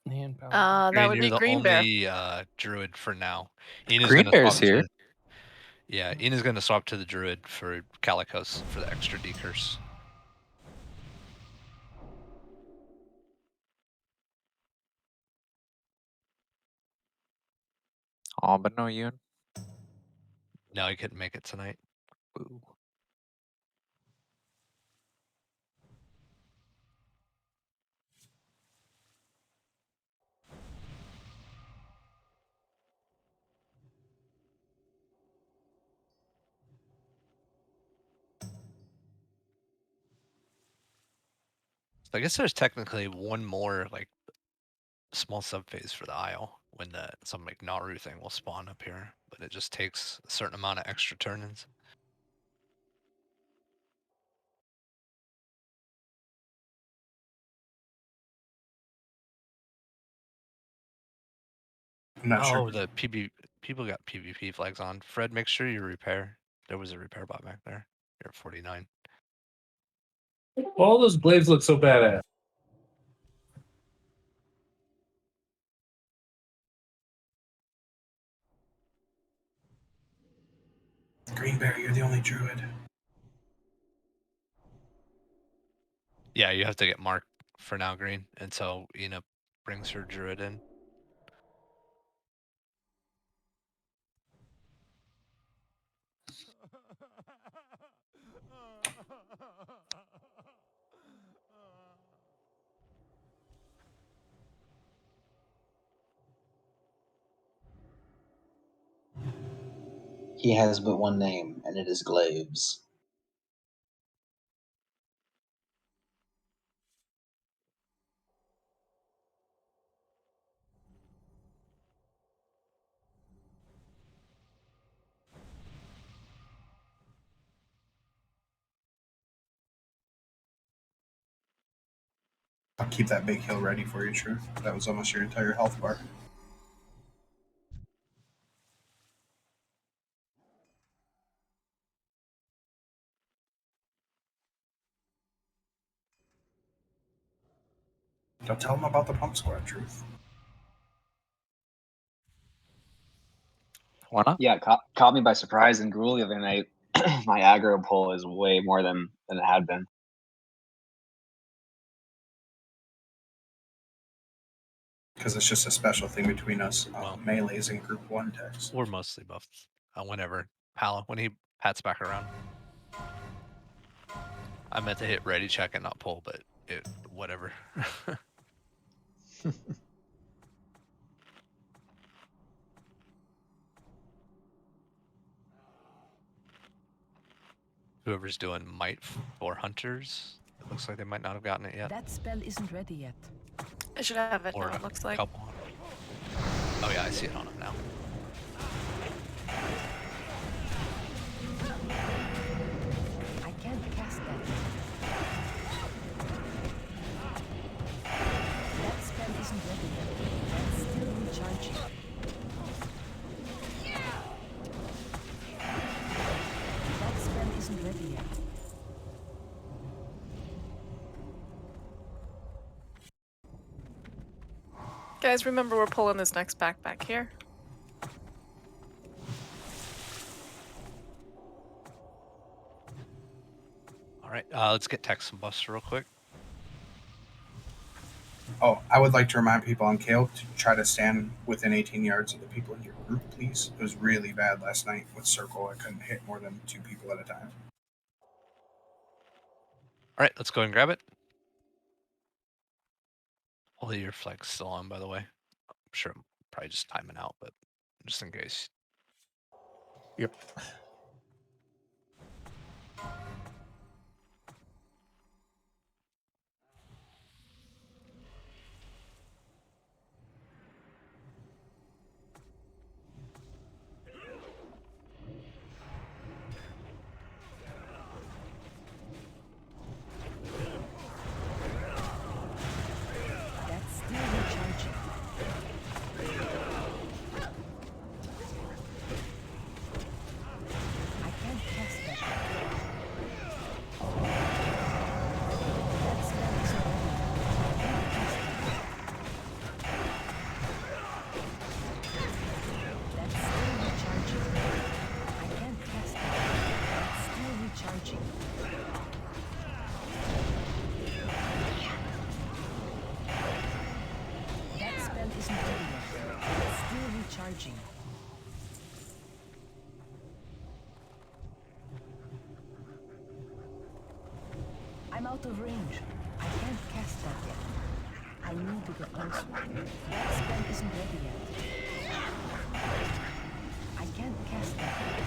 That Green, would you're be the Green Bear. only druid for now. Ina's Green gonna Bear's swap here. to yeah, Ina's gonna swap to the druid for Calicos for the extra decurse. Oh, but no Yoon. No, he couldn't make it tonight. Ooh. So I guess there's technically one more like small subphase for the Isle when some like Naru thing will spawn up here, but it just takes a certain amount of extra turn-ins. I'm not sure. Oh, the people got PvP flags on. Fred, make sure you repair. There was a repair bot back there. You're at 49. All those glaives look so badass. Green Bear, you're the only druid. Yeah, you have to get marked for now, Green, until Ina brings her druid in. He has but one name, and it is Glaives. I'll keep that big heal ready for you, Truth. That was almost your entire health bar. Don't tell him about the pump squad, Truth. Why not? Yeah, caught me by surprise in Gruul the other night. My aggro pull is way more than it had been. Because it's just a special thing between us Well, melees and group 1 decks. We're mostly buffed. Whenever when he pats back around. I meant to hit ready check and not pull, but whatever. Whoever's doing might for hunters, it looks like they might not have gotten it yet. That spell isn't ready yet. I should have it Or now, it looks like. couple. Oh yeah, I see it on him now. I can't cast that. That spell isn't ready yet. That's still recharging. That spell isn't ready yet. Guys, remember we're pulling this next backpack here. All right, let's get text and buffs real quick. Oh, I would like to remind people on Kale to try to stand within 18 yards of the people in your group, please. It was really bad last night with Circle. I couldn't hit more than 2 people at a time. All right, let's go and grab it. Hopefully your flag's still on, by the way. I'm sure I'm probably just timing out, but just in case. Yep. That's still recharging. recharging. I'm out of range. I can't cast that yet. I need to get closer. That spell isn't ready yet. I can't cast that yet.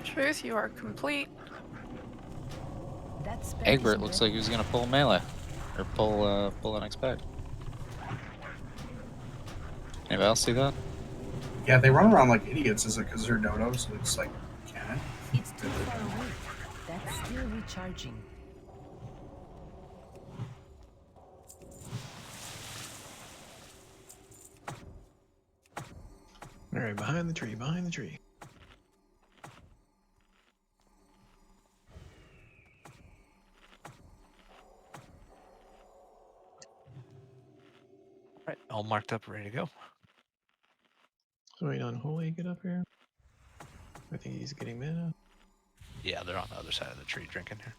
Truth, you are complete. That spell Egbert isn't looks ready like he was gonna pull melee. Or pull the next back. Anybody else see that? Yeah, they run around like idiots. Is it because they're dodos? It's like cannon. It's too far away. That's still recharging. Alright, behind the tree, behind the tree. Right, all marked up, ready to go. So wait on Holy get up here. I think he's getting mana. Yeah, they're on the other side of the tree drinking here.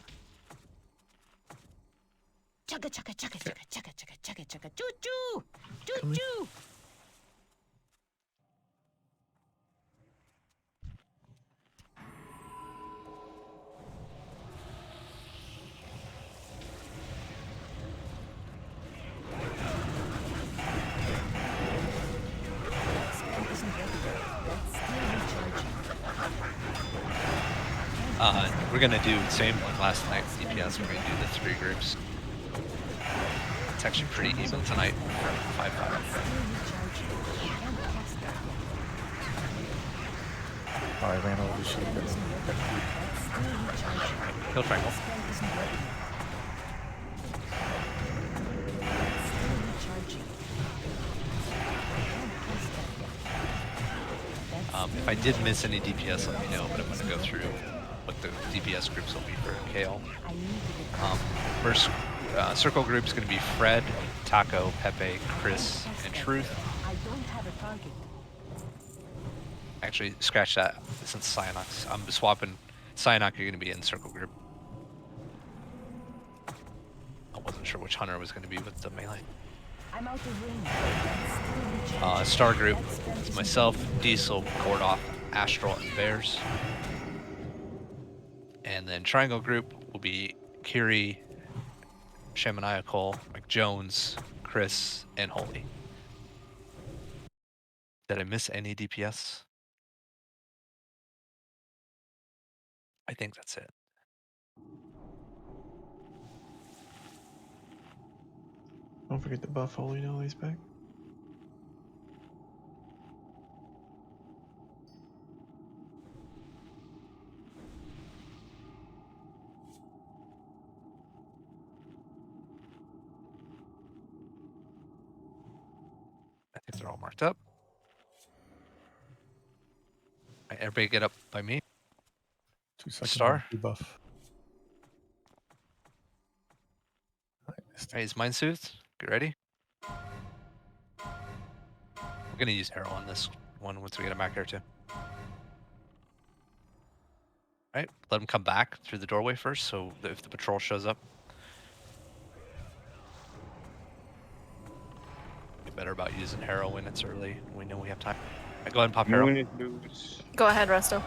Chugga chugga chugga chugga chugga chugga chugga chugga choo choo choo Coming. choo. That spell isn't ready yet. That's still recharging. We're gonna do the same like last night. DPS. We're gonna do the 3 groups. It's actually pretty even tonight. 5-5. Still recharging. I can't cast that yet. Oh, I ran over the sheep. Spell isn't ready yet. That's still recharging. Kill triangle. Spell isn't ready yet. That's still recharging. I can't cast that yet. That's If I did miss any DPS, let me know. But I'm gonna go through what the DPS groups will be for Kale. I need to get First circle group is gonna be Fred, Taco, Pepe, Chris, and Truth. I don't have a target. Actually, scratch that since Cyanox. I'm swapping. Cyanox, you're gonna be in circle group. I wasn't sure which hunter was gonna be with the melee. I'm out of range. That's still recharging. Star group That spell is isn't myself, ready. Diesel, Kordoff, Astral, and Bears. And then triangle group will be Kiri, Shamaniacal, McJones, Chris, and Holy. Did I miss any DPS? I think that's it. Don't forget to buff Holy now he's back. I think they're all marked up. Alright, everybody get up by me. 2 seconds. Star? Buff. Alright, is mine soothed? Get ready. We're gonna use arrow on this one once we get him back here too. Alright, let him come back through the doorway first, so that if the patrol shows up. Get better about using Harrow when it's early. We know we have time. Alright, go ahead and pop Harrow. Moon is loose. Go ahead, Resto.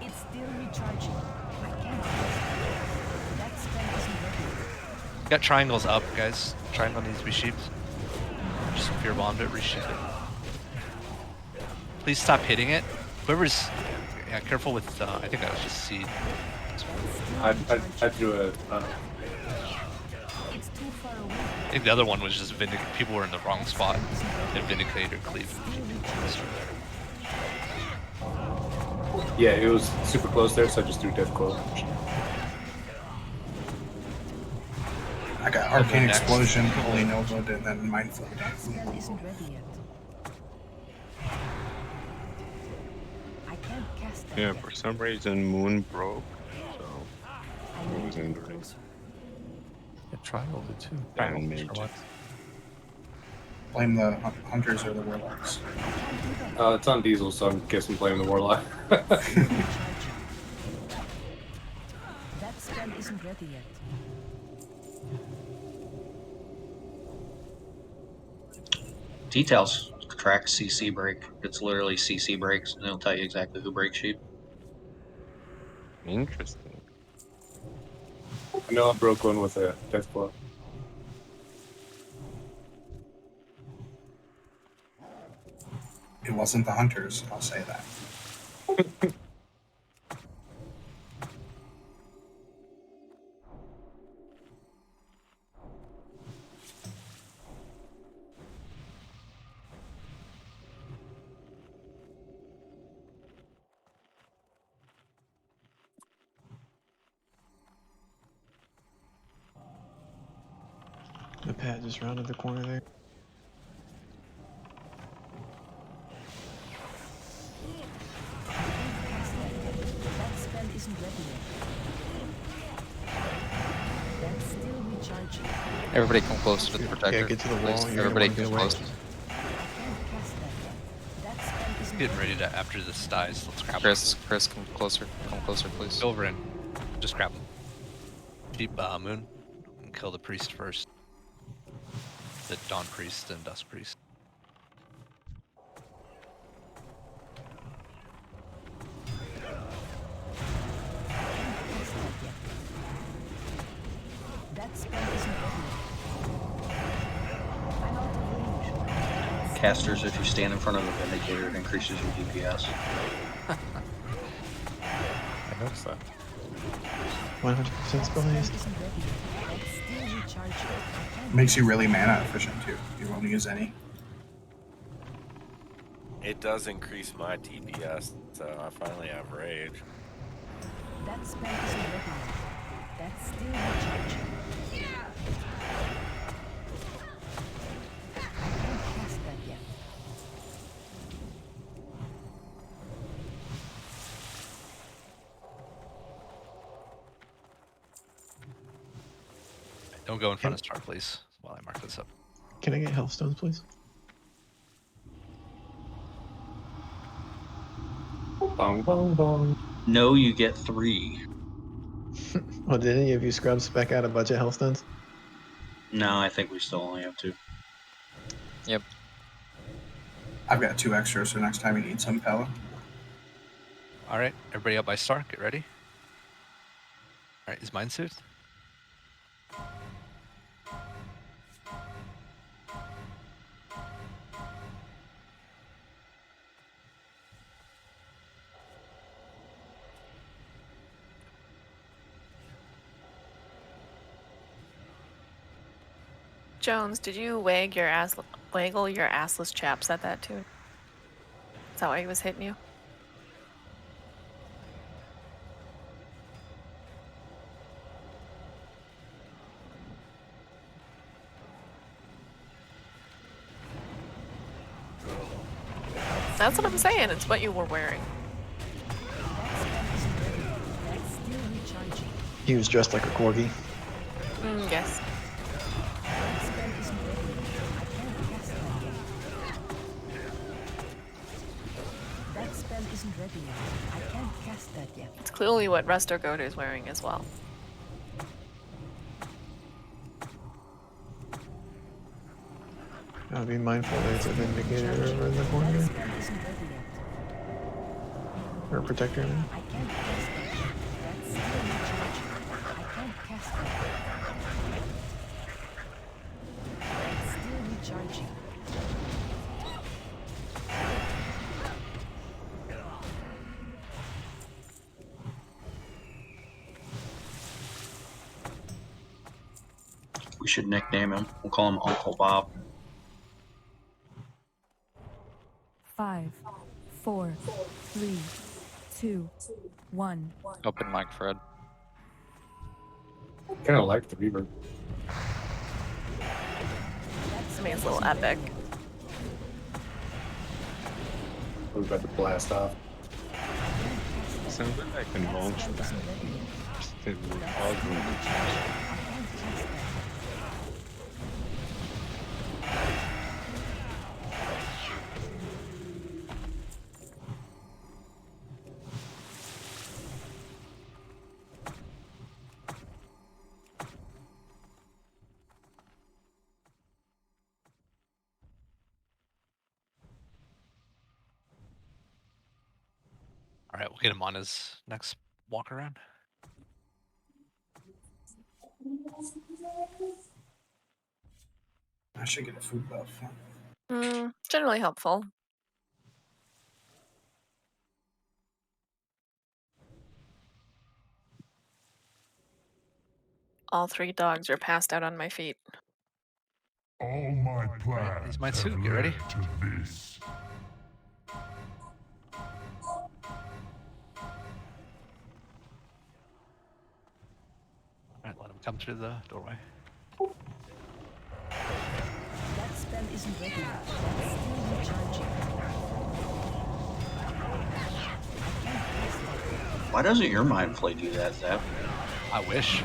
It's still recharging. I can't cast it. That spell isn't ready. Got triangles up, guys. Triangle needs to be sheeped. Just fear bombed it, resheep it. Please stop hitting it. Whoever's yeah, careful with I think that was just seed. I threw a. It's too far away. I think the other one was just vindicate. People were in the wrong spot. And vindicate or cleave. Yeah, it was super close there, so I just threw Death Coil. I got Arcane Next. Explosion, Holy Nova, and then Mindful. That spell isn't ready yet. I can't cast that Yeah, yet. for some reason Moon broke, so I need to was get angry. closer. Yeah, triangle did too. Iron Sure Mage. what? Blame the hunters or the warlocks. It's on Diesel, so I'm guessing blaming the Warlock. Recharging. That spell isn't ready yet. Details track CC break. It's literally CC breaks, and it'll tell you exactly who breaks sheep. Interesting. I know I broke one with a death claw. It wasn't the hunters, I'll say that. The Pat just rounded the corner there. That spell isn't ready yet. That's still recharging. Everybody come closer to the protector. Yeah, get to the wall. please. You're gonna Everybody wanna get come away. closer. I can't cast that yet. That spell isn't Getting ready. ready to, after this dies, let's grab him. Chris, come closer. Come closer, please. Go over and just grab him. Keep Moon and kill the priest first. The Dawn Priest and Dusk Priest. That spell isn't ready yet. I'm out of range. Casters, if you stand in front of a Vindicator, it increases your DPS. I noticed that. 100% spell That haste. spell isn't ready yet. That's still recharging. I can't Makes you cast really that mana efficient too. You won't use any. It does increase my DPS, so I finally have rage. yet. That spell isn't ready yet. That's still recharging. I can't cast that yet. Don't go in front of Star, please, while I mark this up. Can I get health stones, please? Bong, bong, bong. No, you get 3. Well, did any of you scrub spec out a bunch of health stones? No, I think we still only have 2. Yep. I've got 2 extra, so next time you need some Pella. All right, everybody up by Star. Get ready. All right, is mine soothed? Jones, did you waggle your assless chaps at that too? Is that why he was hitting you? That's what I'm saying. It's what you were wearing. That spell isn't ready yet. That's still recharging. He was dressed like a corgi. Yes. That spell isn't ready yet. I can't cast that yet. That spell isn't ready yet. I can't cast that yet. It's clearly what Resto Goat is wearing as well. I'll be mindful there's a Vindicator over in the That corner. spell isn't ready yet. Or Protector. I mean. I can't cast that yet. That's still recharging. I can't cast that yet. That's still recharging. We should nickname him. We'll call him Uncle Bob. 5, 4, 3, 2, 1. Open mic, Fred. Kind of like the Reaver. I mean, it's a little epic. We're about to blast off. Sounds like I can launch that. Still arguing. Alright, we'll get him on his next walk around. I should get a food buff. Generally helpful. All 3 dogs are passed out on my feet. All my plans He's my have suit. Get ready. led to this. Alright, let him come through the doorway. That spell isn't ready yet. That's still recharging. Why doesn't your mind flay do that, Zap? I wish.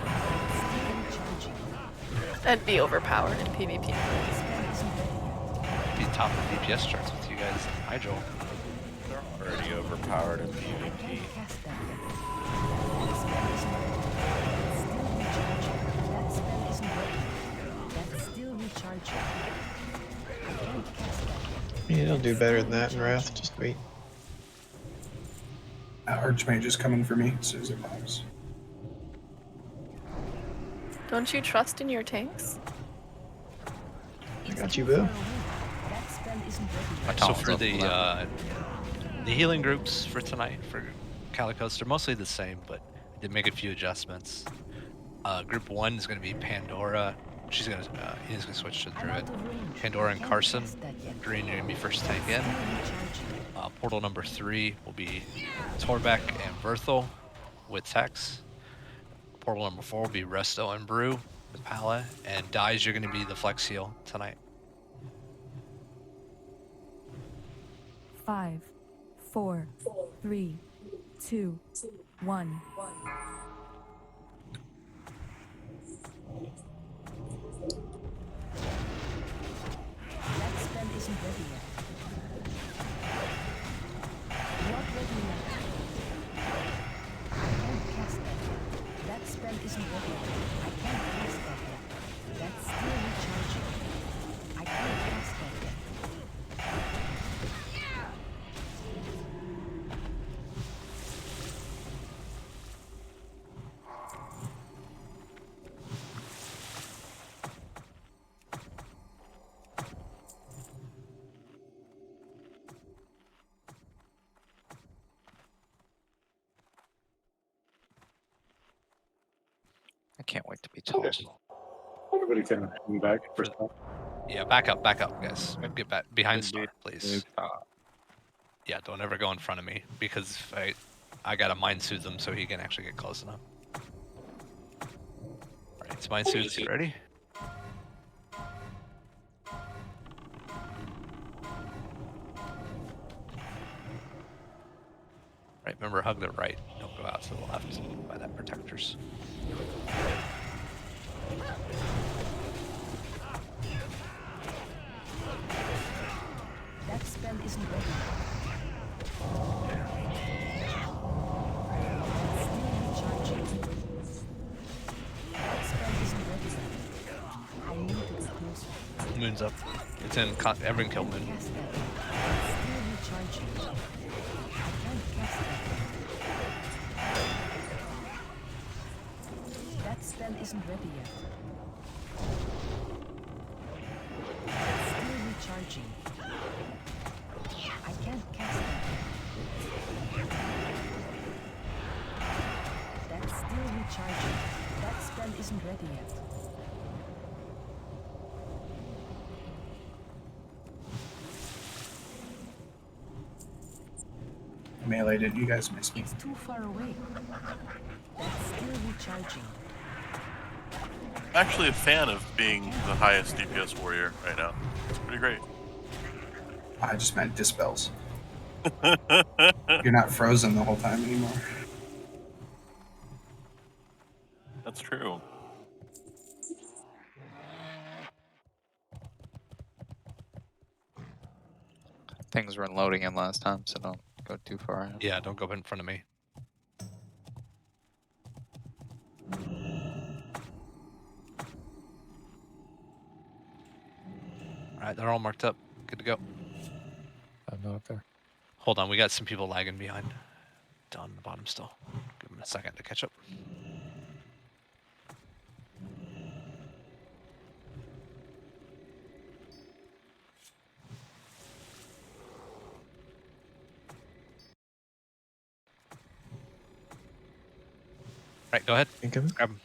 That'd be overpowered in PvP. Be top of DPS charts with you guys. Hi, Joel. They're already overpowered in PvP. That spell isn't ready yet. That's still recharging. I can't cast that yet. Yeah, it'll do better than that in Wrath. Just wait. Archmage is coming for me as soon as it pops. Don't you trust in your tanks? I got you, boo. That spell isn't ready yet. So for the healing groups for tonight for Calicos, they're mostly the same, but I did make a few adjustments. Group 1 is going to be Pandora. He's going to switch to Druid. Pandora and Carson. Green, you're going to be first tank in. Portal number 3 will be Torbeck and Berthel with Tex. Portal number 4 will be Resto and Brew with Pala. And Dyes, you're going to be the Flex Heal tonight. 5, 4, 3, 2, 1. That spell isn't ready yet. Not ready yet. I can't cast that yet. That spell isn't ready yet. I can't cast that yet. That's still recharging. I can't cast that yet. I can't wait to be tall. Everybody can hang back for stuff. Yeah, back up, guys. Get back behind Star, please. Yeah, don't ever go in front of me because I gotta mind soothe him so he can actually get close enough. Alright, it's mind soothe. You ready? Right, remember hug the right. Don't go out to the left by that protectors. That spell isn't ready yet. Still recharging. That spell isn't ready yet. I need to get closer. Moon's up. It's in everyone kill Moon. Cast that yet. Still recharging. I can't cast that yet. That spell isn't ready yet. Still recharging. I can't cast that yet. That's still recharging. That spell isn't ready yet. Melee, did you guys miss me? It's too far away. That's still recharging. Actually a fan of being the highest DPS warrior right now. It's pretty great. I just meant dispels. You're not frozen the whole time anymore. That's true. Things weren't loading in last time, so don't go too far ahead. Yeah, don't go in front of me. Alright, they're all marked up. Good to go. I'm not there. Hold on, we got some people lagging behind. on the bottom still. Give him a second to catch up. Right, go ahead. Grab him.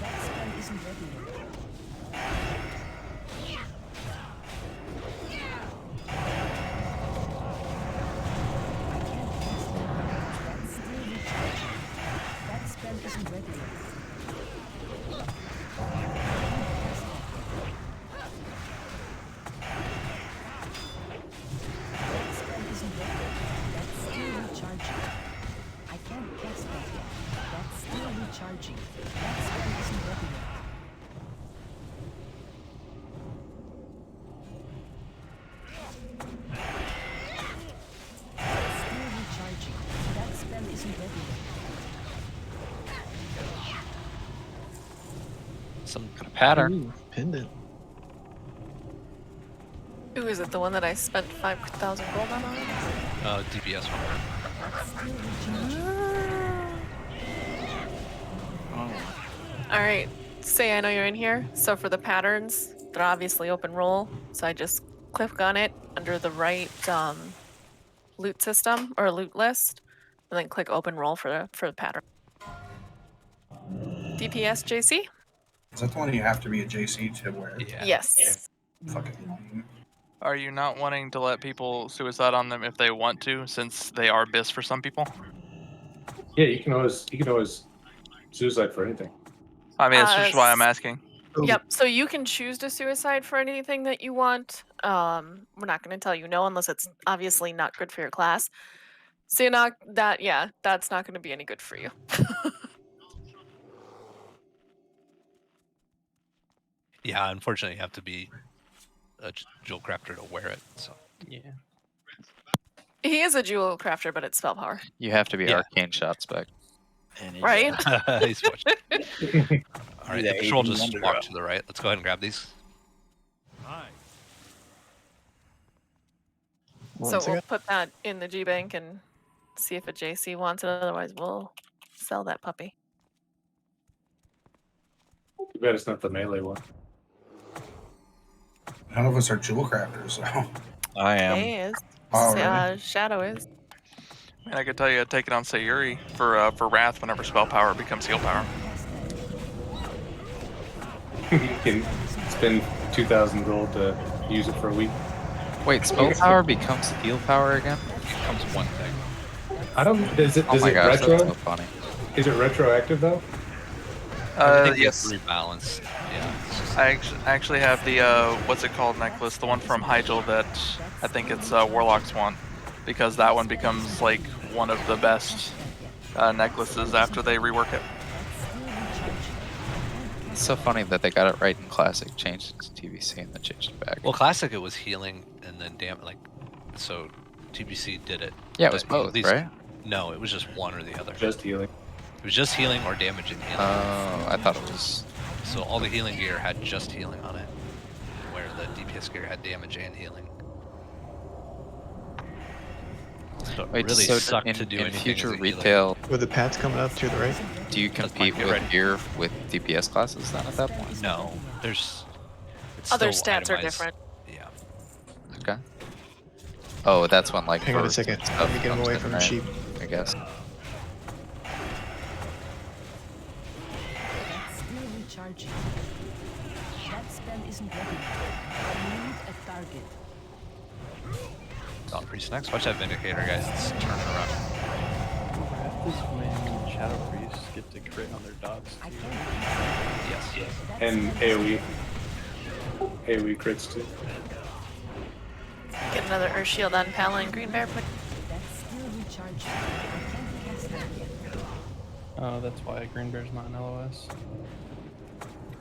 That spell isn't ready yet. I can't cast that. That's still recharging. That spell isn't ready yet. I can't cast that spell isn't ready yet. That's still recharging. I can't cast that yet. That's still recharging. That spell isn't ready yet. That's still recharging. That spell isn't ready yet. Some kind of pattern. Ooh, pendant. Ooh, is it the one that I spent 5,000 gold on? DPS one. That's still recharging. Alright, say I know you're in here. So for the patterns, they're obviously open roll. So I just click on it under the right loot system or loot list, and then click open roll for the pattern. DPS JC? Is that the one you have to be a JC to wear? Yeah. Yes. Fucking lame. Are you not wanting to let people suicide on them if they want to, since they are BIS for some people? Yeah, you can always suicide for anything. I mean, that's just why I'm asking. Yep. So you can choose to suicide for anything that you want. We're not going to tell you no unless it's obviously not good for your class. So you're not that. Yeah, that's not going to be any good for you. Yeah, unfortunately, you have to be a jewel crafter to wear it. So yeah, He is a jewel crafter, but it's spell power. You have to be Yeah. arcane shot spec. Right? He's watching. All right, the patrol just walk to the right. Let's go ahead and grab these. So we'll put that in the G bank and see if a JC wants it. Otherwise, we'll sell that puppy. Too bad it's not the melee one. None of us are jewel crafters, so. I am. He is. Oh, really? Shadow is. I mean, I could tell you to take it on Sayuri for Wrath whenever spell power becomes heal power. You can spend 2,000 gold to use it for a week. Wait, spell power becomes heal power again? It becomes one thing. I don't. Does it? Oh Does my it gosh, retro? that's so funny. Is it retroactive though? Yes. Rebalanced. Yeah. I actually have the what's it called necklace, the one from Hyjal that I think it's Warlock's one, because that one becomes like one of the best necklaces after they rework it. It's so funny that they got it right in Classic, changed it to TBC, and then changed it back. Well, classic it was healing and then so TBC did it. Yeah, it was but both, right? No, it was just one or the other. Just healing. It was just healing or damage and healing. Oh, I thought it was. So all the healing gear had just healing on it, where the DPS gear had damage and healing. So it Wait, really so sucked in, to do in anything future as a healer. retail, With the pads coming up to the right? do you compete with gear with DPS classes then at that point? No, there's Other still stats are itemized. different. Yeah. Okay. Oh, that's when like. Hang on a birds second. and stuff Let me get him comes away in, from the right? sheep. I guess. That's still recharging. That spell isn't ready. I need a target. Dawn Priest next. Watch that Vindicator, guys. It's turning around. Wrath is when Shadow Priests get to crit on their dogs. I too. can't. Yes. And AoE. AoE crits too. Get another Earth Shield on Paladin Green Bear. That's still recharging. I can't cast that yet. Oh, that's why Green Bear's not an LOS.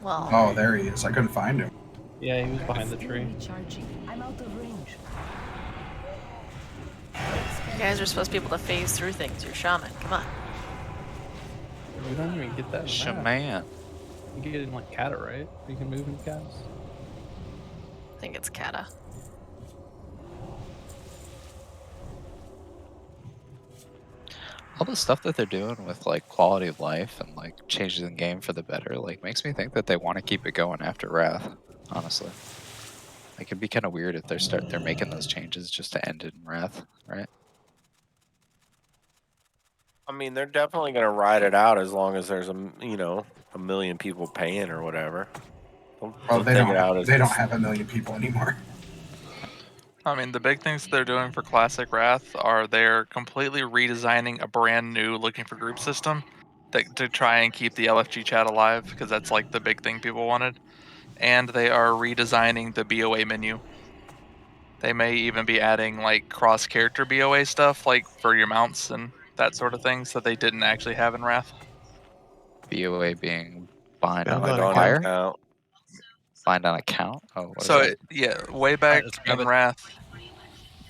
Well. Oh, there he is. I couldn't find him. Yeah, he was behind the tree. Recharging. I'm out of range. You guys are supposed to be able to phase through things. You're shaman. Come on. You don't even get that in the map. Shaman. You get it in like Kata, right? You can move in Katas. think it's Kata. All the stuff that they're doing with like quality of life and like changes in game for the better, like makes me think that they want to keep it going after Wrath. Honestly, like it'd be kind of weird if they're making those changes just to end it in Wrath, right? I mean, they're definitely going to ride it out as long as there's a million people paying or whatever. Well, they don't have a million people anymore. I mean, the big things they're doing for Classic Wrath are they're completely redesigning a brand new looking for group system to try and keep the LFG chat alive, because that's like the big thing people wanted. And they are redesigning the BOA menu. They may even be adding like cross-character BOA stuff, like for your mounts and that sort of things that they didn't actually have in Wrath. BOA being bind on Bind a on wire? account. Bind on account? Oh, what So is that? yeah, way back let's grab in it. Wrath,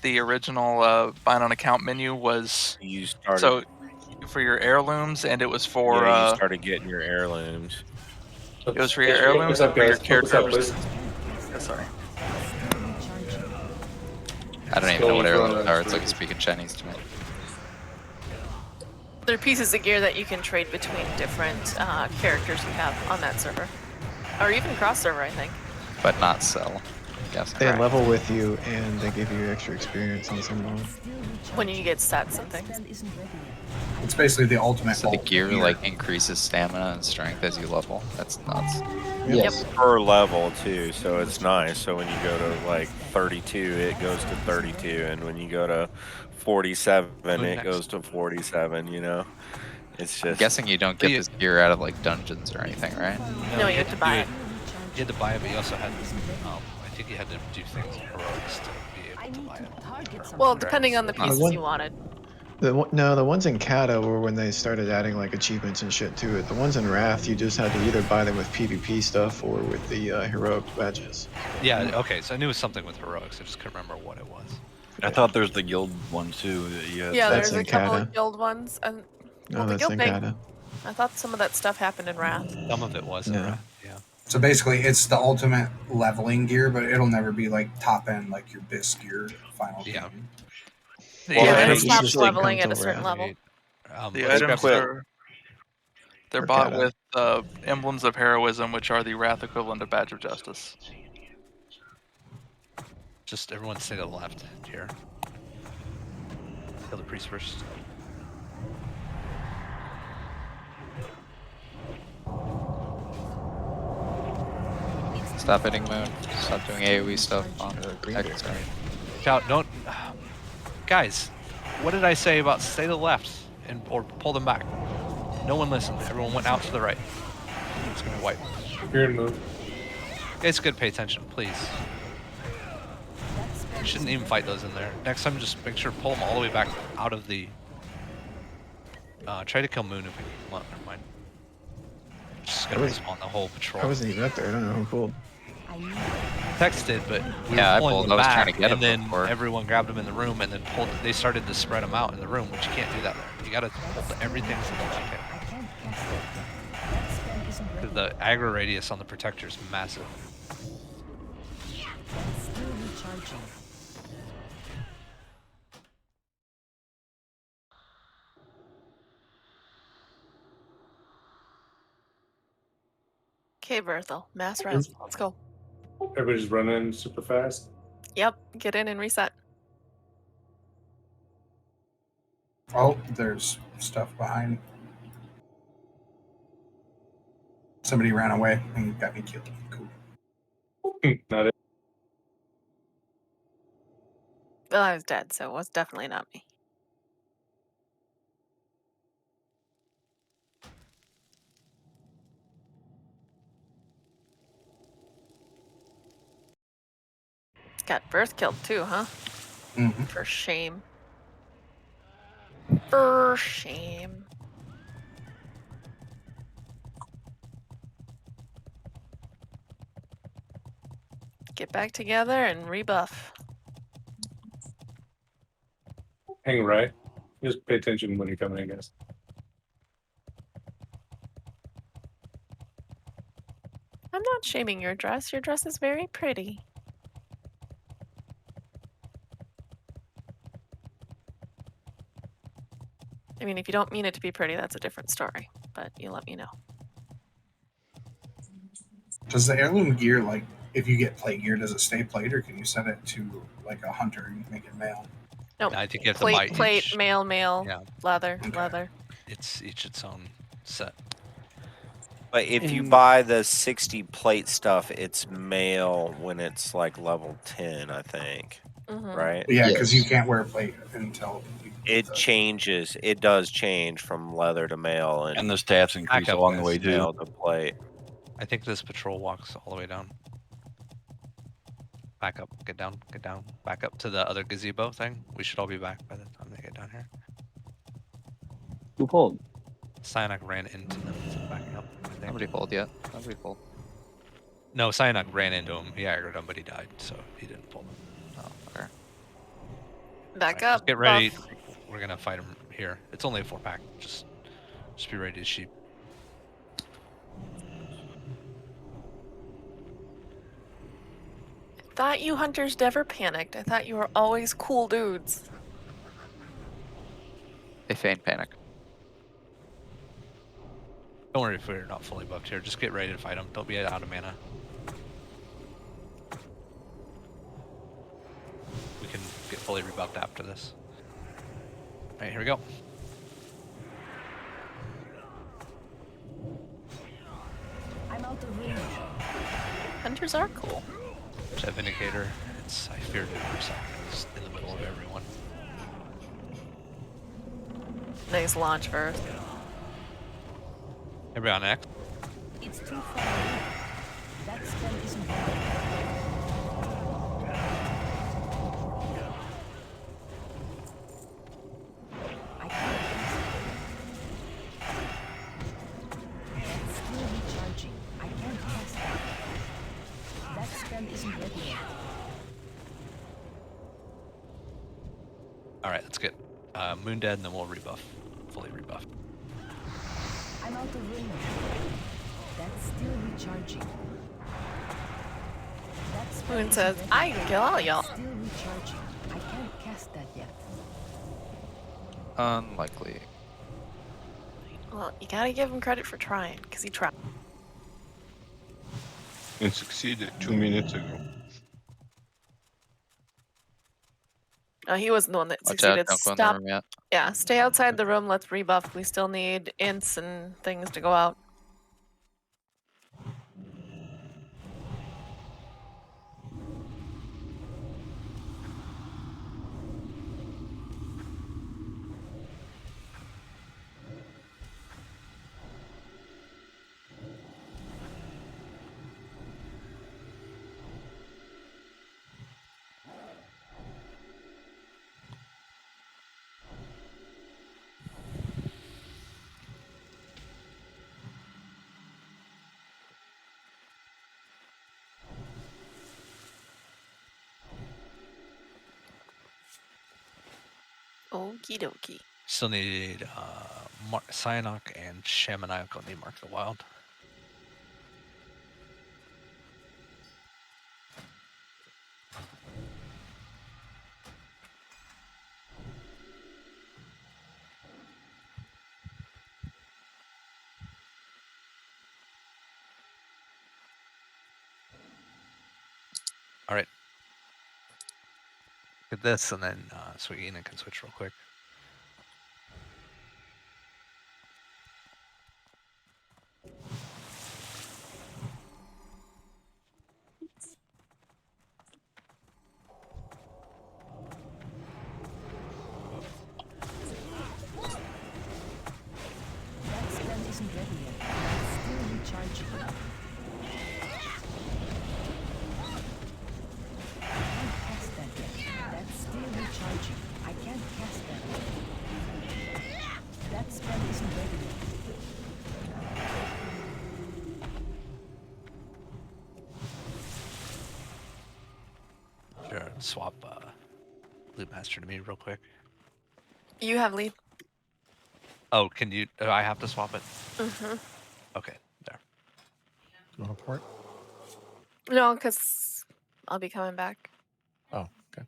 the original bind on account menu was You started. so for your heirlooms, and it was for Yeah, you started getting your heirlooms. it was for your What's heirlooms up, and for your guys? What's up, characters. boys? Yeah, sorry. I don't even know what heirlooms are. It's like speaking Chinese to me. They're pieces of gear that you can trade between different characters you have on that server. Or even cross server, I think. But not sell. Yes. They level with you and they give you extra experience in some mode. When you get stats and things. It's basically the ultimate. So the gear like increases stamina and strength as you level. That's nuts. Yes. Per level too, so it's nice. So when you go to like 32, it goes to 32, and when you go to 47, it goes to 47. You know, it's just. I'm guessing you don't get this gear out of like dungeons or anything, right? No, you have to buy it. You had to buy it, but you also had. I think you had to do things in heroics to be able to buy it. Well, depending on the pieces you wanted. The ones in Kata were when they started adding like achievements and shit to it. The ones in Wrath, you just had to either buy them with PvP stuff or with the heroic badges. Yeah, okay, so I knew it was something with heroics, I just couldn't remember what it was. I thought there's the guild one too. Yeah, there's a couple of guild ones. And, well, the that's guild in bank, Kata. I thought some of that stuff happened in Wrath. Some of it was in Wrath, yeah. So basically, it's the ultimate leveling gear, but it'll never be like top end like your BIS gear final. Yeah. Yeah, it stops leveling at a certain level. The items they're bought with emblems of heroism, which are the Wrath equivalent of Badge of Justice. Just everyone stay to the left here. Kill the priest first. Stop hitting moon. Stop doing AoE stuff on the green. Don't, guys. What did I say about stay to the left or pull them back? No one listened. Everyone went out to the right. It's gonna wipe. You're in moon. Guys, good. Pay attention, please. You shouldn't even fight those in there. Next time, just make sure to pull them all the way back out of the. Try to kill Moon if we can. Well, never mind. Just gonna respawn the whole patrol. I wasn't even up there. I don't know who pulled. Texted, but we Yeah, I were pulling pulled. them I was back, trying to get and him then before. everyone grabbed them in the room, and then pulled. They started to spread them out in the room, which you can't do that there. You gotta hold everything to the left hand. Because the aggro radius on the protector is massive. Still recharging. Okay, Berthel, mass res. Let's go. Everybody's running super fast. Yep, get in and reset. Oh, there's stuff behind. Somebody ran away and got me killed. Cool. Not it. Well, I was dead, so it was definitely not me. Got birth killed too, huh? Mm-hmm. For shame. For shame. Get back together and rebuff. Hang right. Just pay attention when you're coming, I guess. I'm not shaming your dress. Your dress is very pretty. I mean, if you don't mean it to be pretty, that's a different story. But you let me know. Does the heirloom gear, like, if you get plate gear, does it stay plate, or can you set it to like a hunter and make it male? No, I think you have to buy plate, each. mail, Yeah, leather, Okay. leather. it's each its own set. But if you buy the 60 plate stuff, it's male when it's like level 10, I think. Right? Yeah, because you Yes. can't wear plate until you get It changes. It does change from leather to male, And the stats increase Back up, along the guys. way too. male to plate. I think this patrol walks all the way down. Back up, get down, back up to the other gazebo thing. We should all be back by the time they get down here. Who pulled? Cyanide ran into them instead of backing up. I think. Nobody pulled yet. Nobody pulled. No, Cyanide ran into him. He aggroed him, but he died, so he didn't pull them. Oh, okay. Back Alright, up. just get ready. Buff. We're gonna fight him here. It's only a 4-pack. Just be ready to sheep. Thought you hunters never panicked. I thought you were always cool dudes. They feign panic. Don't worry if we're not fully buffed here. Just get ready to fight them. Don't be out of mana. We can get fully rebuffed after this. Alright, here we go. I'm out of range. Hunters are cool. That Vindicator, I feared it for a second. It's in the middle of everyone. Nice launch first. Everybody on X? It's too far away. That spell isn't working. I can't cast it. That's still recharging. I can't cast it. That spell isn't ready yet. Alright, let's get Moon Dead and then we'll rebuff. Fully rebuff. I'm out of range. That's still recharging. That spell Moon isn't says, ready I yet. can kill all y'all. Still recharging. I can't cast that yet. Unlikely. Well, you gotta give him credit for trying, because he tried. And succeeded 2 minutes ago. Oh, he wasn't the one that Watch out, succeeded. don't go in the Stop. room yet. Yeah, stay outside the room. Let's rebuff. We still need ints and things to go out. Okie dokie. Still need Cyanok and Shamaniacal need Mark the Wild. Alright. Get this and then Sweetina can switch real quick. That spell isn't ready yet. It's still recharging. I can't cast that yet. That's still recharging. I can't cast that yet. That spell isn't ready yet. Sure, swap Loot Master to me real quick. You have lead. Oh, can you? I have to swap it? Mm-hmm. Okay, there. Go for it. No, because I'll be coming back. Oh, okay.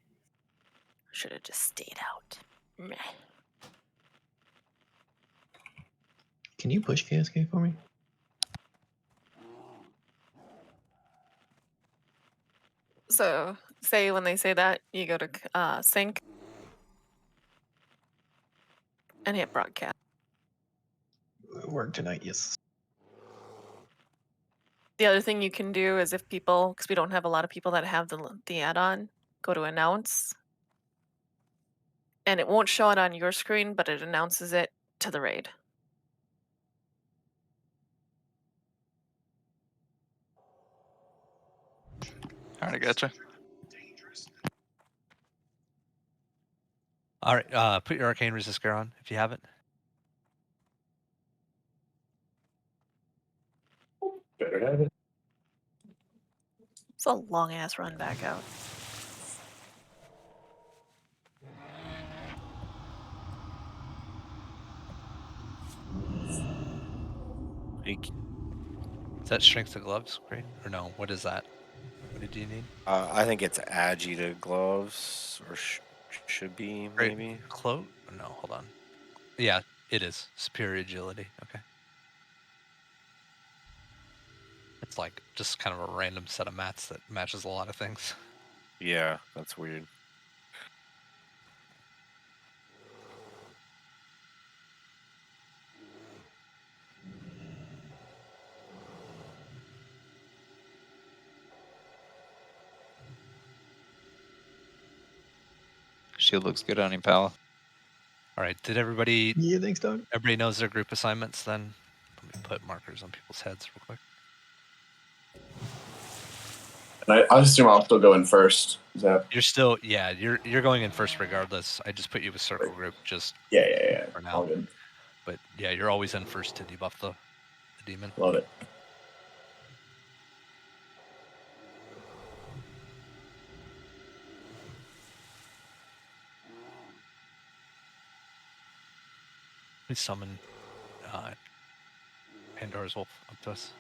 Should have just stayed out. Meh. Can you push KSK for me? So, say when they say that, you go to sync and hit broadcast. Work tonight, yes. The other thing you can do is if people, because we don't have a lot of people that have the add-on, go to announce, and it won't show it on your screen, but it announces it to the raid. All right, I gotcha. All right, put your arcane resistor on if you haven't. Better have it. It's a long ass run back out. Is that strength to gloves, great? Or no? What is that? What do you need? I think it's agi to gloves, or should be Great. maybe. Cloak? No, hold on. Yeah, it is superior agility. Okay. It's like just kind of a random set of mats that matches a lot of things. Yeah, that's weird. Shield looks good on you, pal. All right, did everybody? Yeah, thanks, Doug. Everybody knows their group assignments. Then let me put markers on people's heads real quick. And I assume I'll still go in first. Is that? You're still, yeah, you're going in first regardless. I just put you with circle group just Yeah. for now. All good. But yeah, you're always in first to debuff the demon. Love it. Please summon Pandora's Wolf up to us.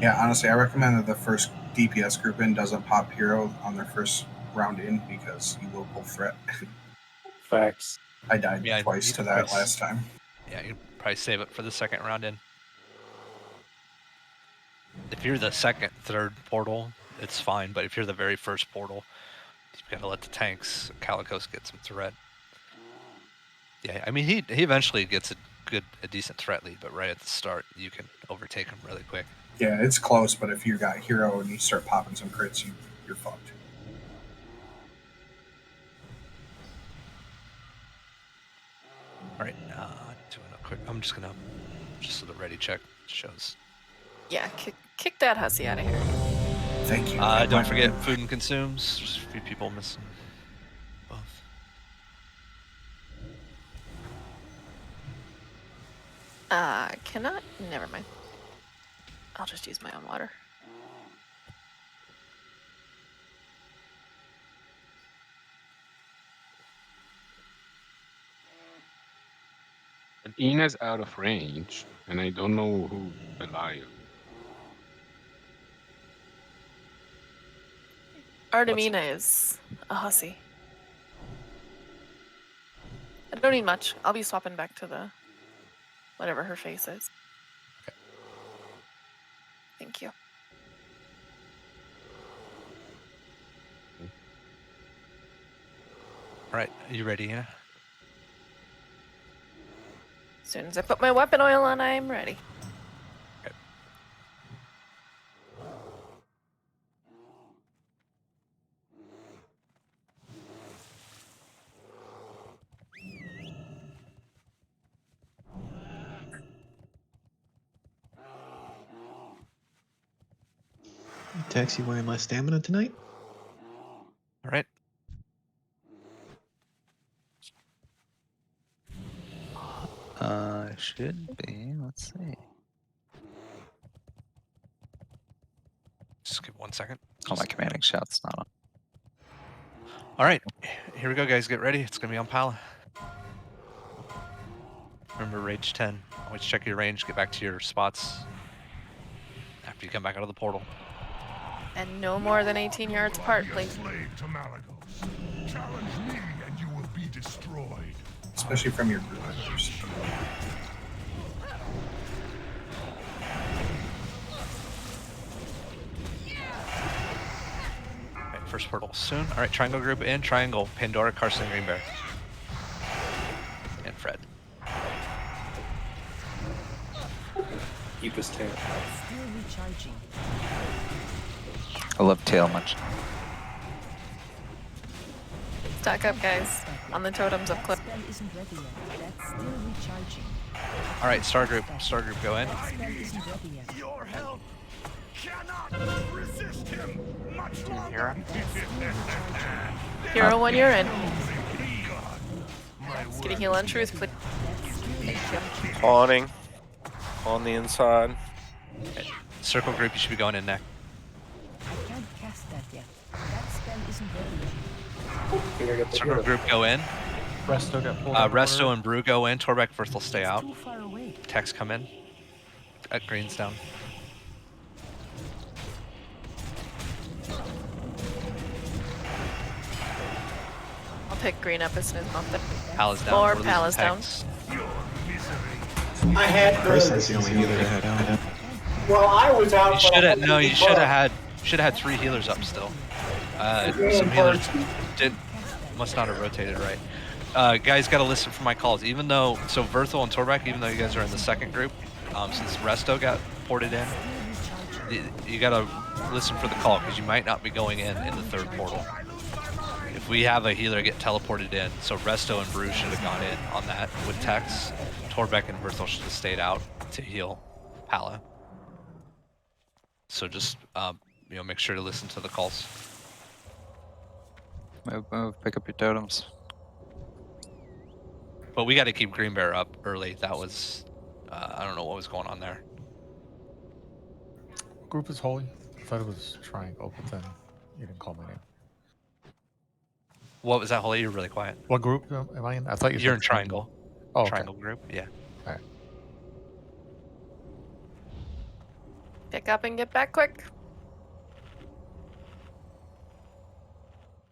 Yeah, honestly, I recommend that the first DPS group in doesn't pop hero on their first round in because you will pull threat. Facts. I died Yeah, twice you to can that probably last time. Yeah, you can probably save it for the second round in. If you're the second, third portal, it's fine. But if you're the very first portal, you've got to let the tanks, Calicos, get some threat. Yeah, I mean, he eventually gets a decent threat lead, but right at the start, you can overtake him really quick. Yeah, it's close, but if you got hero and you start popping some crits, you're fucked. All right, doing a quick. I'm just gonna so the ready check shows. Yeah, kick that hussy out of here. Thank you. Don't forget food and consumes. There's a few people missing both. Cannot. Never mind. I'll just use my own water. But Ina's out of range, and I don't know who Belial. Artemina is a hussy. I don't need much. I'll be swapping back to the whatever her face is. Okay. Thank you. All right, are you ready, Anna? As soon as I put my weapon oil on, I'm ready. Okay. Taxi wearing less stamina tonight? All right. Should be. Let's see. Just give 1 second. Oh, my commanding shot's not on. All right, here we go, guys. Get ready. It's gonna be on Pala. Remember, rage 10. Always check your range. Get back to your spots after you come back out of the portal. And no more than 18 yards apart, please. Challenge me and you will be destroyed. Especially from your group members. Okay, first portal soon. All right, triangle group in. Triangle, Pandora, Carson, Green Bear. And Fred. Keep his tail. Still recharging. I love tail much. Stack up, guys, on the totems up close. Spell isn't ready yet. That's still recharging. All right, star group, go in. Spell isn't ready yet. Your help cannot resist him much longer. Hero when you're in. Let's get a heal on truth, please. Thank you. Pawning on the inside. Okay. Circle group, you should be going in next. I can't cast that yet. That spell isn't ready yet. Circle group, go in. Resto got pulled out. Resto and Brew go in. Torbeck first will stay out. Too far away. Tex come in. At Green's down. I'll pick green up as soon as I'm there. Pal is down. More We're losing Pal is down. Tex. I had Carson's the only healer that had out. Well, I was out. You should have no. You should have had 3 healers up still. Some healers must not have rotated right. Guys, got to listen for my calls. Even though Verthel and Torbeck, even though you guys are in the second group, since Resto got ported in, you got to listen for the call because you might not be going in the third portal. If we have a healer get teleported in, so Resto and Brew should have gone in on that with Tex. Torbeck and Verthel should have stayed out to heal Pala. So just make sure to listen to the calls. Move, pick up your totems. But we got to keep Green Bear up early. That was, I don't know what was going on there. Group is holy. I thought it was triangle, but then you didn't call my name. What was that, Holy? You're really quiet. What group am I in? I thought you You're said in Triangle. Oh, okay. Triangle group, yeah. All right. Pick up and get back quick.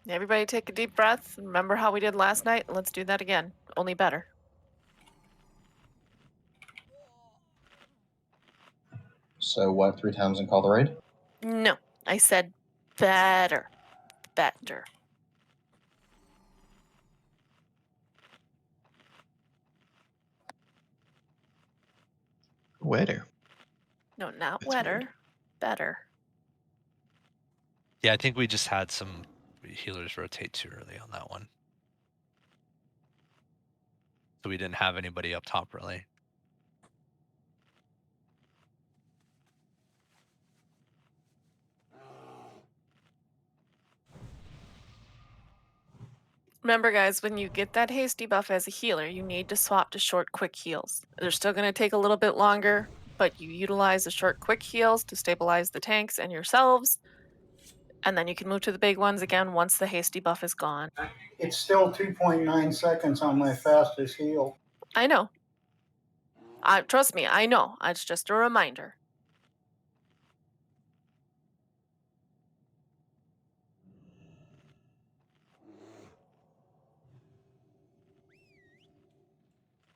Everybody take a deep breath. Remember how we did last night? Let's do that again. Only better. So what, 3 times and call the raid? No, I said better. Better. Wetter. No, not wetter. Better. Yeah, I think we just had some healers rotate too early on that one. So we didn't have anybody up top really. Remember, guys, when you get that hasty buff as a healer, you need to swap to short, quick heals. They're still going to take a little bit longer, but you utilize the short, quick heals to stabilize the tanks and yourselves, and then you can move to the big ones again once the hasty buff is gone. It's still 2.9 seconds on my fastest heal. I know. Trust me, I know. It's just a reminder.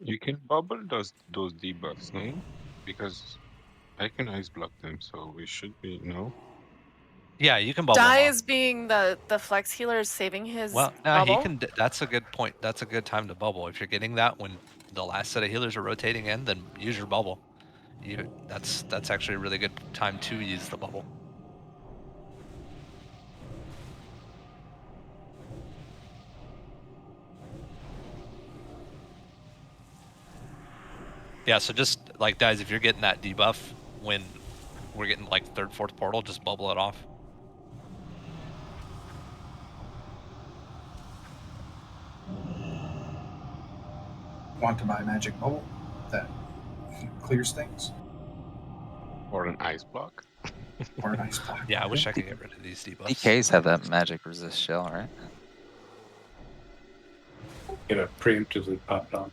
You can bubble those debuffs, no? Because I can ice block them, so we should be no. Yeah, you can bubble. Die is being the flex healer is saving his bubble. He can. That's a good point. That's a good time to bubble. If you're getting that when the last set of healers are rotating in, then use your bubble. That's actually a really good time to use the bubble. Yeah, so just like guys, if you're getting that debuff when we're getting like third, fourth portal, just bubble it off. Want to buy a magic bubble that clears things? Or an ice block? Or an ice block. Yeah, I wish I could get rid of these debuffs. DKs have that magic resist shell, right? Get a preemptively popped on.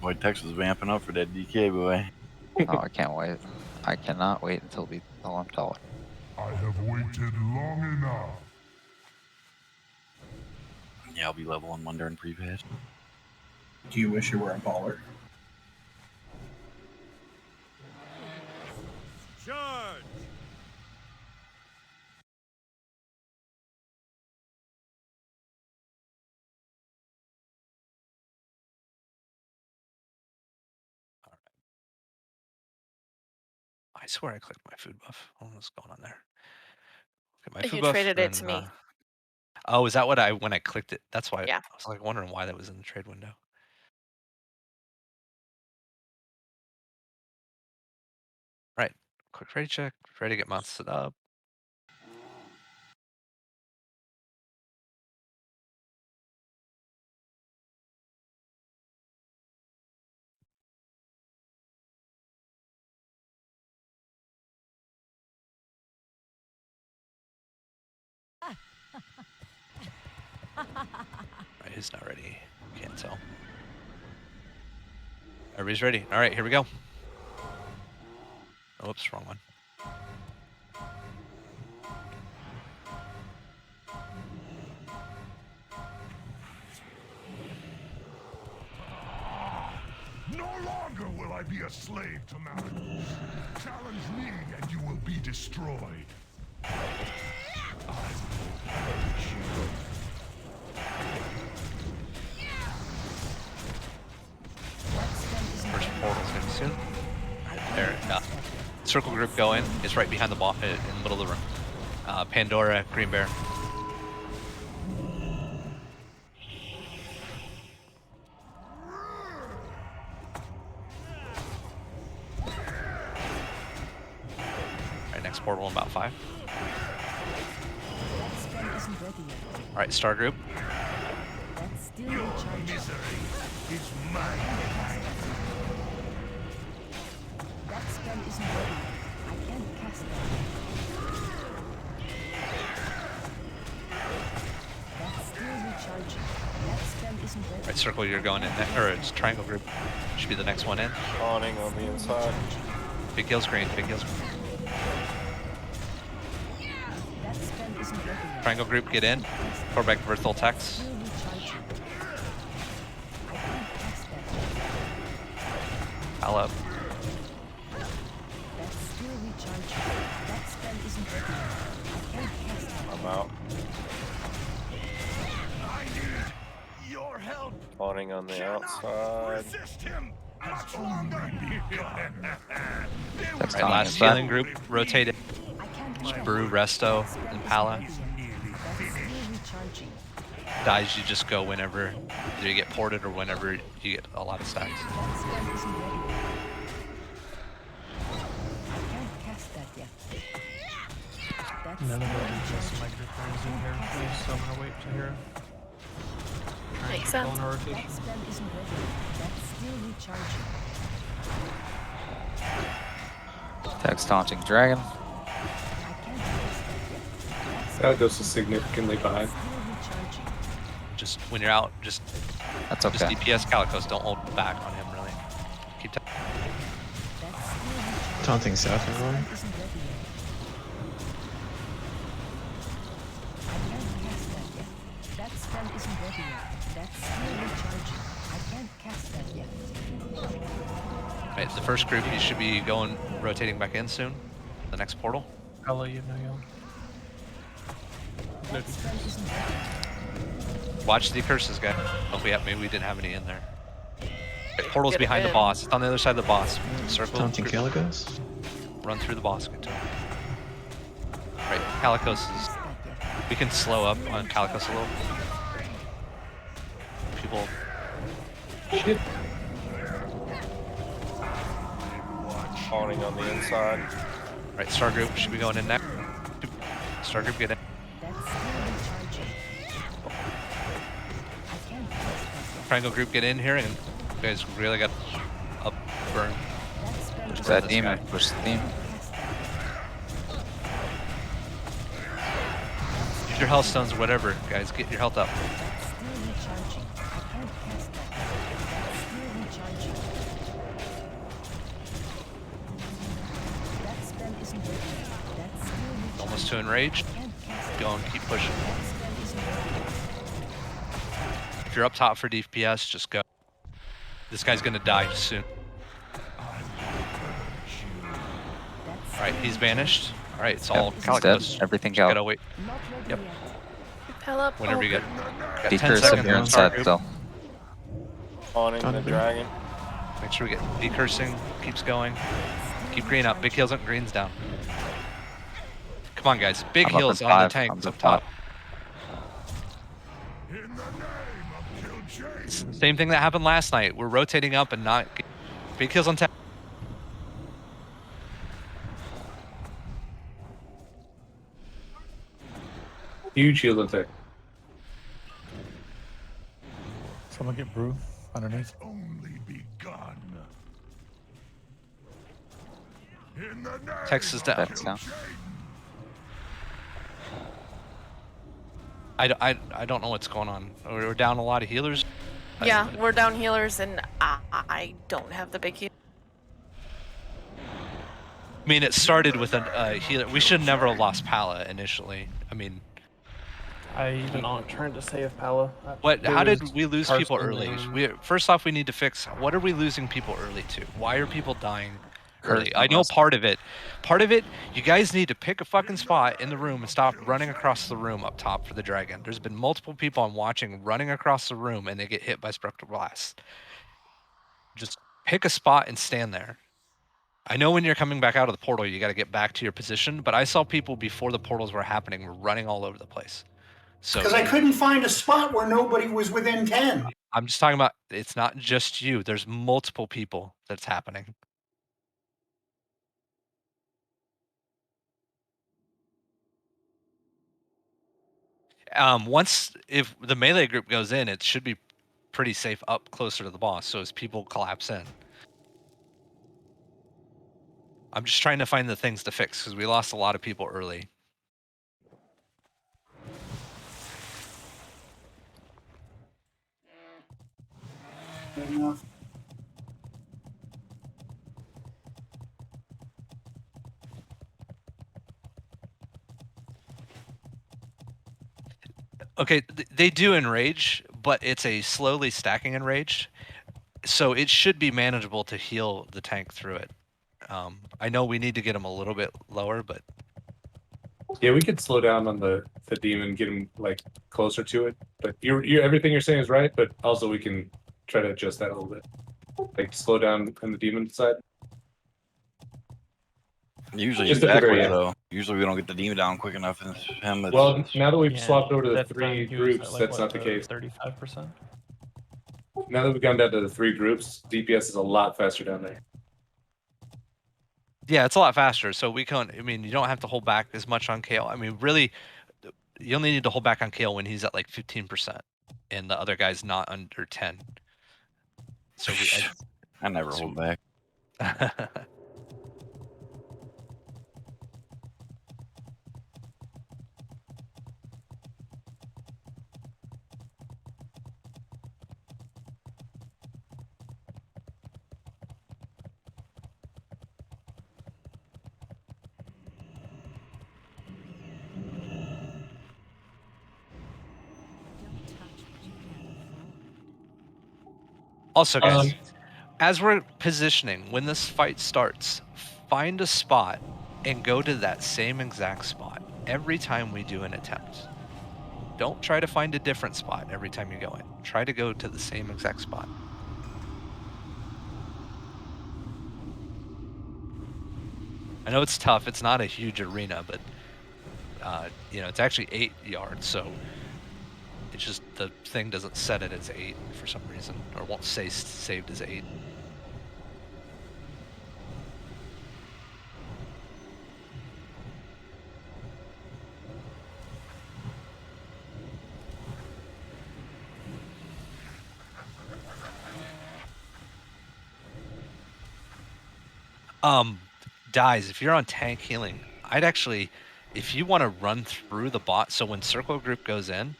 Boy, Tex was vamping up for that DK boy. Oh, I can't wait. I cannot wait until we tell him tell it. I have waited long enough. Yeah, I'll be level on one during pre-phase. Do you wish you were a baller? Charge! I swear I clicked my food buff. I don't know what's going on there. Okay, my You food buff. traded it Then, to me. oh, is that what when I clicked it? That's why Yeah. I was like wondering why that was in the trade window. Right. Quick trade check. Ready to get mounts set up. Right, who's not ready? Can't tell. Everybody's ready. All right, here we go. Oh, oops, wrong one. No longer will I be a slave to man. Challenge me and you will be destroyed. First portal's gonna be soon. Right there. Circle group go in. It's right behind the ball in the middle of the room. Pandora, Green Bear. Right, next portal in about 5. All right, star group. Your misery is mine. That spell isn't ready. I can't cast that. That's still recharging. That spell isn't ready. Right, circle, you're going in there, or it's triangle group. Should be the next one in. Awning on the inside. Big heals green, big heals green. That spell isn't ready. Triangle group, get in. Pour back Virtual Text. Pal up. That's still recharging. That spell isn't ready. I can't cast that. I'm out. I need your help. Awning on the outside. Resist him much longer. Right, last healing group, rotate it. Just Brew, Resto, and Pala. That's still recharging. Dies, you just go whenever either you get ported or whenever you get a lot of stacks. That spell isn't ready. I can't cast that yet. That's None of still the just recharging. microphones in here, please. So I'm gonna wait to hear. Makes Go sense. in rotation. That spell isn't ready. That's still recharging. Text taunting dragon. I can't cast that yet. That goes significantly behind. Still recharging. Just when you're out, just That's just okay. DPS Calicos. Don't hold back on him really. Keep That's still recharging. Taunting south, everyone. That isn't ready yet. I can't cast that yet. That spell isn't ready yet. That's still recharging. I can't cast that yet. right, the first group you should be going rotating back in soon. The next portal. I'll let you know, y'all. That spell isn't ready. Watch the curses, guy. Oh, maybe we didn't have any in there. Right, portal's Get it behind the in. boss. It's on the other side of the boss. Circle. Taunting Calicos. Run through the boss. Get to it. Right, Calicos is. We can slow up on Calicos a little. People. Shit. Awning on the inside. Right, star group should be going in next. Star group, get in. That's still recharging. I can't cast that yet. Triangle group, get in here, and you guys really got up burn. That spell Push isn't that this demon. guy. Push the demon. cast that yet. Use your health stones, whatever, guys. Get your health up. That's still recharging. I can't cast that yet. That's still recharging. That spell isn't ready. That's still recharging. Almost wants to enrage, go and keep pushing. If you're up top for DPS, just go. This guy's gonna die soon. Alright, he's banished. Alright, it's all Calicos. Everything Just gotta wait. Yep. Pell up. Whenever you get. Got 10 Deeper seconds Severe on start group. still. Spawning the dragon. Make sure we get decursing. Keeps going. Keep green up. Big heals up, greens down. Come on, guys. Big I'm up heals in on the 5. tanks I'm up top. It's the same thing that happened last night. We're rotating up and not. Big heals on tank. Huge heal attack. Someone get Brut underneath. Texas down. I don't know what's going on. We're down a lot of healers. Yeah, we're down healers, and I don't have the big heal. I mean, it started with a healer. We should never have lost Pala initially. I mean, I'm not trying to save Pala. what? There How was did we lose people Carson early? and- First off, we need to fix. What are we losing people early to? Why are people dying early? Carson I know Russell. part of it. You guys need to pick a fucking spot in the room and stop running across the room up top for the dragon. There's been multiple people I'm watching running across the room and they get hit by spectral blast. Just pick a spot and stand there. I know when you're coming back out of the portal, you got to get back to your position, but I saw people before the portals were happening were running all over the place. So Because I couldn't find a spot where nobody was within 10. I'm just talking about, it's not just you. There's multiple people that's happening. If the melee group goes in, it should be pretty safe up closer to the boss. So as people collapse in, I'm just trying to find the things to fix because we lost a lot of people early. Enough. Okay, they do enrage, but it's a slowly stacking enrage, so it should be manageable to heal the tank through it. I know we need to get them a little bit lower, but Yeah, we could slow down on the demon, get him like closer to it. But you're everything you're saying is right, but also we can try to adjust that a little bit. Like slow down on the demon side. Usually Just it's at the very backwards end. though. Usually we don't get the demon down quick enough, and him. It's, Well, now that we've Yeah, swapped over to the that 3 time he was groups, at, like, that's what, not the case. 35%. Now that we've gone down to the 3 groups, DPS is a lot faster down there. yeah, it's a lot faster. So we can't. I mean, you don't have to hold back as much on Kale. I mean, really, you only need to hold back on Kale when he's at like 15%, and the other guy's not under 10. So I never hold back. Also, guys, as we're positioning, when this fight starts, find a spot and go to that same exact spot every time we do an attempt. Don't try to find a different spot every time you go in. Try to go to the same exact spot. I know it's tough. It's not a huge arena, but you know, it's actually 8 yards, so it's just the thing doesn't set it as 8 for some reason, or won't say saved as 8. Dies, if you're on tank healing, I'd actually, if you want to run through the bot, so when circle group goes in,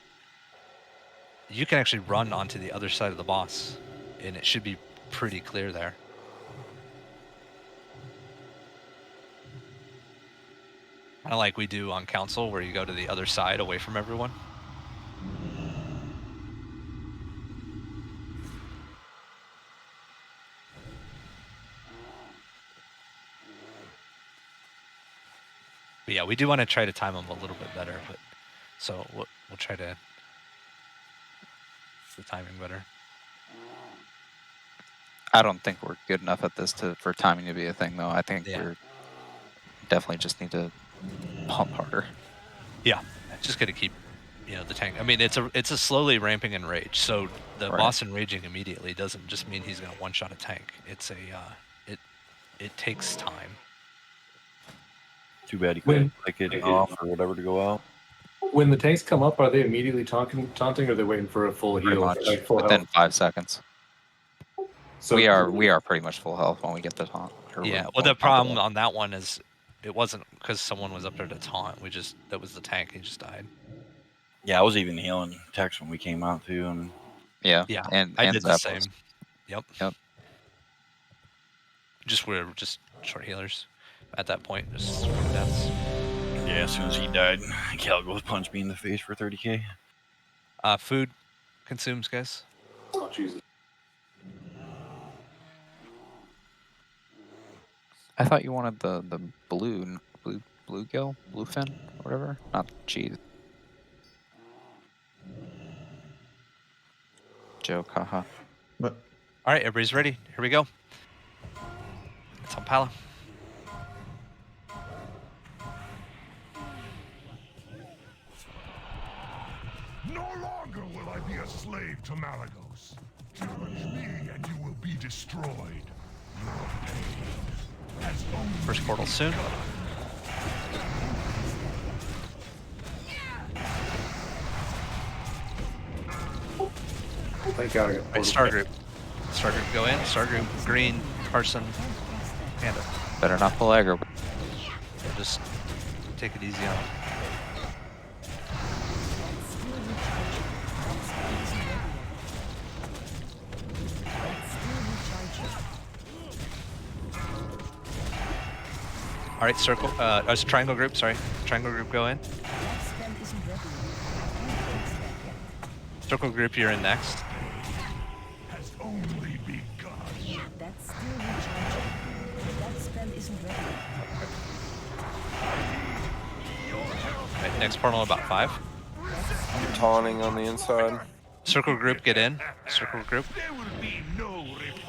you can actually run onto the other side of the boss, and it should be pretty clear there. Kind of like we do on council, where you go to the other side away from everyone. But yeah, we do want to try to time them a little bit better. But so we'll try to the timing better. I don't think we're good enough at this for timing to be a thing, though. I think we're definitely just need to pump harder. Yeah, just gotta keep, the tank. I mean, it's a slowly ramping in rage. So the boss enraging immediately doesn't just mean he's gonna one shot a tank. It's it takes time. Too bad you couldn't click it off or whatever to go out. When the tanks come up, are they immediately taunting, or are they waiting for a full heal, like full within health? 5 seconds. So we are pretty much full health when we get the taunt. Yeah. Well, the problem on that one is it wasn't because someone was up there to taunt. That was the tank. He just died. Yeah, I was even healing Tex when we came out too, and Yeah. And I did the Zappos. same. Yep. We're just short healers at that point. Just deaths. Yeah, as soon as he died, Cal goes punch me in the face for 30k. Food consumes, guys. Oh Jesus. I thought you wanted the bluegill, bluefin, whatever. Not cheese. Joke, haha. What? All right, everybody's ready. Here we go. It's on Pala. No longer will I be a slave to Malagos. Challenge me and you will be destroyed. Your pain has only First portal soon. Thank God I got All right, star group. Star group go in. Star group green, Carson, Panda. Better not pull aggro. Just take it easy on them. All right, circle. It's triangle group. Sorry, triangle group go in. Circle group, you're in next. has only begun. That's still recharging. That spell isn't ready. Right, next portal about 5. You're taunting on the inside. Circle group, get in. Circle group.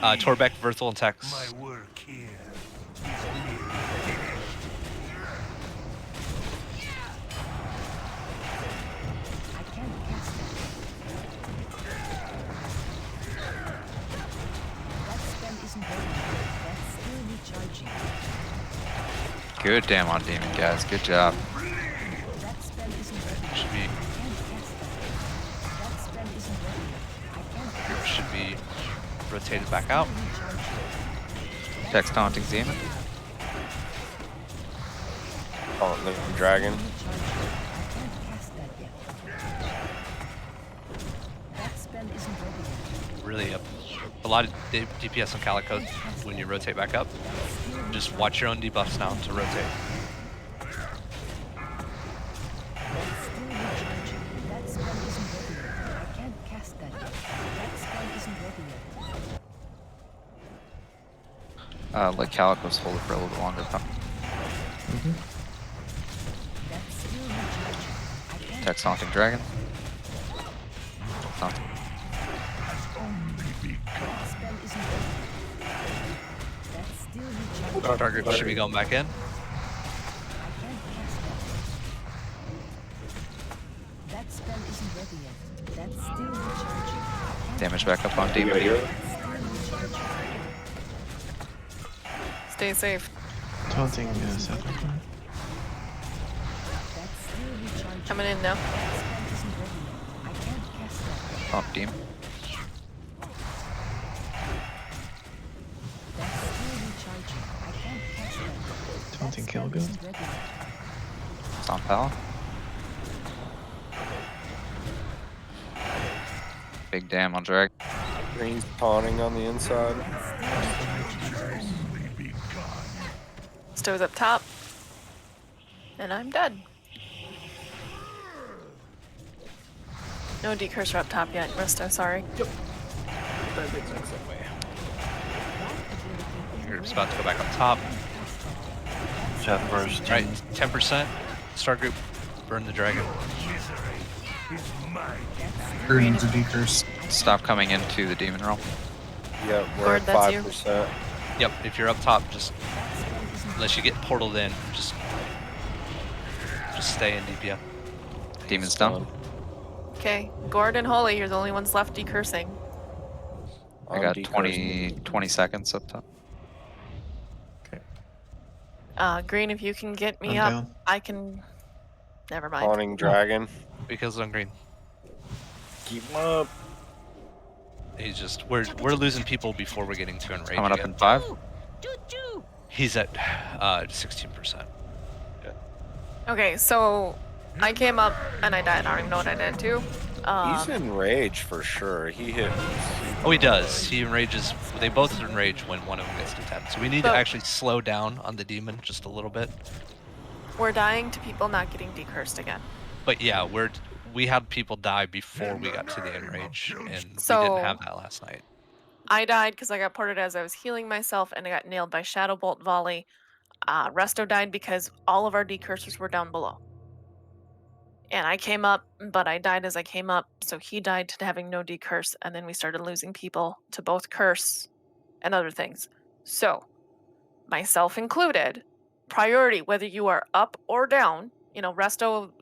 Torbeck, Verthal, and Tex. My work here. Good damn on demon, guys. Good job. Should be rotated back out. Tex taunting demon. Oh, the dragon. Really a lot of DPS on Calico when you rotate back up. Just watch your own debuffs now to rotate. Let Calicos hold it for a little bit longer. Tex taunting dragon. Taunting. Target should be going back in. That spell isn't ready yet. That's still recharging. Damage back up on demon. Stay safe. Taunting South. Coming in now. Oh, demon. Taunting Kilgo. Stomp Pal. Big damn on drag. Green's taunting on the inside. Stowe's up top. And I'm dead. No decursor up top yet, Resto, sorry. Yep. That exact same way. You're just about to go back up top. Chat first. Right, 10%. Start group. Burn the dragon. Green's a decurse. Stop coming into the demon realm. Yep, we're Gord, at that's you. 5%. Yep, if you're up top, just unless you get portaled in, just stay in DPS. Demon's done. Okay, Gord and Holy, you're the only ones left decursing. I got 20 seconds up top. Green, if you can get me I'm up, down. I can. Never mind. Haunting dragon. Because on green. Keep him up. He's just we're losing people before we're getting to enrage. Coming up again. in 5. He's at 16%. Okay, so I came up and I died. I don't even know what I did too. He's enraged for sure. He hit. Oh, he does. He enrages. They both enrage when one of them gets to 10. So we need to actually slow down on the demon just a little bit. We're dying to people not getting decursed again. But yeah, we had people die before we got to the enrage, and we So- didn't have that last night. I died because I got ported as I was healing myself and I got nailed by Shadow Bolt Volley. Resto died because all of our decursors were down below. And I came up, but I died as I came up, so he died to having no decurse, and then we started losing people to both curse and other things. So, myself included, priority, whether you are up or down, Resto,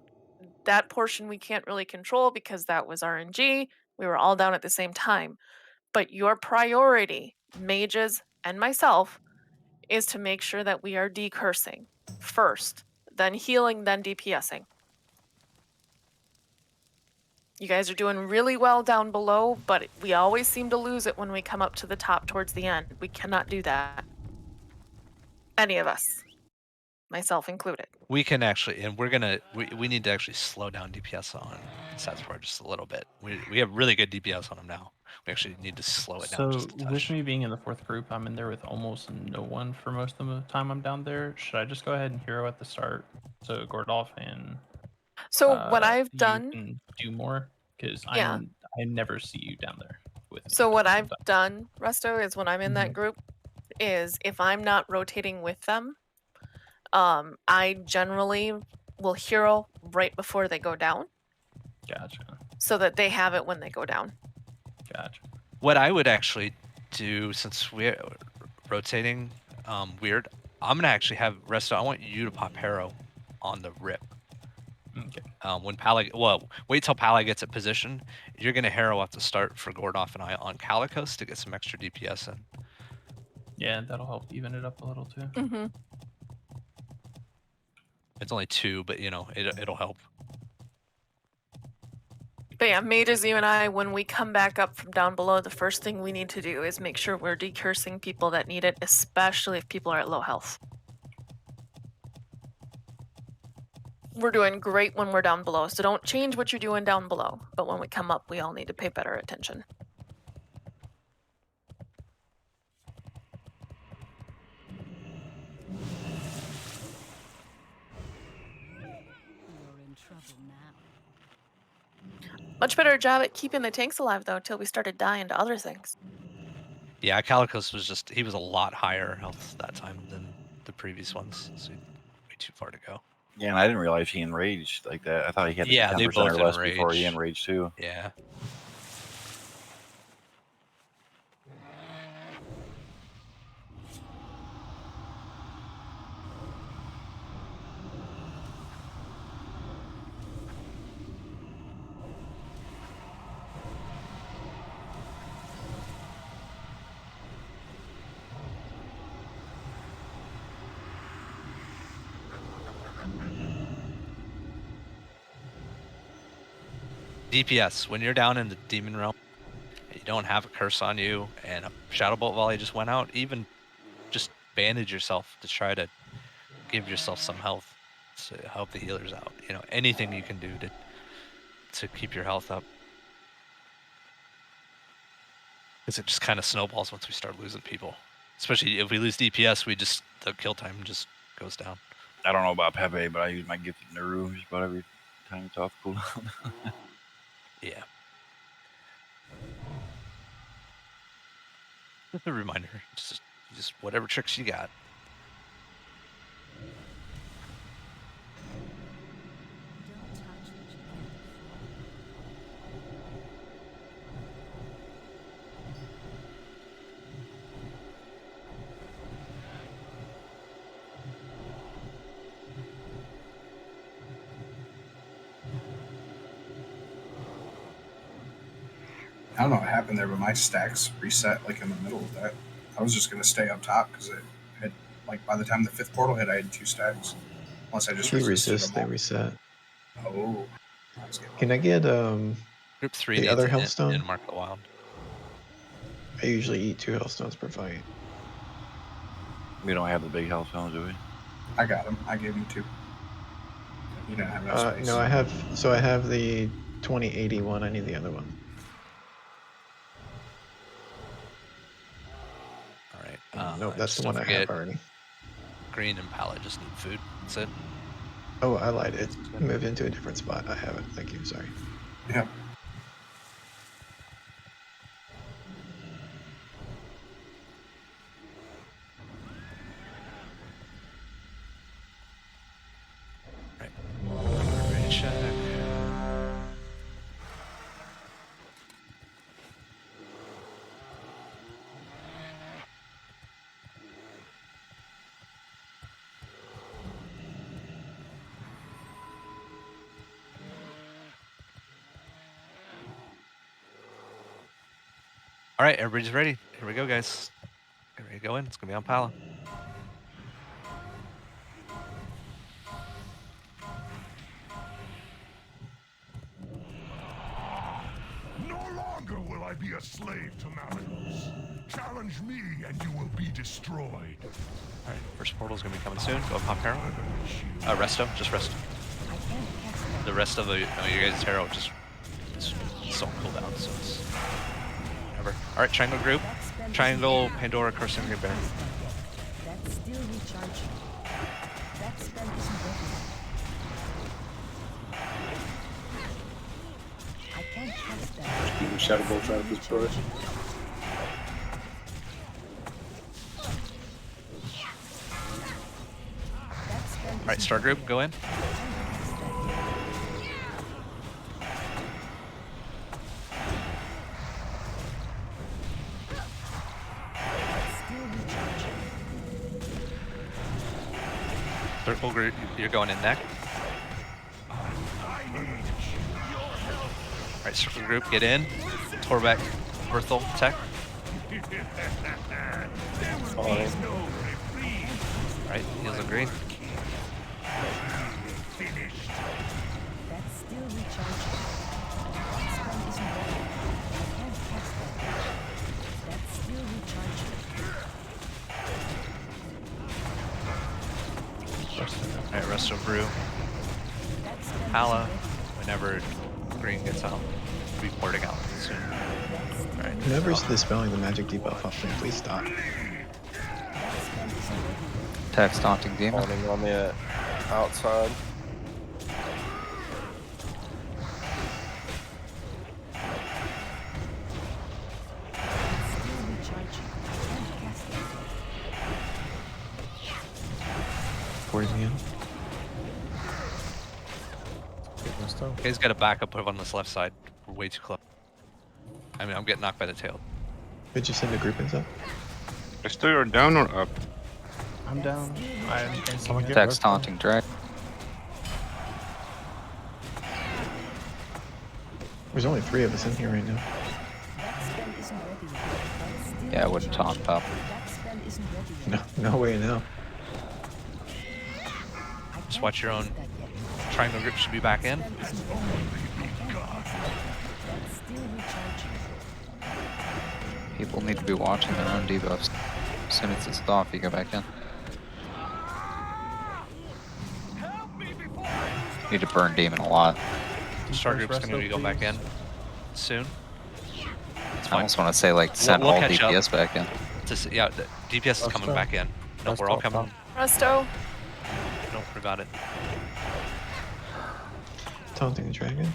that portion we can't really control because that was RNG. We were all down at the same time. But your priority, mages and myself, is to make sure that we are decursing first, then healing, then DPSing. You guys are doing really well down below, but we always seem to lose it when we come up to the top towards the end. We cannot do that. Any of us. Myself included. We can actually, and we need to actually slow down DPS on Sazbar just a little bit. We have really good DPS on him now. We actually need to slow it down So just a touch. with me being in the 4th group, I'm in there with almost no one for most of the time I'm down there. Should I just go ahead and hero at the start? So Gordolph and So what I've you done, can do more because Yeah. I never see you down there with me. so what I've done, Resto, is when I'm in Mm-hmm. that group, is if I'm not rotating with them, I generally will hero right before they go down. Gotcha. So that they have it when they go down. Gotcha. What I would actually do, since we're rotating weird, I'm gonna actually have Resto. I want you to pop Harrow on the rip. Okay. When Pala, wait till Pala gets a position. You're gonna Harrow at the start for Gordolph and I on Calicos to get some extra DPS in. Yeah, that'll help even it up a little too. Mm-hmm. It's only 2, but it'll help. But yeah, mages, you and I, when we come back up from down below, the first thing we need to do is make sure we're decursing people that need it, especially if people are at low health. We're doing great when we're down below, so don't change what you're doing down below. But when we come up, we all need to pay better attention. Much better job at keeping the tanks alive, though, till we started dying to other things. Yeah, Calicos he was a lot higher health that time than the previous ones, so way too far to go. Yeah, and I didn't realize he enraged like that. I thought he had to be Yeah, 10% they or both less before he enrage. enraged too. Yeah. DPS, when you're down in the demon realm, you don't have a curse on you, and a Shadow Bolt Volley just went out, even just bandage yourself to try to give yourself some health to help the healers out. Anything you can do to keep your health up. Because it just kind of snowballs once we start losing people. Especially if we lose DPS, the kill time just goes down. I don't know about Pepe, but I use my gifted Naru just about every time it's off cooldown. Yeah. Just a reminder. Just whatever tricks you got. I don't know what happened there, but my stacks reset like in the middle of that. I was just gonna stay up top because it had like by the time the 5th portal hit, I had 2 stacks. Unless I just If you resisted resist, them they all. reset. Oh. Can I get Group 3 the needs other an health stone? in Mark the Wild. I usually eat 2 health stones per fight. We don't have the big health stones, do we? I got him. I gave him 2. You didn't have enough space. No, I have. So I have the 2081. I need the other one. All right. Nope, that's just the one don't I have forget, already. Green and Palette just need food. That's it. Oh, I lied. It moved into a different spot. I have it. Thank you. Sorry. Yeah. Right. Ready to check. All right, everybody's ready. Here we go, guys. Get ready to go in. It's gonna be on Pala. No longer will I be a slave to Malagos. Challenge me and you will be destroyed. All right, first portal's gonna be coming soon. Go pop Harrow. Resto, just Resto. The rest of the you guys' Harrow just don't cool down, so it's whatever. All right, triangle group. Triangle, Pandora, Carson, Green Bear. That's still recharging. That spell isn't ready. I can't cast that. Shadow Bolt trying to destroy it. All right, star group, go in. Circle group, you're going in neck. Alright, circle group, get in. Torbeck, Berthel, tech. Alright, heals on green. That's still recharging. That spell isn't ready. I can't cast that. That's still recharging. Alright, Resto Brew. Pala, whenever green gets out. We'll be porting out soon. Alright. Whoever's dispelling the magic debuff off me, please stop. Tax taunting demon. Spawning on the outside. Still recharging. I can't cast that. Towards the end. You guys got a backup on this left side. We're way too close. I mean, I'm getting knocked by the tail. Did you send the groupings up? Resto, you're down or up? I'm down. I'm Tax taunting drag. There's only 3 of us in here right now. That spell isn't ready. That's still Yeah, I wouldn't taunt top. That spell isn't ready. No way now. Just watch your own. Triangle group should be back in. That's still recharging. People need to be watching their own debuffs. As soon as it's off, you go back in. Need to burn demon a lot. Star group's going to be going back in soon. I almost want to say like send We'll all catch up. DPS back in. Yeah, the DPS is coming back in. No, we're all coming. Resto. No, Forgot it. Taunting the dragon.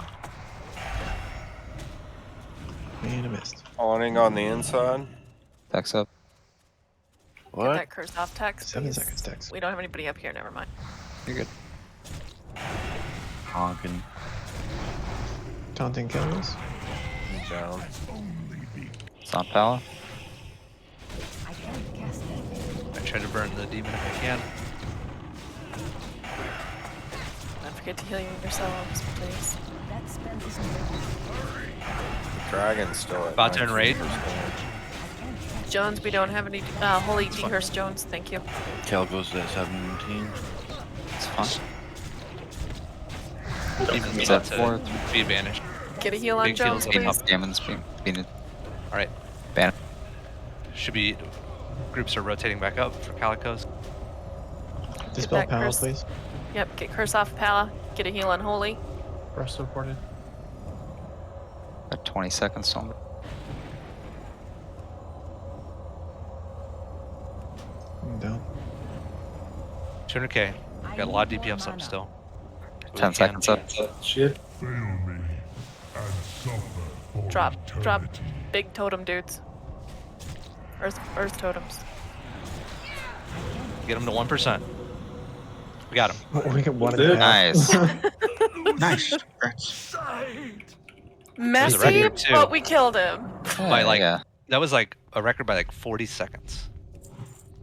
And I missed. Awning on the inside. Text up. Get What? that curse off text. 7 please. seconds text. We don't have anybody up here. Never mind. You're good. Honking. Taunting kills. Down. It's on Pala. I can't cast that. I try to burn the demon if I can. Don't forget to heal yourselves, please. That spell isn't ready. Dragon's still at About to raid. 19%. Jones, we don't have any. Holy Dehurst Jones, thank you. Cal goes at 17. It's fine. Demon's It's about at to 4. be advantage. Get a heal on Big Jones, heals Beating please. up demons. Being Alright. ban. Should be. Groups are rotating back up for Calicos. Dispel that Pal, curse. please. Yep, get curse off Pala. Get a heal on Holy. Rest supported. Got 20 seconds on. I'm down. 200k. Got a lot of DPS up still. 10 seconds up. Shit. Fail me and suffer for Drop eternity. big totem dudes. Earth totems. Get them to 1%. We got him. We get one Good. and a half. Nice. Nice. Congrats. Messy, record, too. but we killed him. By like yeah. that was like a record by like 40 seconds.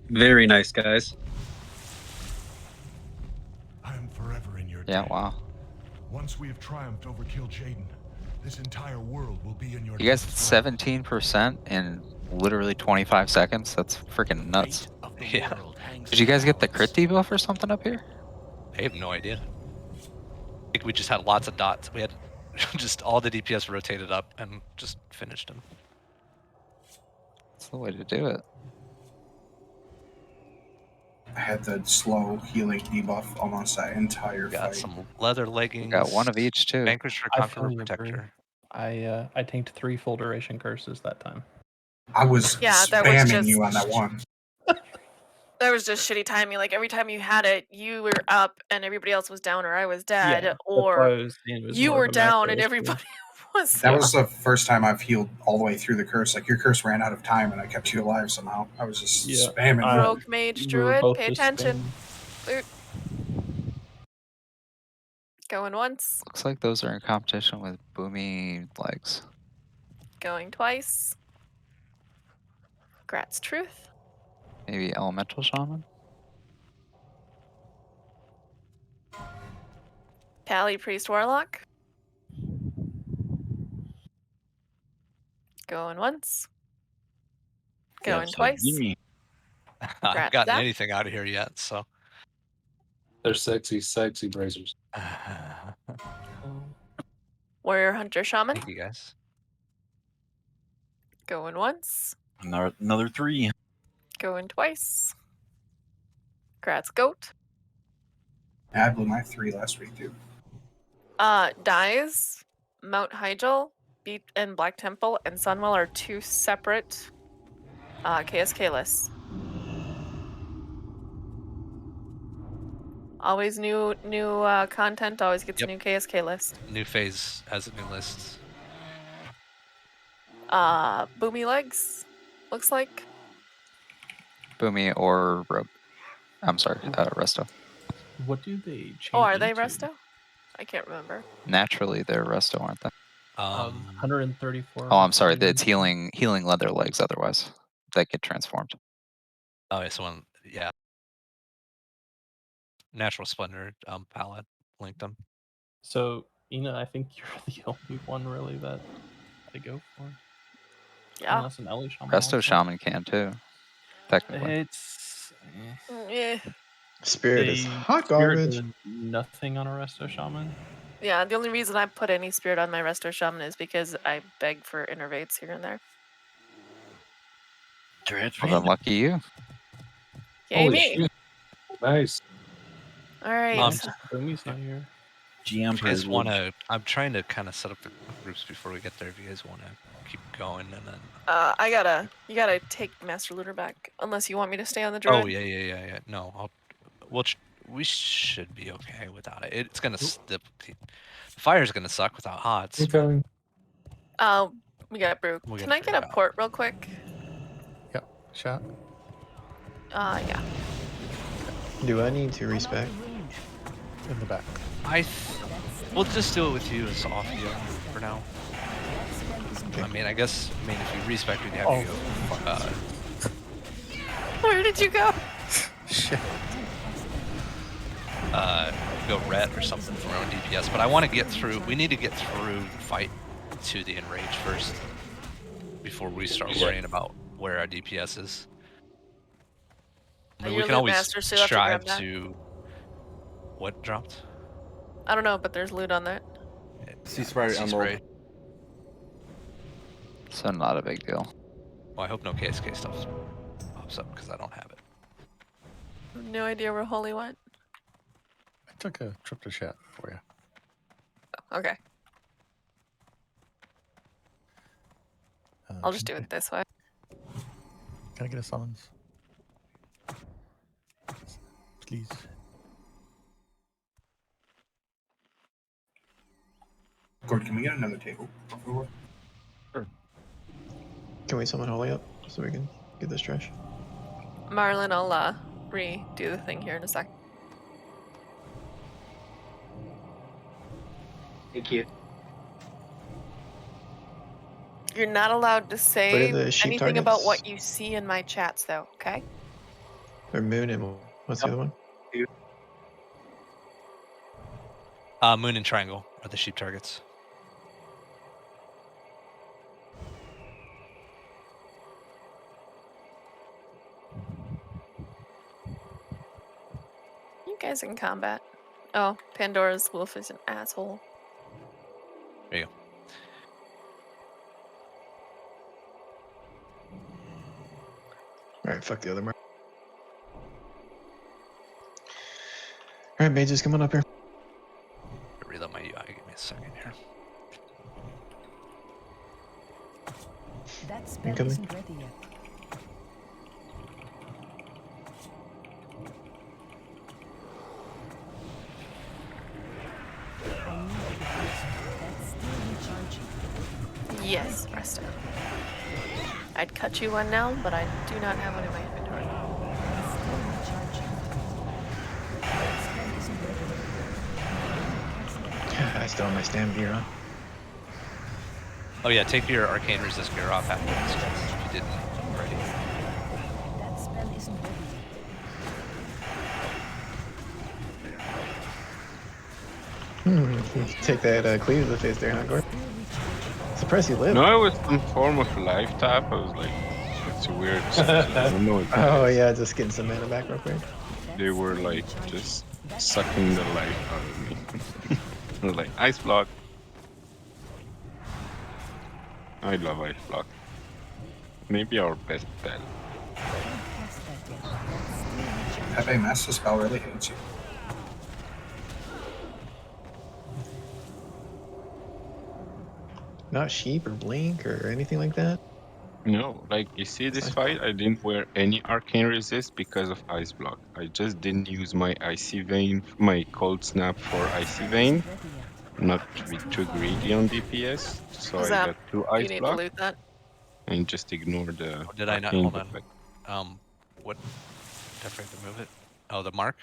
Very nice, guys. I am forever in your Yeah, debt. wow. Once we have triumphed over Kill Jaden, this entire world will be in your You guys debt at as well. 17% in literally 25 seconds? That's freaking nuts. Yeah. Did you guys get the crit debuff or something up here? I have no idea. I think we just had lots of dots. We had just all the DPS rotated up and just finished them. That's the way to do it. I had the slow healing debuff almost that entire Got fight. some leather leggings. Got one of each too. Vanquisher, I Conqueror, feel you, Protector. I tanked 3 full duration curses that time. I was Yeah, that was spamming just- you on that one. That was just shitty timing. Like every time you had it, you were up and everybody else was down, or I was dead, That's why I or was saying it was you more were of a down macro and issue. everybody was. That was the first time I've healed all the way through the curse. Like your curse ran out of time and I kept you alive somehow. I was just Yeah, spamming you. Rogue Mage we were Druid, both pay just attention. spamming. Loot. Going once, Looks like those are in competition with Boomy legs. going twice. Grat's Truth. Maybe Elemental Shaman? Pally Priest Warlock. Going once. Going twice. I haven't Congrats, gotten Zach. anything out of here yet, so. They're sexy, sexy bracers. Warrior Hunter Shaman. Thank you guys. Going once. Another 3. Going twice. Grat's Goat. Yeah, I blew my 3 last week too. Dies, Mount Hyjal, Beat and Black Temple, and Sunwell are 2 separate KSK lists. Always new content, always gets Yep. a new KSK list. New phase has a new list. Boomy Legs, looks like. Boomy or Rogue. I'm sorry, Resto. What do they change? Oh, are they into? Resto? I can't remember. Naturally, they're Resto, aren't they? 134. Oh, I'm sorry. It's healing leather legs otherwise. That get transformed. Oh, yeah, someone, yeah. Natural Splendor palette linked them. So, Ina, I think you're the only one really that I go for. Yeah. Unless an Ellie Shaman. Resto wants Shaman can too. Technically. It's Yeah. Spirit is a hot Spirit garbage. does nothing on a Resto Shaman. Yeah, the only reason I put any spirit on my Resto Shaman is because I beg for innervates here and there. Well, then lucky you. Yay me. Nice. Alright. Boomy's not here. If you guys want to, I'm trying to kind of set up the groups before we get there. If you guys want to keep going, and then. You gotta take Master Looter back, unless you want me to stay on the druid. Oh yeah. No, We should be okay without it. It's gonna the fire's gonna suck without hots. Incoming. We got Brut. We'll Can I get a port real quick? Yep. Shot. Yeah. Do I need to respec? In the back. We'll just do it with you as off heal for now. I mean, if you respec, we'd have you go. Where did you go? Shit. Go ret or something for our own DPS. But I want to get through. We need to get through the fight to the enrage first before we start worrying about where our DPS is. I mean, we can always strive to. What dropped? I don't know, but there's loot on that. Sea spray emerald. So not a big deal. Well, I hope no KSK stuff pops up because I don't have it. No idea where Holy went. I took a trip to chat for you. Okay. I'll just do it this way. Can I get a summons? Please. Gord, can we get another table? Sure. Can we summon Holy up so we can get this trash? Marlon, I'll redo the thing here in a sec. Thank you. You're not allowed to say the sheep anything about targets? what you see in my chats, though, okay? Or Moon and what's the other one? Moon and Triangle are the sheep targets. You guys in combat. Oh, Pandora's wolf is an asshole. There you go. Alright, fuck the other mark. Alright, mages, come on up here. Reload my UI. Give me a second here. That spell Incoming. isn't ready yet. I need the boost. That's still recharging. Yes, Resto. I'd cut you one now, but I do not have one in my inventory. That's still recharging. That spell isn't ready. I still have my stam gear on. Oh yeah, take your arcane resist gear off after this if you didn't already. That spell isn't ready Take that cleave to the face there, huh, Gord? Surprised you live. No, it was some form of life tap. I was like, it's a weird. I don't know what that Oh is. yeah, just getting some mana back real quick. They were like just sucking the life out of me. I was like, ice block. I love ice block. Maybe our best spell. Pepe Master Spell really hates you. Not sheep or blink or anything like that. No, like you see this fight, I didn't wear any arcane resist because of ice block. I just didn't use my icy vein, my cold snap for icy vein. Not to be too greedy on DPS, so I got 2 ice You need to block loot that. and just ignore the. Did I not? arcane Hold on. effect. What? Did I forget to move it? Oh, the mark?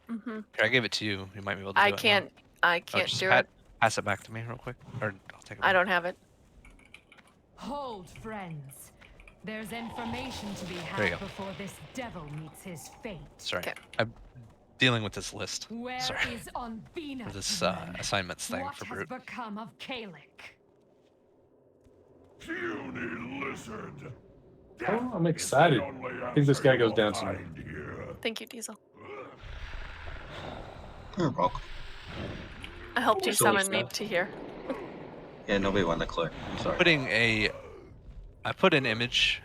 Mhm. Here, I gave it to you. You might be able to do I it now. can't. I can't just do it. Pass it back to me real quick, or I'll take it. I don't have it. Hold, friends. There's information to be There you had go. before this devil meets his fate. Sorry, I'm dealing with this list. Where Sorry. is Onvina? For this assignments thing What for has Brut. become of Kalik? Puny lizard. Oh, I'm excited. I think this guy goes down tonight. Thank you, Diesel. You're welcome. I helped you So summon it's me not- to here. Yeah, nobody wanted to clear. I'm sorry. I put an image.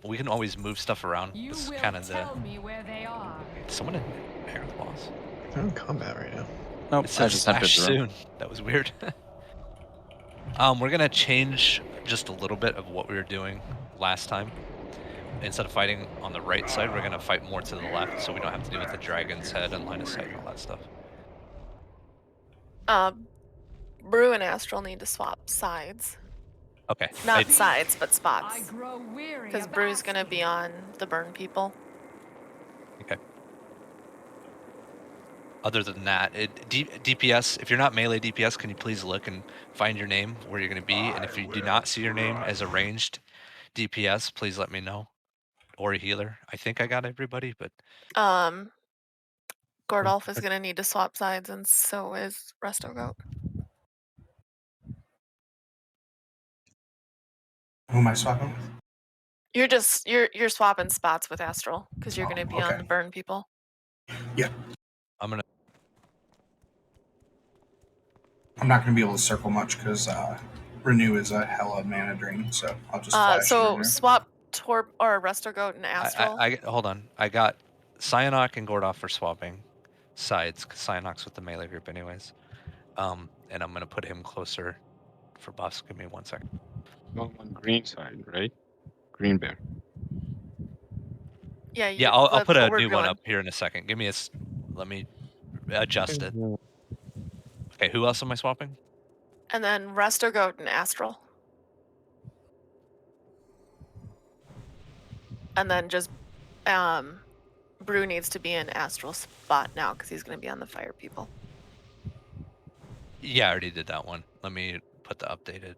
We can always move stuff around. You This is will kind of the. tell me where they are. Someone in Parent Boss. They're in combat right now. Nope, It said I just entered slash the room. soon. That was weird. We're gonna change just a little bit of what we were doing last time. instead of fighting on the right side, we're gonna fight more to the left, so we don't have to deal with the dragon's head and line of sight and all that stuff. Brew and Astral need to swap sides. Okay. Not sides, but I spots. grow weary Because of Brew's gonna asking. be on the burn people. Okay. Other than that, DPS, if you're not melee DPS, can you please look and find your name where you're going to be? And if you do not see your name as a ranged DPS, please let me know. Or a healer. I think I got everybody, but Gordolf is gonna need to swap sides, and so is Resto Goat. Who am I swapping with? You're swapping spots with Astral because you're gonna be on okay. the burn people. Yeah. I'm not gonna be able to circle much because Renew is a hella mana drain, so I'll just flash So Renew. swap Torb or Resto Goat and Astral. I hold on. I got Cyanok and Gordolf for swapping sides because Cyanok's with the melee group anyways. And I'm going to put him closer for buffs. Give me 1 second. On green side, right? Green bear. Yeah, I'll that's put a what we're new one doing. up here in a second. Give me let me adjust it. Okay, who else am I swapping? And then Resto Goat and Astral. And then just Brew needs to be in Astral spot now because he's gonna be on the fire people. Yeah, I already did that one. Let me put the updated.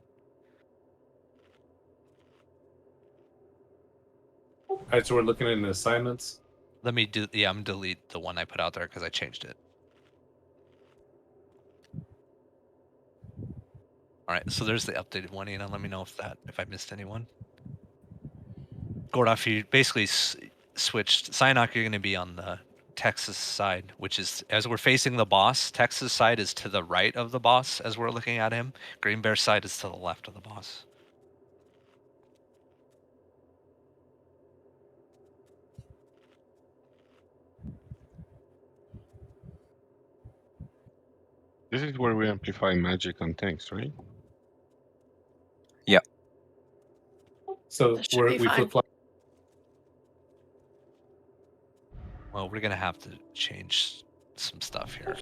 All right, so we're looking at the assignments. Let me I'm gonna delete the one I put out there because I changed it. All right, so there's the updated one, Ian. Let me know if I missed anyone. Gordolf, you basically switched. Cyanok, you're going to be on the Texas side, which is, as we're facing the boss, Texas side is to the right of the boss as we're looking at him. Green Bear side is to the left of the boss. This is where we amplify magic on tanks, right? Yeah. So we flip flop. Well, we're going to have to change some stuff here.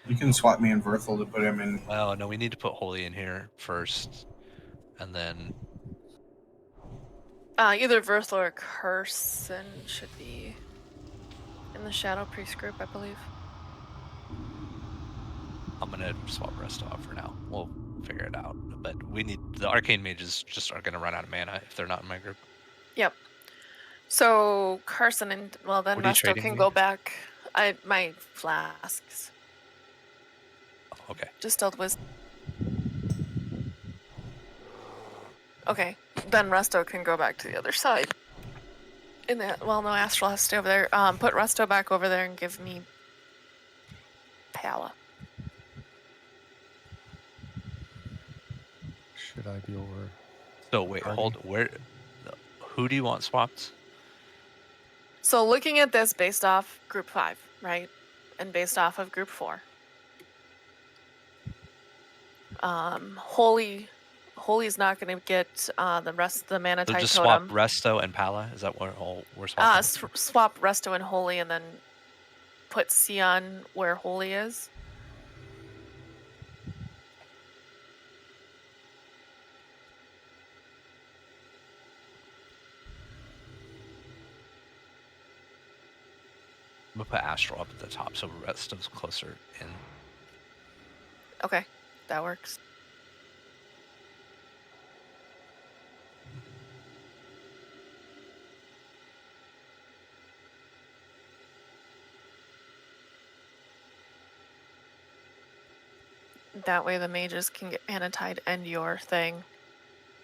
You can swap me and Verthel to put him in. Well, no, we need to put Holy in here first. And then Either Verthel or Curson should be in the Shadow Priest group, I believe. I'm going to swap Resto out for now. We'll figure it out. But the Arcane Mages just are going to run out of mana if they're not in my group. Yep. So Carson and then What are you Resto trading can me? go back. My flasks. Okay. Distilled wisdom. Okay, then Resto can go back to the other side. No, Astral has to stay over there. Put Resto back over there and give me Pala. Should I be over? So wait, who do you want swapped? So looking at this based off group 5, right? And based off of group 4. Holy's not going to get the rest of the mana So type just totem. swap Resto and Pala? Is that what we're swapping? Swap Resto and Holy and then put Sion where Holy is. I'm gonna put Astral up at the top so Resto's closer in. Okay, that works. That way the mages can get mana tide and your thing.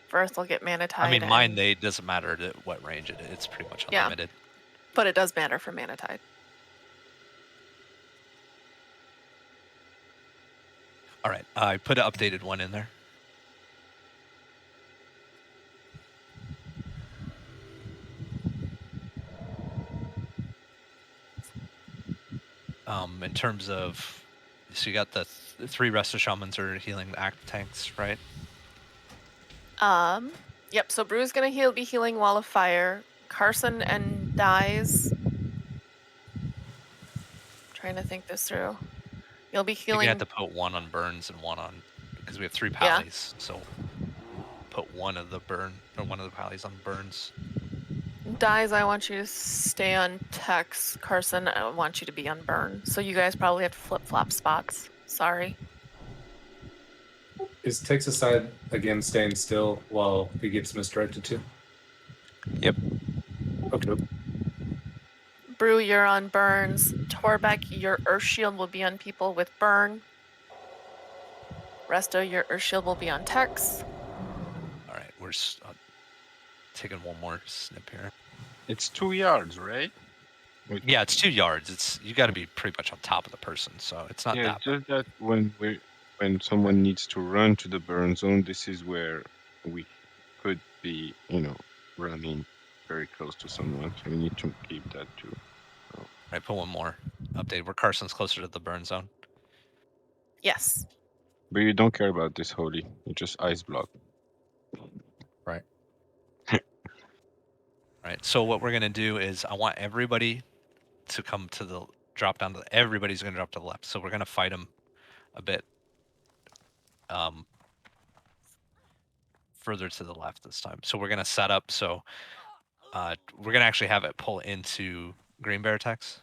First will get mana tide. I mean, mine, it doesn't matter what range it is. It's pretty much unlimited. Yeah, but it does matter for mana tide. All right, I put an updated one in there. In terms of, so you got the 3 Resto Shamans are healing act tanks, right? Yep. So Brew's gonna be healing Wall of Fire. Carson and Dies. Trying to think this through. You'll be You're gonna have healing. to put one on Burns and one on because we have 3 Yeah. pallies. So put one of the one of the pallies on Burns. Dies, I want you to stay on Tex. Carson, I want you to be on Burn. So you guys probably have to flip flop spots. Sorry. Is Texas side again staying still while he gets misdirected to? Yep. Okay. Brew, you're on Burns. Torbeck, your Earth Shield will be on people with Burn. Resto, your Earth Shield will be on Tex. All right, we're taking one more snip here. It's 2 yards, right? Yeah, it's 2 yards. It's you got to be pretty much on top of the person, so it's not Yeah, that it's just that when someone needs to run to the burn zone, this is where we could be, running very close to someone. So we need to keep that too. All right, put one more update where Carson's closer to the burn zone. Yes. But you don't care about this, Holy. You just ice block. Right. All right, so what we're gonna do is I want everybody to come to the drop down to everybody's gonna drop to the left. So we're gonna fight them a bit further to the left this time. So we're gonna set up so we're gonna actually have it pull into Green Bear Tex.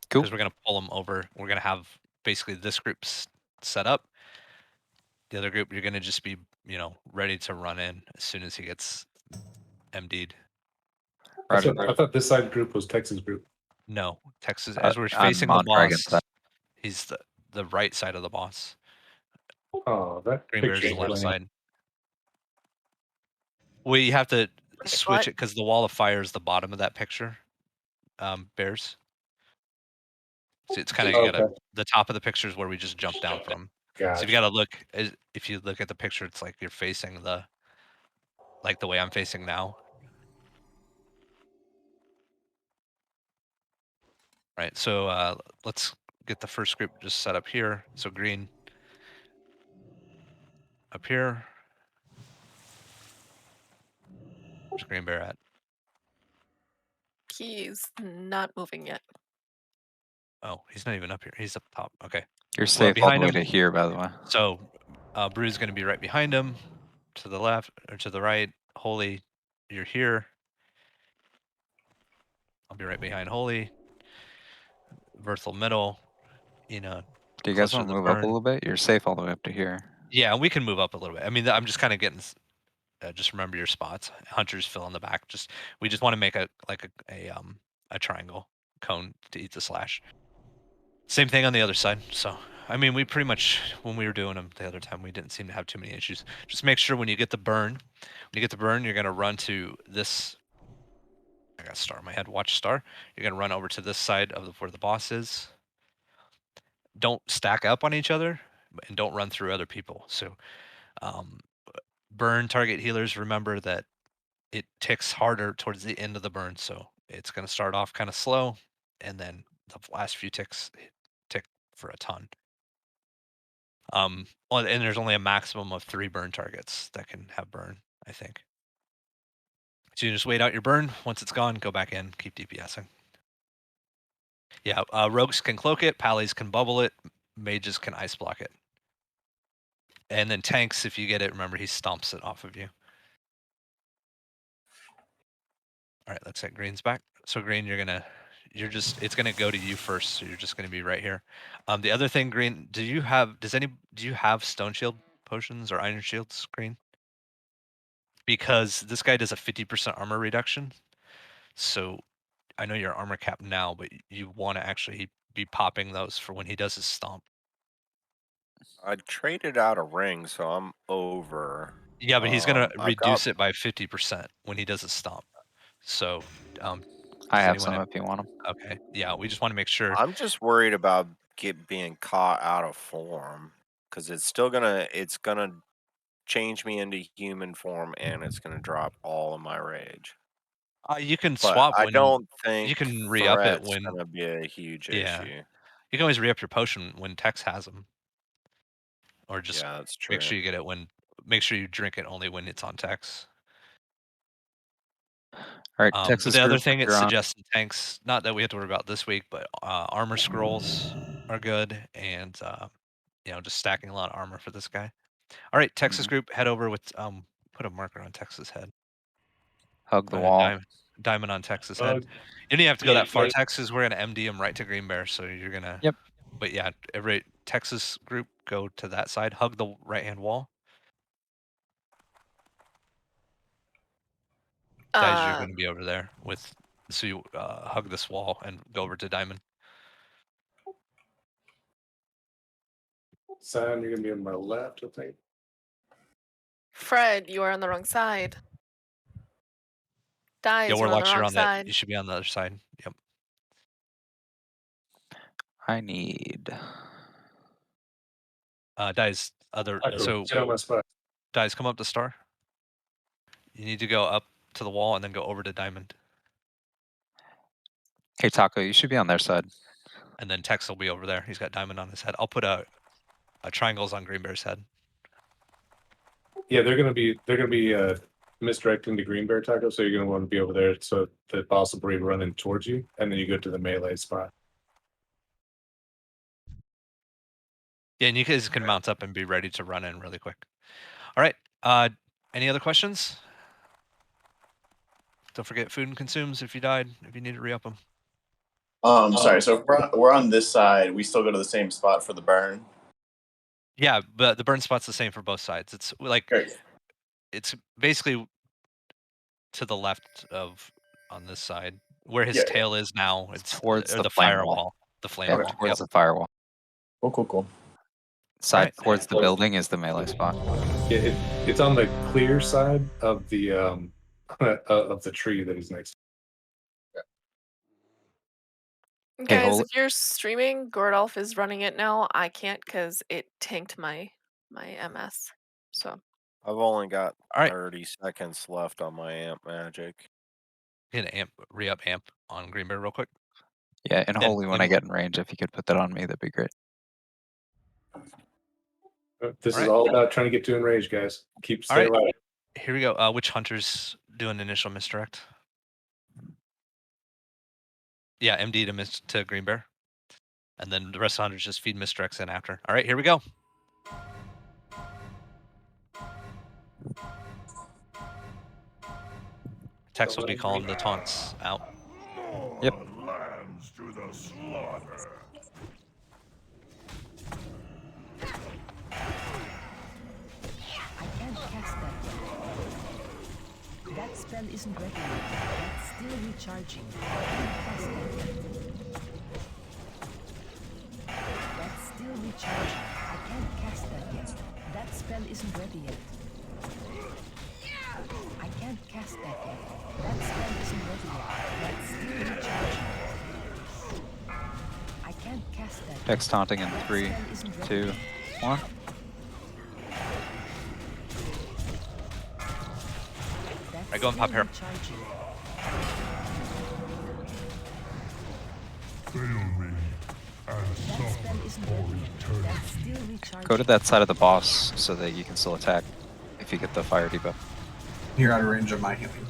Cool. Because we're gonna pull them over. We're gonna have basically this group set up. The other group, you're gonna just be, ready to run in as soon as he gets MD'd. I thought this side group was Texas group. No, Texas. As we're I'm facing the on Dragon's boss, side. he's the right side of the boss. Oh, that Green Bear's the left side. Well, you have to switch it because the wall of fire is the bottom of that picture. Bears. So it's kind of the top of the picture is where we just jumped down from. So you got to look. If you look at the picture, it's like you're facing the way I'm facing now. Right. So let's get the first group just set up here. So green up here. Where's Green Bear at? He's not moving yet. Oh, he's not even up here. He's up top. Okay. You're safe all the way to here, by the way. So Brew's going to be right behind him, to the left or to the right. Holy, you're here. I'll be right behind Holy. Verthal middle. Do you guys want to move up a little bit? You're safe all the way up to here. Yeah, we can move up a little bit. I mean, I'm just kind of getting. Just remember your spots. Hunters fill in the back. We just want to make a triangle cone to eat the slash. Same thing on the other side. So I mean, we pretty much when we were doing them the other time, we didn't seem to have too many issues. Just make sure when you get the burn, you're gonna run to this. I got a star in my head. Watch star. You're gonna run over to this side of where the boss is. Don't stack up on each other, and don't run through other people. So, burn target healers. Remember that it ticks harder towards the end of the burn, so it's gonna start off kind of slow, and then the last few ticks tick for a ton. Well, and there's only a maximum of 3 burn targets that can have burn, I think. So you just wait out your burn. Once it's gone, go back in, keep DPSing. Yeah, rogues can cloak it, pallies can bubble it, mages can ice block it. And then tanks, if you get it, remember he stomps it off of you. All right, let's hit green's back. So green, it's gonna go to you first, so you're just gonna be right here. The other thing, green, do you have stone shield potions or iron shields, green? Because this guy does a 50% armor reduction. So I know you're armor cap now, but you want to actually be popping those for when he does his stomp. I traded out a ring, so I'm over. Yeah, but he's gonna I've reduce got it by 50% when he does his stomp. So I have anyone some if you want them. Okay, yeah, we just want to make sure. I'm just worried about being caught out of form because it's gonna change me into human form and it's gonna drop all of my rage. You can But swap I when don't think you can re-up it threat's when gonna be a huge yeah. issue. You can always re-up your potion when Tex has them, or just Yeah, that's make true. sure you get it when make sure you drink it only when it's on Tex. All right, But Texas the other group, thing it you're on. suggests in tanks, not that we have to worry about this week, but armor scrolls are good, and just stacking a lot of armor for this guy. All right, Texas group, head over with put a marker on Texas head. Hug the Put a wall. diamond on Texas head. You don't have to go that far. Texas, we're gonna MD him right to Green Bear, so you're gonna. Yep. But yeah, every Texas group go to that side. Hug the right hand wall. Guys, you're gonna be over there with. So you hug this wall and go over to diamond. Sam, you're gonna be on my left, I think. Fred, you are on the wrong side. Dies, Yeah, you're on the Warlocks, you're wrong on that. side. You should be on the other side. Yep. I need. Dies other. So Get on my spot. Dies, come up to star. You need to go up to the wall and then go over to diamond. Hey Taco, you should be on their side. And then Tex will be over there. He's got diamond on his head. I'll put a triangles on Green Bear's head. Yeah, they're gonna be misdirecting the Green Bear Taco, so you're gonna want to be over there so that boss will be running towards you, and then you go to the melee spot. Yeah, and you guys can mount up and be ready to run in really quick. All right. Any other questions? Don't forget food and consumes if you died, if you need to re-up them. Sorry. So if we're on this side, we still go to the same spot for the burn. Yeah, but the burn spot's the same for both sides. It's like it's basically to the left of on this side where his tail is now. It's towards or the firewall. The flame wall. Towards the firewall. Cool. Side towards the building is the melee spot. Yeah, it's on the clear side of the of the tree that he's next to. Guys, if you're streaming, Gordolf is running it now. I can't because it tanked my MS. So I've only got All right. 30 seconds left on my amp magic. Hit an re-up amp on Green Bear real quick. Yeah, and Holy, when I get in range, if you could put that on me, that'd be great. This is all about trying to get to enrage, guys. Stay alive. Here we go. Which hunters do an initial misdirect? Yeah, MD to Green Bear. And then the rest of the hunters just feed misdirects in after. All right, here we go. Tex will be calling the taunts out. Yep. Lambs to the slaughter. I can't cast that yet. That spell isn't ready yet. That's still recharging. I can't cast that yet. That's still recharging. I can't cast that yet. That spell isn't ready yet. I can't cast that yet. That spell isn't ready yet. That's still recharging. I can't cast that yet. X taunting in 3, 2, 1. I go and pop here. Fail me and suffer for eternity. Go to that side of the boss so that you can still attack if you get the fire debuff. You're out of range of my healing.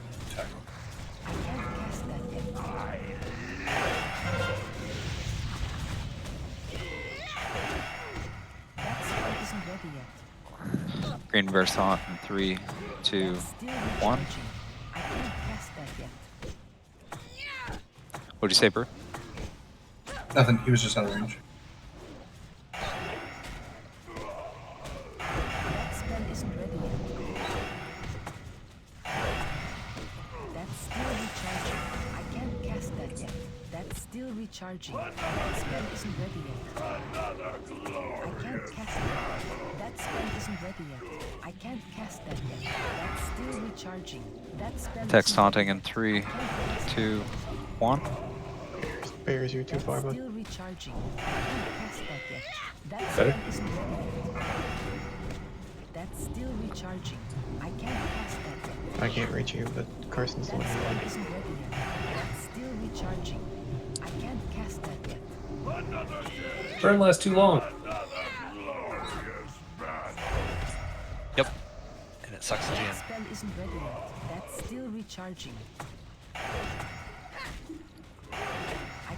Green burst taunt in 3, 2, 1. I can't cast that yet. What'd you say, Brut? Nothing. He was just out of range. That spell isn't ready yet. That's still recharging. I can't cast that yet. That's still recharging. That spell isn't ready yet. I can't cast that. That spell isn't ready yet. I can't cast that yet. That's still recharging. That spell Text isn't taunting ready in 3, 2, 1. Bears, you're too That's far, bud. still recharging. I can't cast that yet. That Better? spell isn't ready yet. That's still recharging. I can't cast that yet. I can't reach you, but Carson's the That one who spell won. isn't ready yet. That's still recharging. I can't cast that yet. Burn lasts too long. Yep. it sucks the That GM. spell isn't ready yet. That's still recharging. I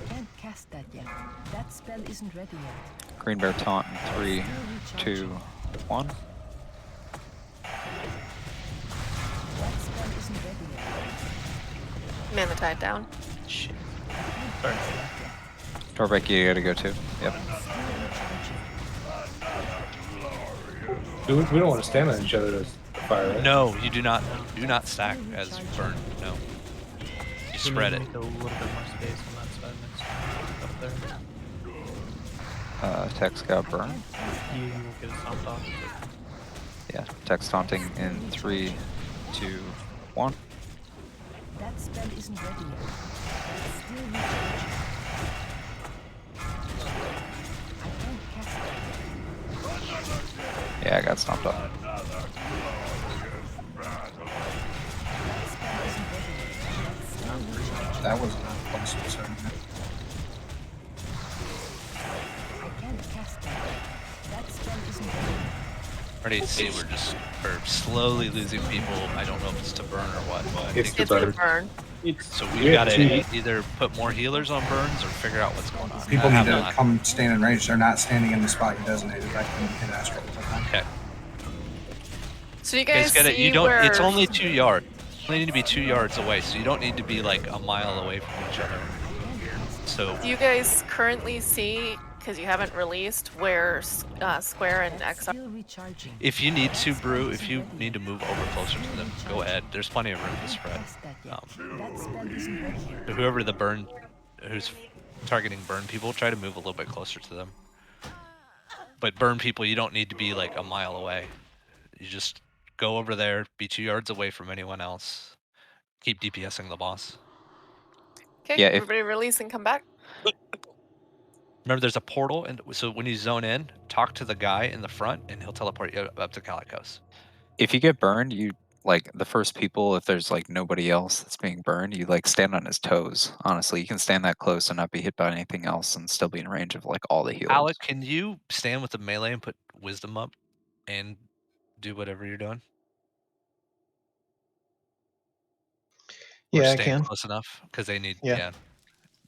can't cast that yet. That spell isn't ready yet. Green Bear taunt in 3, 2, 1. That spell isn't ready yet. Man the tide down. Shit. Sorry. Torbeck, you gotta go too. Yep. We don't want to stand on each other to fire, right? No, you do not. Do not stack as burn. No. You spread it. Make a little bit more space on that side next time. Up there. Tex got burned. You will get a stomped off. Yeah, Tex taunting in 3, 2, 1. That spell isn't ready yet. It's still recharging. I can't cast it. Yeah, I got stomped off. That was not close to certain. I can't cast that. That spell isn't ready. Already see we're slowly losing people. I don't know if it's to burn or what. But I think It's to burn. So we've got to either put more healers on burns or figure out what's going on. People need to come stand in range. They're not standing in the spot you designated. I can hit Astral. Okay. So you guys get it. see You don't. where... It's only 2 yards. You only need to be 2 yards away, so you don't need to be like a mile away from each other. So Do you guys currently see, because you haven't released, where Square and X are? if you need to, Brew, if you need to move over closer to them, go ahead. There's plenty of room to spread. So whoever the burn, who's targeting burn people, try to move a little bit closer to them. But burn people, you don't need to be like a mile away. You just go over there, be 2 yards away from anyone else. Keep DPSing the boss. Okay, Yeah, if- everybody release and come back. Remember, there's a portal, and so when you zone in, talk to the guy in the front, and he'll teleport you up to Calicos. If you get burned, you like the first people, if there's like nobody else that's being burned, you like stand on his toes. Honestly, you can stand that close and not be hit by anything else and still be in range of like all the healers. Alec, can you stand with the melee and put wisdom up and do whatever you're doing? Or Yeah, I stay can. close enough because they need. Yeah. Yeah.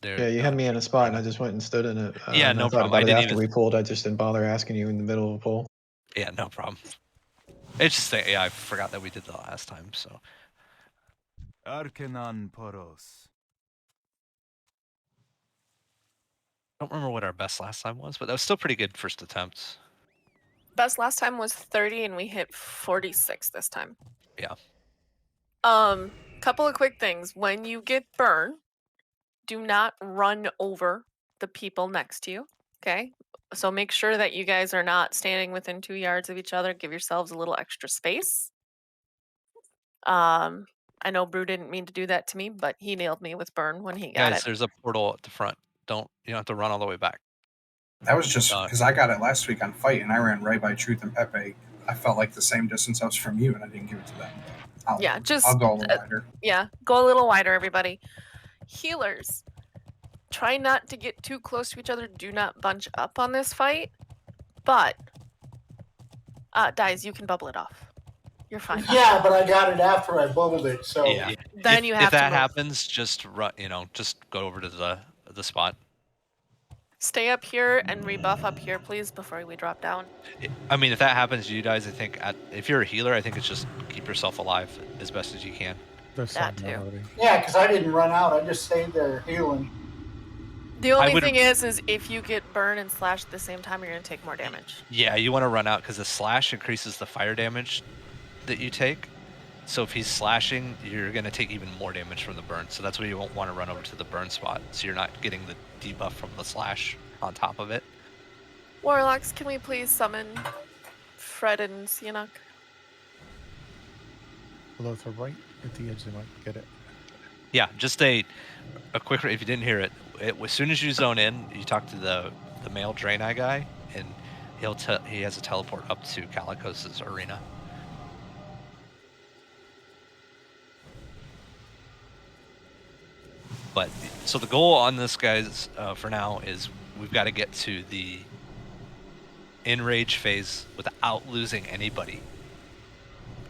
They're, Yeah, you had me in a spot, and I just went and stood in it. Yeah, and no I thought problem. I about it didn't after even- we pulled. I just didn't bother asking you in the middle of a pull. Yeah, no problem. It's just that, yeah, I forgot that we did that last time. So Arkenan Poros. I don't remember what our best last time was, but that was still pretty good first attempt. Best last time was 30, and we hit 46 this time. Yeah. Couple of quick things. When you get burned, do not run over the people next to you. Okay? So make sure that you guys are not standing within 2 yards of each other. Give yourselves a little extra space. I know Brew didn't mean to do that to me, but he nailed me with burn when he got Guys, it. there's a portal at the front. You don't have to run all the way back. That was just because I got it last week on Fight, and I ran right by Truth and Pepe. I felt like the same distance I was from you, and I didn't give it to them. I'll go a little wider. Yeah, go a little wider, everybody. Healers, try not to get too close to each other. Do not bunch up on this fight. But, Dies, you can bubble it off. You're fine. Yeah, but I got it after I bubbled it, so Yeah. Then you have if that to move. happens, just run. Just go over to the spot. Stay up here and rebuff up here, please, before we drop down. I mean, if that happens to you guys, I think if you're a healer, I think it's just keep yourself alive as best as you can. That too. yeah, because I didn't run out. I just stayed there healing. The only thing is if you get burned and slashed at the same time, you're going to take more damage. Yeah, you want to run out because the slash increases the fire damage that you take. So if he's slashing, you're going to take even more damage from the burn. So that's why you won't want to run over to the burn spot. So you're not getting the debuff from the slash on top of it. Warlocks, can we please summon Fred and Sienok? Below to the right, at the edge, they might get it. Yeah, just a quick, if you didn't hear it, as soon as you zone in, you talk to the male Draenei guy, and he has a teleport up to Calicos' arena. But so the goal on this, guys, for now is we've got to get to the enrage phase without losing anybody.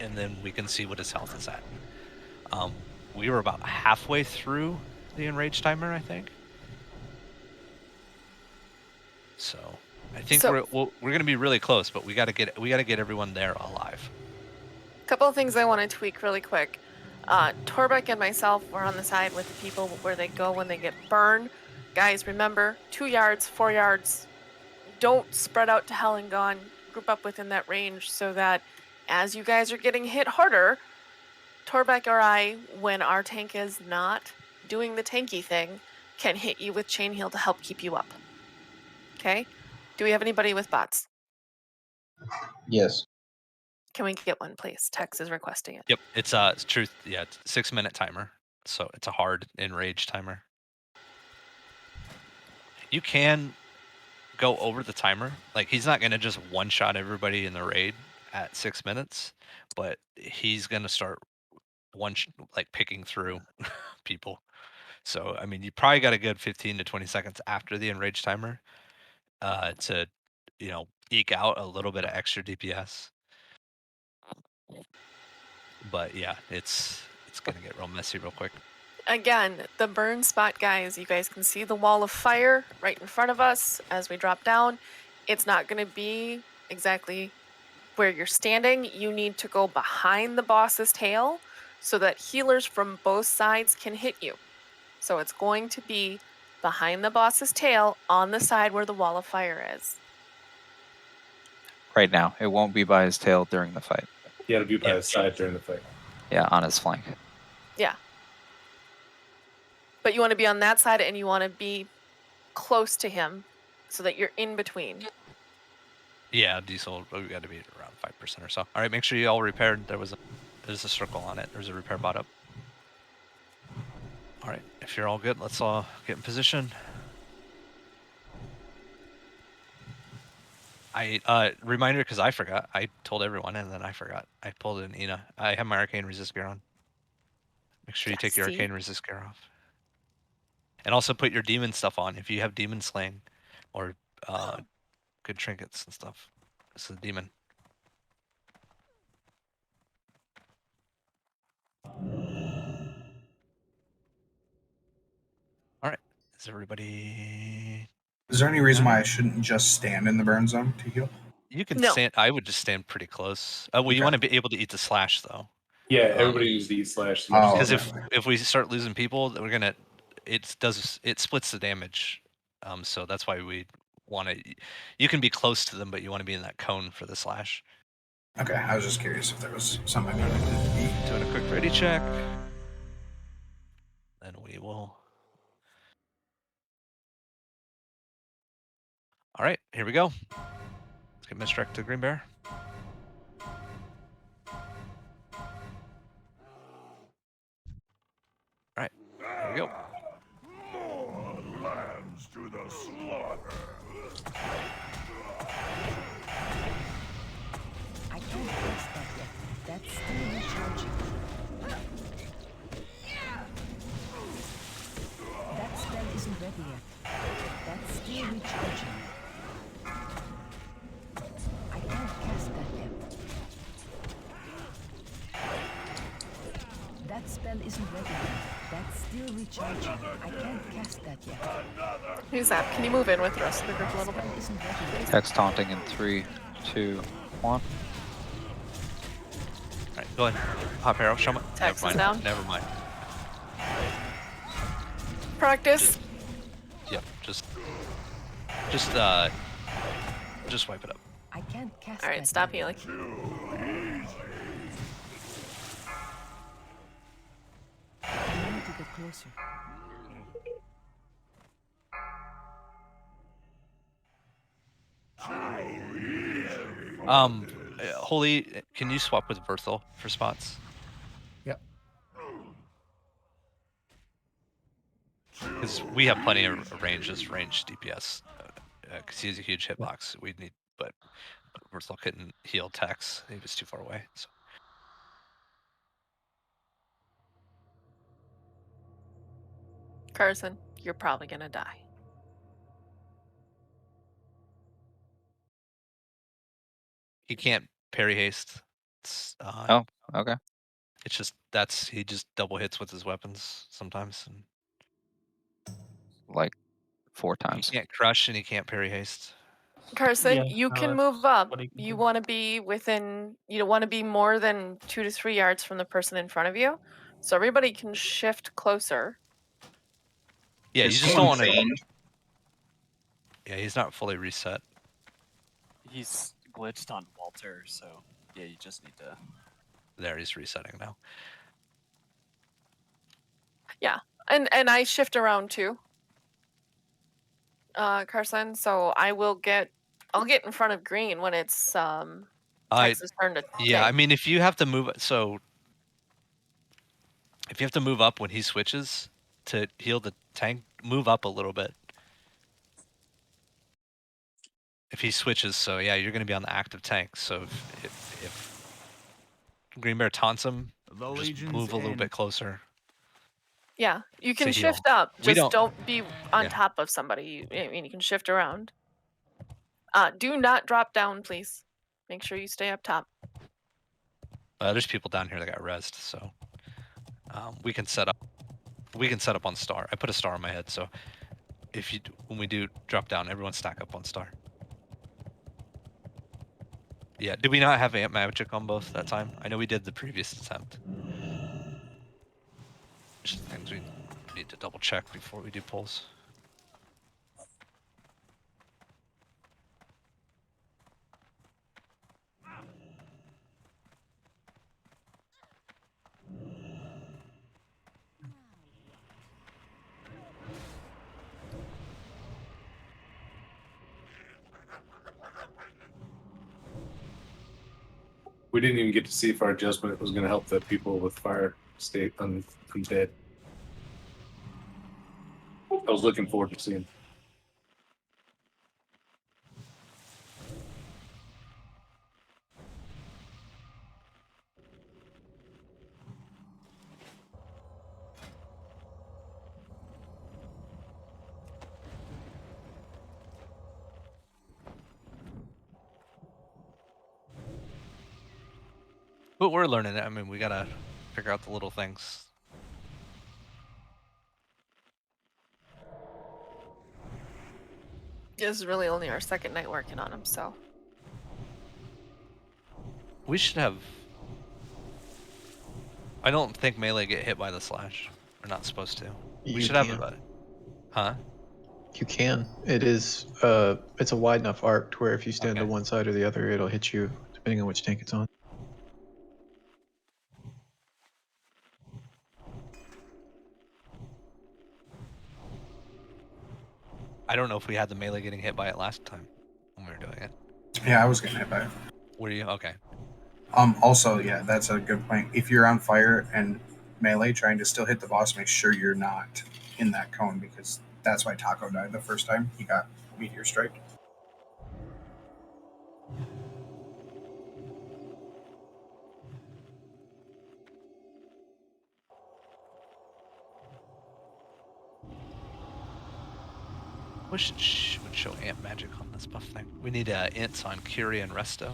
and then we can see what his health is at. We were about halfway through the enraged timer, I think. So I think So- we're gonna be really close, but we gotta get everyone there alive. Couple of things I want to tweak really quick. Torbeck and myself were on the side with the people where they go when they get burned. Guys, remember, 2 yards, 4 yards. Don't spread out to hell and gone. Group up within that range so that as you guys are getting hit harder, Torbeck or I, when our tank is not doing the tanky thing, can hit you with chain heal to help keep you up. Okay? Do we have anybody with bots? Yes. Can we get one, please? Tex is requesting it. Yep, it's truth. Yeah, it's 6-minute timer, so it's a hard enraged timer. You can go over the timer. Like he's not gonna just one shot everybody in the raid at 6 minutes, but he's gonna start like picking through people. So I mean, you probably got a good 15 to 20 seconds after the enraged timer to eke out a little bit of extra DPS. But yeah, it's gonna get real messy real quick. Again, the burn spot, guys, you guys can see the wall of fire right in front of us as we drop down. It's not going to be exactly where you're standing. You need to go behind the boss's tail so that healers from both sides can hit you. So it's going to be behind the boss's tail on the side where the wall of fire is. Right now, it won't be by his tail during the fight. Yeah, it'll be by his side during the fight. Yeah, on his flank. Yeah. But you want to be on that side and you want to be close to him so that you're in between. Yeah, diesel. We got to be around 5% or so. All right, make sure you all repaired. There's a circle on it. There's a repair bot up. All right, if you're all good, let's all get in position. Reminder, because I forgot. I told everyone, and then I forgot. I pulled in Ina. I have my arcane resist gear on. Make sure you take your arcane resist gear off, and also put your demon stuff on if you have demon slaying, or good trinkets and stuff. This is a demon. All right, is everybody? Is there any reason why I shouldn't just stand in the burn zone to heal? You can stand. I would just stand pretty close. Well, you Okay. want to be able to eat the slash though. Yeah, everybody use the slash. Because if we start losing people, we're gonna it splits the damage. So that's why we want to. You can be close to them, but you want to be in that cone for the slash. Okay, I was just curious if there was something I needed to be doing a quick ready check. Then we will. All right, here we go. Let's get misdirect to Green Bear. All right, here we go. More lambs to the slaughter. I can't fix that yet. That's still recharging. That spell isn't ready yet. That's still recharging. I can't cast that yet. That spell isn't ready yet. That's still recharging. I can't cast that yet. Who's that? Can you move in with the rest of the group a little bit? Hex taunting in 3, 2, 1. All right, go ahead. Pop arrow. Show me. Tex Never is mind. down. Never mind. Practice. Yep. Just wipe it up. I can't cast All right, that stop yet. healing. I need to get closer. Holy, can you swap with Berthel for spots? Yep. Because we have plenty of ranges, range DPS. Because he has a huge hitbox. We need, but Berthel couldn't heal Tex. He was too far away. So. Carson, you're probably gonna die. He can't parry haste. It's Oh, okay. It's just he just double hits with his weapons sometimes, and Like 4 he times. can't crush and he can't parry haste. Carson, Yeah, you no, can that's move up. what he can You do. want to be within. You don't want to be more than 2 to 3 yards from the person in front of you, so everybody can shift closer. Yeah, Is you just don't someone want to. feigned? Yeah, he's not fully reset. He's glitched on Walter, so yeah, you just need to. There, he's resetting now. Yeah, and I shift around too, Carson. So I'll get in front of green when it's Tex's turn to Yeah, I tank. mean, if you have to move, so if you have to move up when he switches to heal the tank, move up a little bit. If he switches, so yeah, you're going to be on the active tank. So if Green Bear taunts him, just move a little bit closer. Yeah, you to can heal. shift up. We Just don't. don't be on Yeah. top of somebody. I mean, you can shift around. Do not drop down, please. Make sure you stay up top. There's people down here that got rezzed, so we can set up. We can set up on star. I put a star on my head, so when we do drop down, everyone stack up on star. Yeah. Did we not have amp magic on both that time? I know we did the previous attempt. Just things we need to double check before we do pulls. We didn't even get to see if our adjustment was going to help the people with fire stay undead. I was looking forward to seeing. But we're learning it. I mean, we gotta figure out the little things. This is really only our second night working on them, so. We should have. I don't think melee get hit by the slash. We're not supposed to. We You should can. have it. Huh? You can. It is. It's a wide enough arc to where if you stand to one side or the other, it'll hit you depending on which tank it's on. I don't know if we had the melee getting hit by it last time when we were doing it. Yeah, I was getting hit by it. Were you? Okay. Also, yeah, that's a good point. If you're on fire and melee trying to still hit the boss, make sure you're not in that cone, because that's why Taco died the first time. He got meteor strike. Wish it would show amp magic on this buff thing. We need ints on Curie and Resto.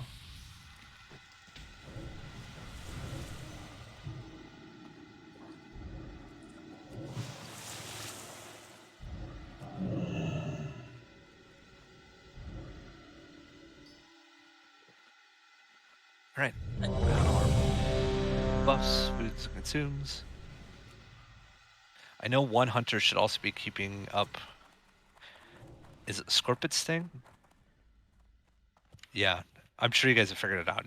All right. Buffs, foods, and consumes. I know one hunter should also be keeping up. Is it Scorpit's thing? Yeah, I'm sure you guys have figured it out. I'm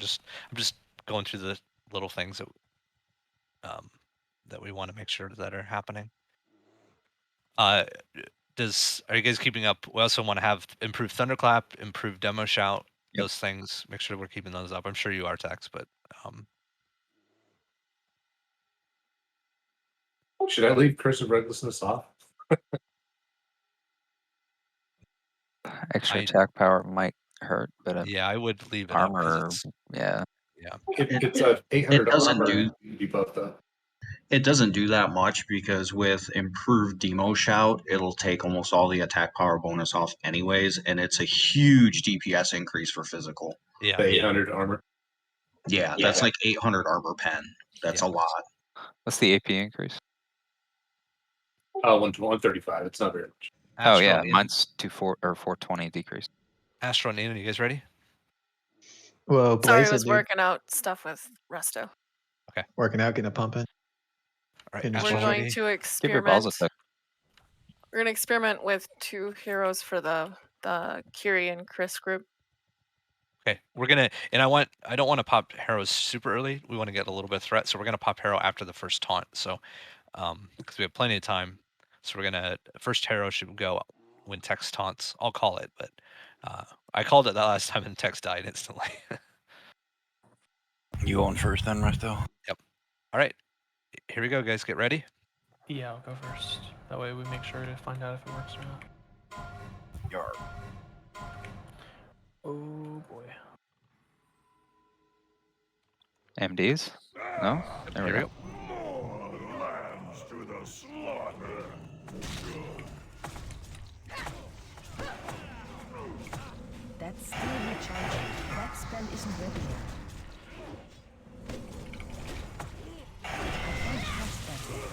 just going through the little things that we want to make sure that are happening. Are you guys keeping up? We also want to have improved thunderclap, improved demo shout. Yep. Those things. Make sure we're keeping those up. I'm sure you are, Tex, but Should I leave Curse of Recklessness off? Extra attack power might hurt, but yeah, I would leave it armor, up. yeah. Yeah. It's a 800 It doesn't armor. do. You buffed up. It doesn't do that much because with improved demo shout, it'll take almost all the attack power bonus off anyways, and it's a huge DPS increase for physical. Yeah. The 800 armor. Yeah, that's like 800 armor pen. That's a lot. What's the AP increase? 135. It's not very much. Oh yeah, Astral, mine's 420 decrease. Astro and Ian, you guys ready? Well, Sorry, I Blaze was dude. working out stuff with Resto. Okay. Working out, getting a pump in. All right, Finish We're strong. going to Give your balls experiment. a tuck. We're going to experiment with 2 heroes for the Kiri and Chris group. Okay, we're gonna, and I don't want to pop Harrows super early. We want to get a little bit of threat, so we're gonna pop Harrow after the first taunt. So, because we have plenty of time, so we're gonna first Harrow should go when Tex taunts. I'll call it, but I called it that last time and Tex died instantly. You on first then, Resto? Yep. All right, here we go, guys. Get ready. Yeah, I'll go first. That way we make sure to find out if it works or not. Yarp. Oh boy. MDs? No? There we Here we go. go. More lambs to the slaughter. That's still recharging. That spell isn't ready yet. I can't cast that yet.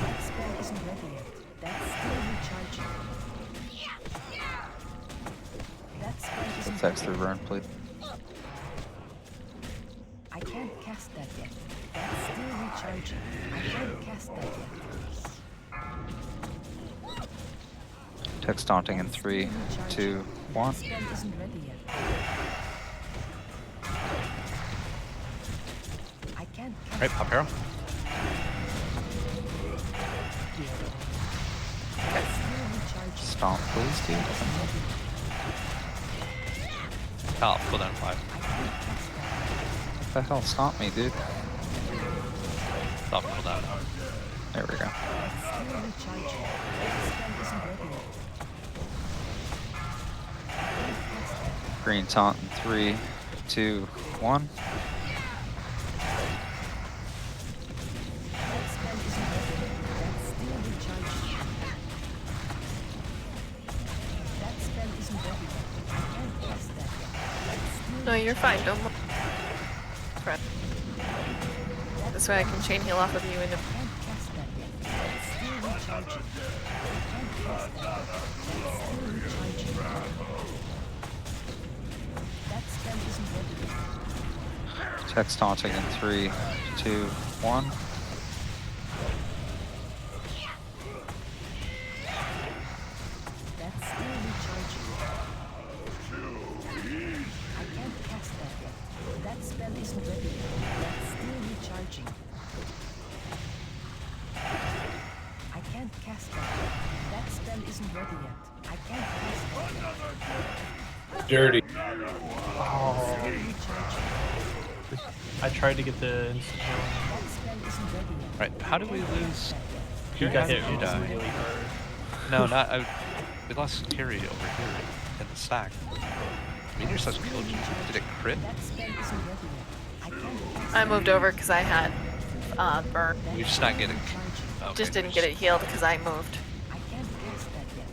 That spell isn't ready yet. That's still recharging. That spell isn't Text ready through yet. burn, please. I can't cast that yet. That's still recharging. I can't cast that yet. Text taunting in 3, 2, 1. That spell isn't ready yet. I can't All cast right, pop Harrow. That's still recharging. Stomp, please, dude. Top, pull down 5. What the hell? Stomp me, dude. Stop, pull down. There we go. That's still recharging. That spell isn't ready yet. Green taunt in 3, 2, 1. That spell isn't ready yet. That's still recharging. That spell isn't ready yet. I can't cast that yet. That's still No, you're fine. Don't look. Fred. This way I can chain heal off of you into. can't cast that yet. That's still recharging. I can't cast that yet. That's still recharging. That spell isn't ready yet. Text taunting in 3, 2, 1. That's still recharging. I can't cast that yet. That spell isn't ready yet. That's still recharging. I can't cast that yet. That spell isn't ready yet. I can't cast that yet. Dirty. Oh. Still recharging. I tried to get the instant heal. That spell isn't ready yet. All right, how did we lose? You got hit You died. really hard. No, not. We lost Carry over here in the stack. Meteor Slash killed you. Did it crit? That spell isn't ready yet. I can't cast I moved over because I had burn. We're just not getting. Okay. Just didn't get it healed because I moved. I can't cast that yet.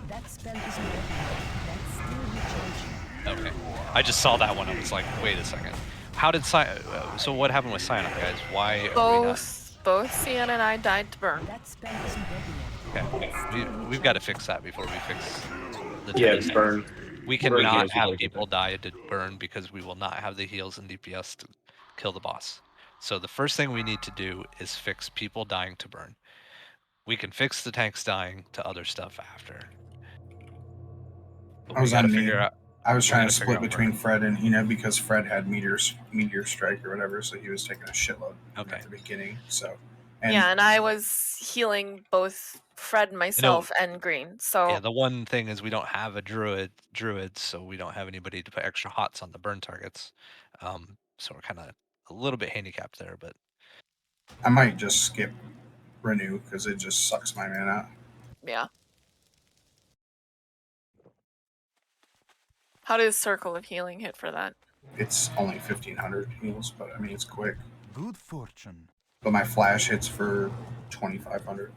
That spell isn't ready yet. That's still recharging. Okay. I just saw that one. I was like, wait a second. How did so what happened with Cyanide, guys? Why are we not? Both Sienna and I died to burn. That spell isn't ready yet. Okay. We've got to fix that before we fix the Yeah, tank. it's burn. We Burn cannot heals, we have gotta get people die to burn because we will not have the heals and DPS to kill the boss. So the first thing we need to do is fix people dying to burn. We can fix the tanks dying to other stuff after. But I was we gotta on figure me. out. I was we trying gotta to figure split out between burn. Fred and Ina because Fred had meteor strike or whatever, so he was taking a shitload at the beginning. So, and Yeah, and I was healing both Fred, myself, and Green. So Yeah, the one thing is we don't have a druid, so we don't have anybody to put extra hots on the burn targets. So we're kind of a little bit handicapped there, but I might just skip renew because it just sucks my mana. yeah. How does Circle of Healing hit for that? It's only 1,500 heals, but I mean it's quick. Good fortune. But my flash hits for 2,500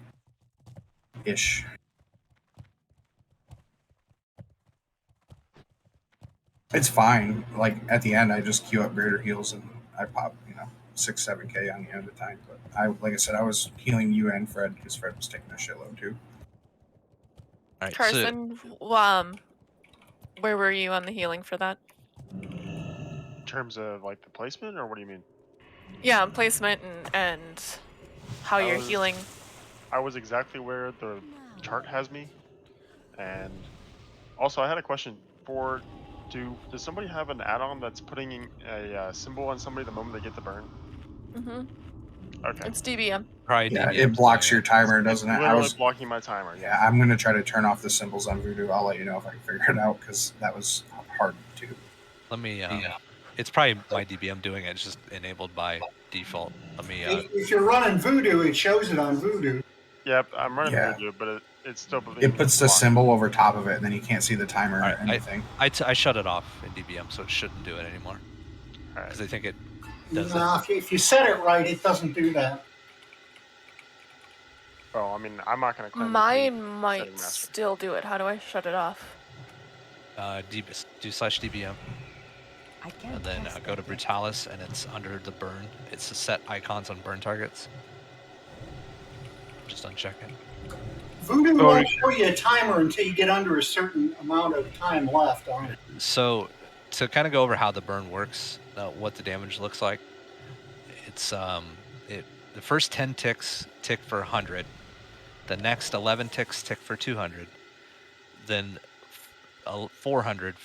ish. It's fine. Like at the end, I just queue up greater heals and I pop 6-7K on you at a time. But like I said, I was healing you and Fred because Fred was taking a shitload too. All right, Carson, where were you on the healing for that? In terms of like the placement, or what do you mean? Yeah, placement and how you're healing. I was exactly where the chart has me, and also I had a question for. Does somebody have an add-on that's putting a symbol on somebody the moment they get the burn? Mm-hmm. Okay. It's DBM. Probably Yeah, DBM it blocks doing your timer, doesn't it? Literally blocking my timer. Yeah, I'm gonna try to turn off the symbols on Voodoo. I'll let you know if I can figure it out because that was hard to do. Let me. It's probably my DBM doing it. It's just enabled by default. Let me. If you're running Voodoo, it shows it on Voodoo. Yep, I'm running Yeah. Voodoo, but it's still. It puts the symbol over top of it, and then you can't see the timer or anything. I shut it off in DBM, so it shouldn't do it anymore. Because I think it does No, if you set it right, it doesn't do that. Well, I mean, I'm not going to claim Mine to be might setting master. still do it. How do I shut it off? Do /DBM. I can't And then go to Brutalis, and it's under the burn. It's the set icons on burn targets. Just uncheck it. Voodoo won't show you a timer until you get under a certain amount of time left on it. So, to kind of go over how the burn works, what the damage looks like, it's the first 10 ticks tick for 100, the next 11 ticks tick for 200, then 400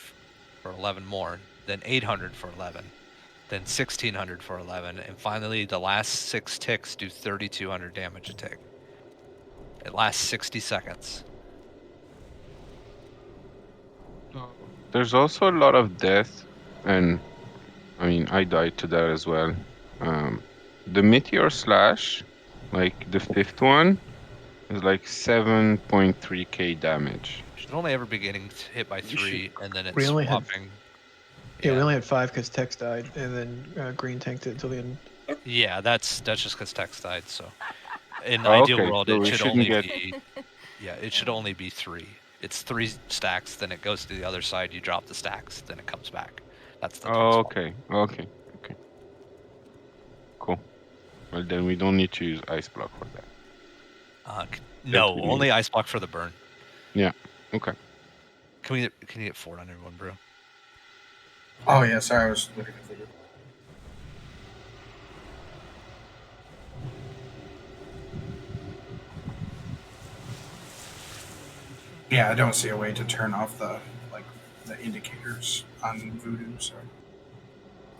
for 11 more, then 800 for 11, then 1600 for 11, and finally the last 6 ticks do 3200 damage a tick. It lasts 60 seconds. There's also a lot of death, and I mean, I died to that as well. The Meteor Slash, like the 5th one, is like 7.3k damage. Should only ever be getting hit by 3, and then We it's only had- swapping. Yeah, we only had 5 because Tex died, and then Green tanked it until the end. Yeah, that's just because Tex died. So, in the Oh, ideal okay, world, so it we should shouldn't only get- be. Yeah, it should only be 3. It's 3 stacks, then it goes to the other side. You drop the stacks, then it comes back. That's the. Oh, okay. Cool. Well, then we don't need to use Ice Block for that. No, we only need. ice block for the burn. Yeah. Okay. Can you get 4 on everyone, bro? Oh yeah, sorry, I was looking at Voodoo. Yeah, I don't see a way to turn off the indicators on Voodoo. So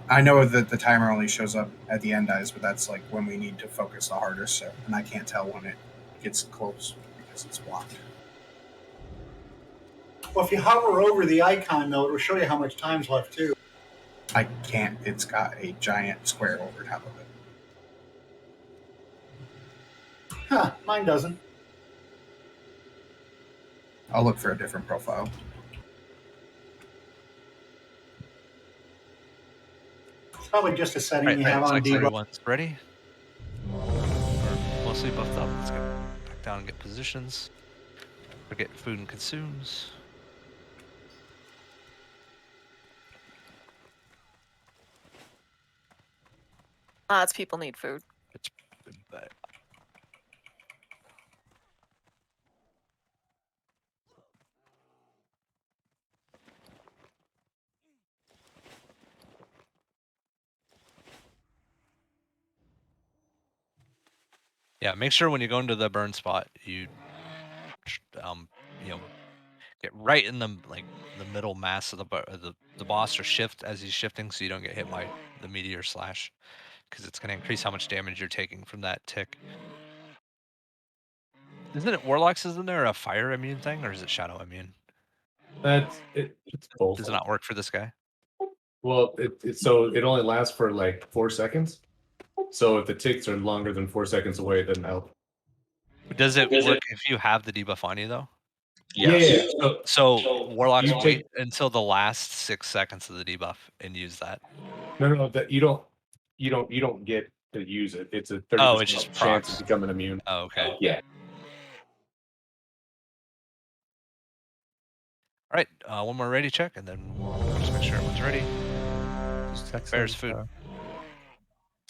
I know that the timer only shows up at the end eyes, but that's like when we need to focus the hardest. So, and I can't tell when it gets close because it's blocked. Well, if you hover over the icon, though, it'll show you how much time's left, too. I can't. It's got a giant square over top of it. Huh, mine doesn't. I'll look for a different profile. It's probably just a setting Right, you have looks on like debug. everyone's ready. We're mostly buffed up. Let's get back down and get positions. Forget food and consumes. Lots of people need food. Yeah, make sure when you go into the burn spot, you get right in the the middle mass of the boss, or shift as he's shifting, so you don't get hit by the meteor slash, because it's going to increase how much damage you're taking from that tick. Isn't it Warlocks? Isn't there a fire immune thing, or is it shadow immune? That's it. It's both. Does it not work for this guy? Well, so it only lasts for like 4 seconds. So if the ticks are longer than 4 seconds away, it doesn't help. Does it work if you have the debuff on you though? Yes. Yeah. So Warlocks you wait until the last 6 seconds of the debuff and use that. No, that you don't get to use it. It's a 30% Oh, it's just chance procs. of becoming immune. Oh, okay. Yeah. All right, one more ready check, and then we'll just make sure everyone's ready. Bears food.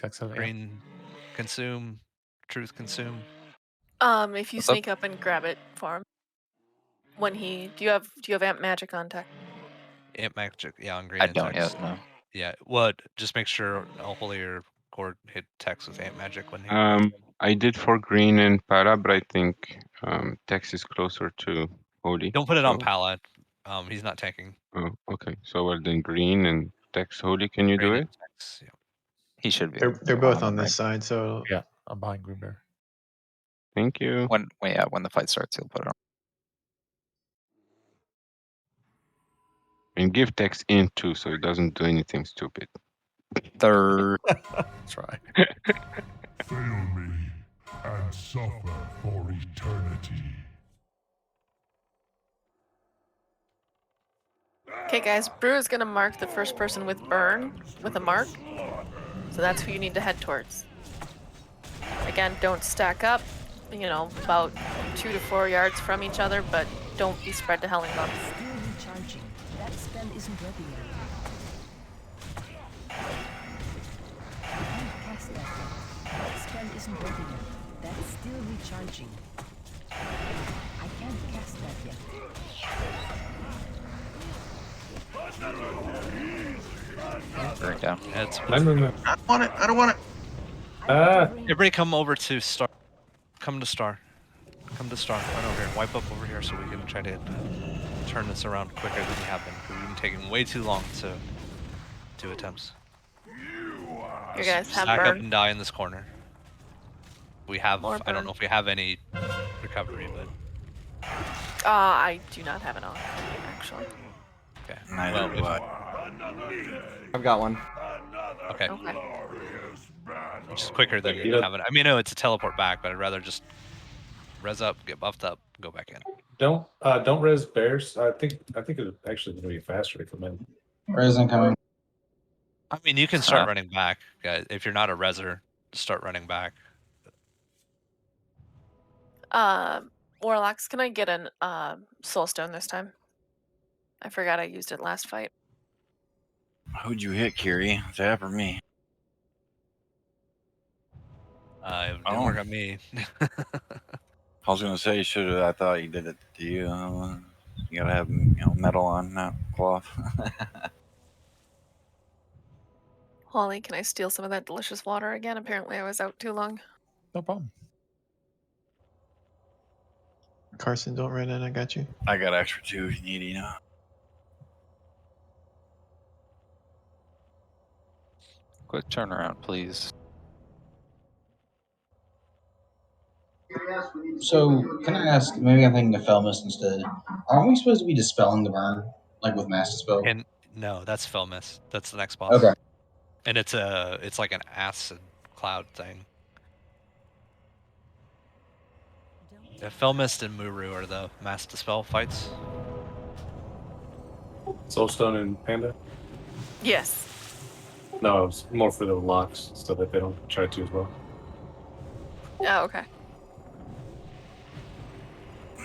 Green consume. Truth consume. If you What's up? sneak up and grab it for him. When he do you have amp magic on tech? Amp magic, yeah, on green I and don't text. yet, no. Yeah, what? Just make sure Holy or Cord hit text with amp magic when he. I did for green and para, but I think Tex is closer to Holy. Don't put it on so- Pala. He's not tanking. Oh, okay. So well then green and Tex Holy, can you do Green it? and text. Yeah. He should be. They're able to both do on one this side, so Yeah, I'm behind Green Bear. Thank you. When the fight starts, he'll put it on. And give Tex in too, so he doesn't do anything stupid. Third. Try. Fail me and suffer for eternity. Okay, guys, Brew is gonna mark the first person with burn with a mark. So that's who you need to head towards. Again, don't stack up, about 2 to 4 yards from each other, but don't be spread to hell and gone. Still recharging. That spell isn't ready yet. I can't cast that yet. That spell isn't ready yet. That's still recharging. I can't cast that yet. Burn down. It's, No. I don't want it. I don't want it. everybody come over to Star. Come to Star. Come to Star. Run over here. Wipe up over here so we can try to turn this around quicker than we have been. We've been taking way too long to do attempts. You guys have Stack up burn. and die in this corner. We have. More I don't burn. know if we have any recovery, but I do not have it on, actually. okay. Neither do I. I've got one. Okay. Okay. Which is quicker than You know- having. I mean, no, it's a teleport back, but I'd rather just res up, get buffed up, go back in. Don't res bears. I think it's actually going to be faster if I'm in. Res incoming. I mean, you can start Huh. running back, guys. If you're not a reser, just start running back. Warlocks, can I get an soulstone this time? I forgot I used it last fight. Who'd you hit, Kiri? Zap or me? It didn't work on me. I was gonna say, should I thought you did it to you. You gotta have metal on, not cloth. Holly, can I steal some of that delicious water again? Apparently I was out too long. No problem. Carson, don't run in. I got you. I got extra too if you need, Quick turnaround, please. So, can I ask? Maybe I'm thinking of Felmus instead. Aren't we supposed to be dispelling the burn, like with Mass Dispel? And no, that's Filmus. That's the next boss. Okay. And it's like an acid cloud thing. Yeah, Filmist and Muru are the mass dispel fights. Soulstone and Panda. Yes. No, it's more for the locks so that they don't try to as well. Oh, okay.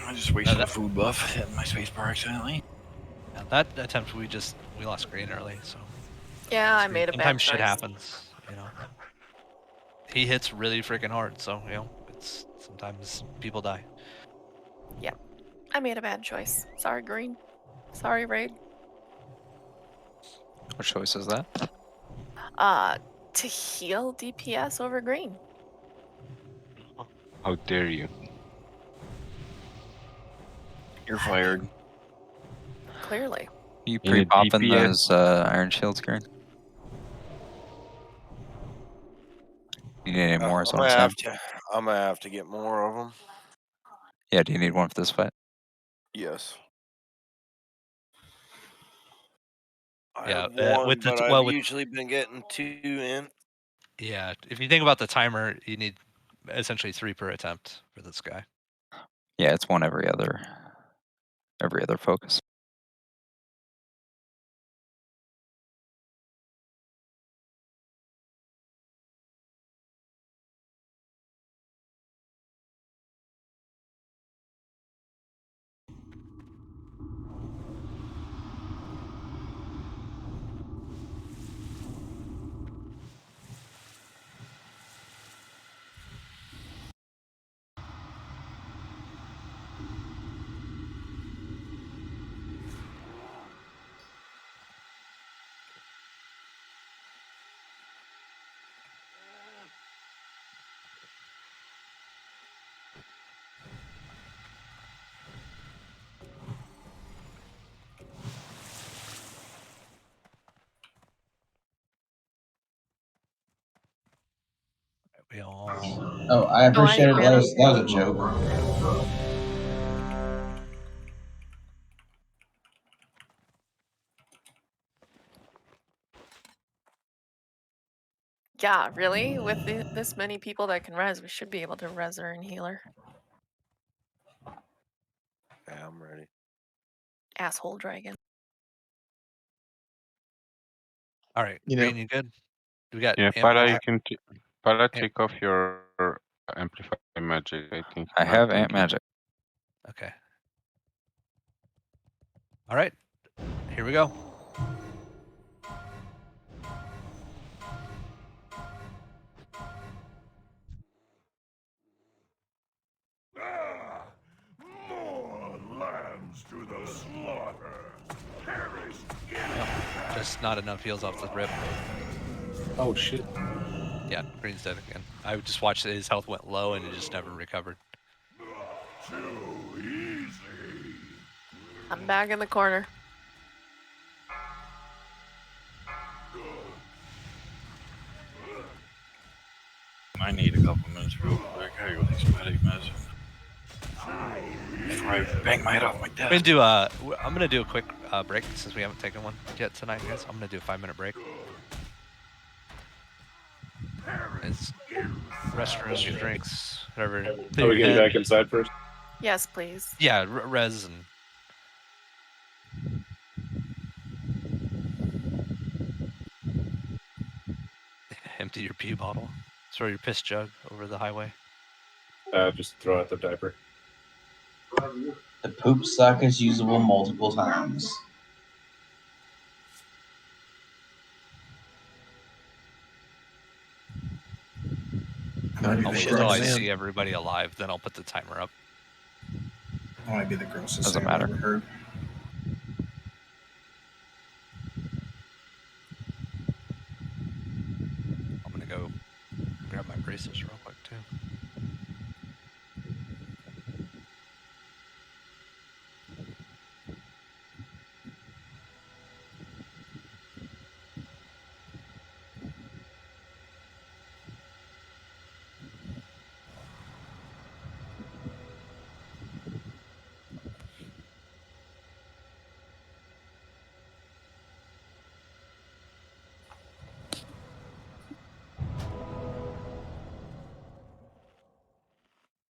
I just wasted a food buff. Hit my spacebar accidentally. Now that attempt we lost green early, so Yeah, I made a bad sometimes shit choice. happens, He hits really freaking hard, so it's sometimes people die. Yeah, I made a bad choice. Sorry, green. Sorry, raid. What choice is that? To heal DPS over green. How dare you? You're fired. Clearly. You In a pre-popping DPS? those Iron Shields, Green? You need any more? Is I'm what gonna I'm saying. I'm gonna have to get more of them. Yeah. Do you need one for this fight? Yes. I Yeah, have one, with the but I've usually been getting 2 in. Yeah, if you think about the timer, you need essentially 3 per attempt for this guy. Yeah, it's one every other focus. We all. Oh, I appreciate it. That was a joke. Yeah, really? With this many people that can res, we should be able to res her and heal her. Yeah, I'm ready. Asshole dragon. All right, You know- Green, you good? We got Yeah, amp Para, you magic. can Para take off your amplify magic. I think I you're not have going ant to. magic. Okay. All right, here we go. More lambs to the slaughter. Perish Yep. Just not enough heals off the rip. Oh shit. Yeah, Green's dead again. I just watched his health went low and it just never recovered. too easy. I'm back in the corner. I need a couple minutes real quick. I gotta go take some headache medicine. Before I bang my head off my I'm desk. gonna do I'm gonna do a quick break since we haven't taken one yet tonight, guys. I'm gonna do a 5-minute break. It's restrooms, drinks, whatever. Are Clear we your getting head. back inside first? Yes, please. Yeah, res and empty your pee bottle. Throw your piss jug over the highway. Just throw out the diaper. The poop sock is usable multiple times. Might be I'll the wait until I grossest. see everybody alive, then I'll put the timer up. That might be the grossest Doesn't thing I've matter. ever heard. I'm gonna go grab my braces real quick too.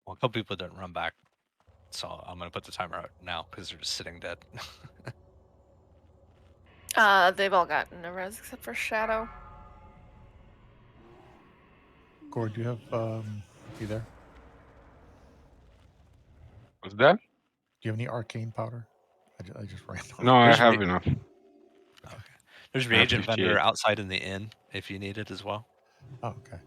Well, a couple people didn't run back, so I'm gonna put the timer out now because they're just sitting dead. They've all gotten a res except for Shadow. Gord, do you have you there? What's that? Do you have any arcane powder? I just ran out. No, I There's have enough. Okay. There's I have reagent vendor 58. outside in the inn if you need it as well. Oh, okay.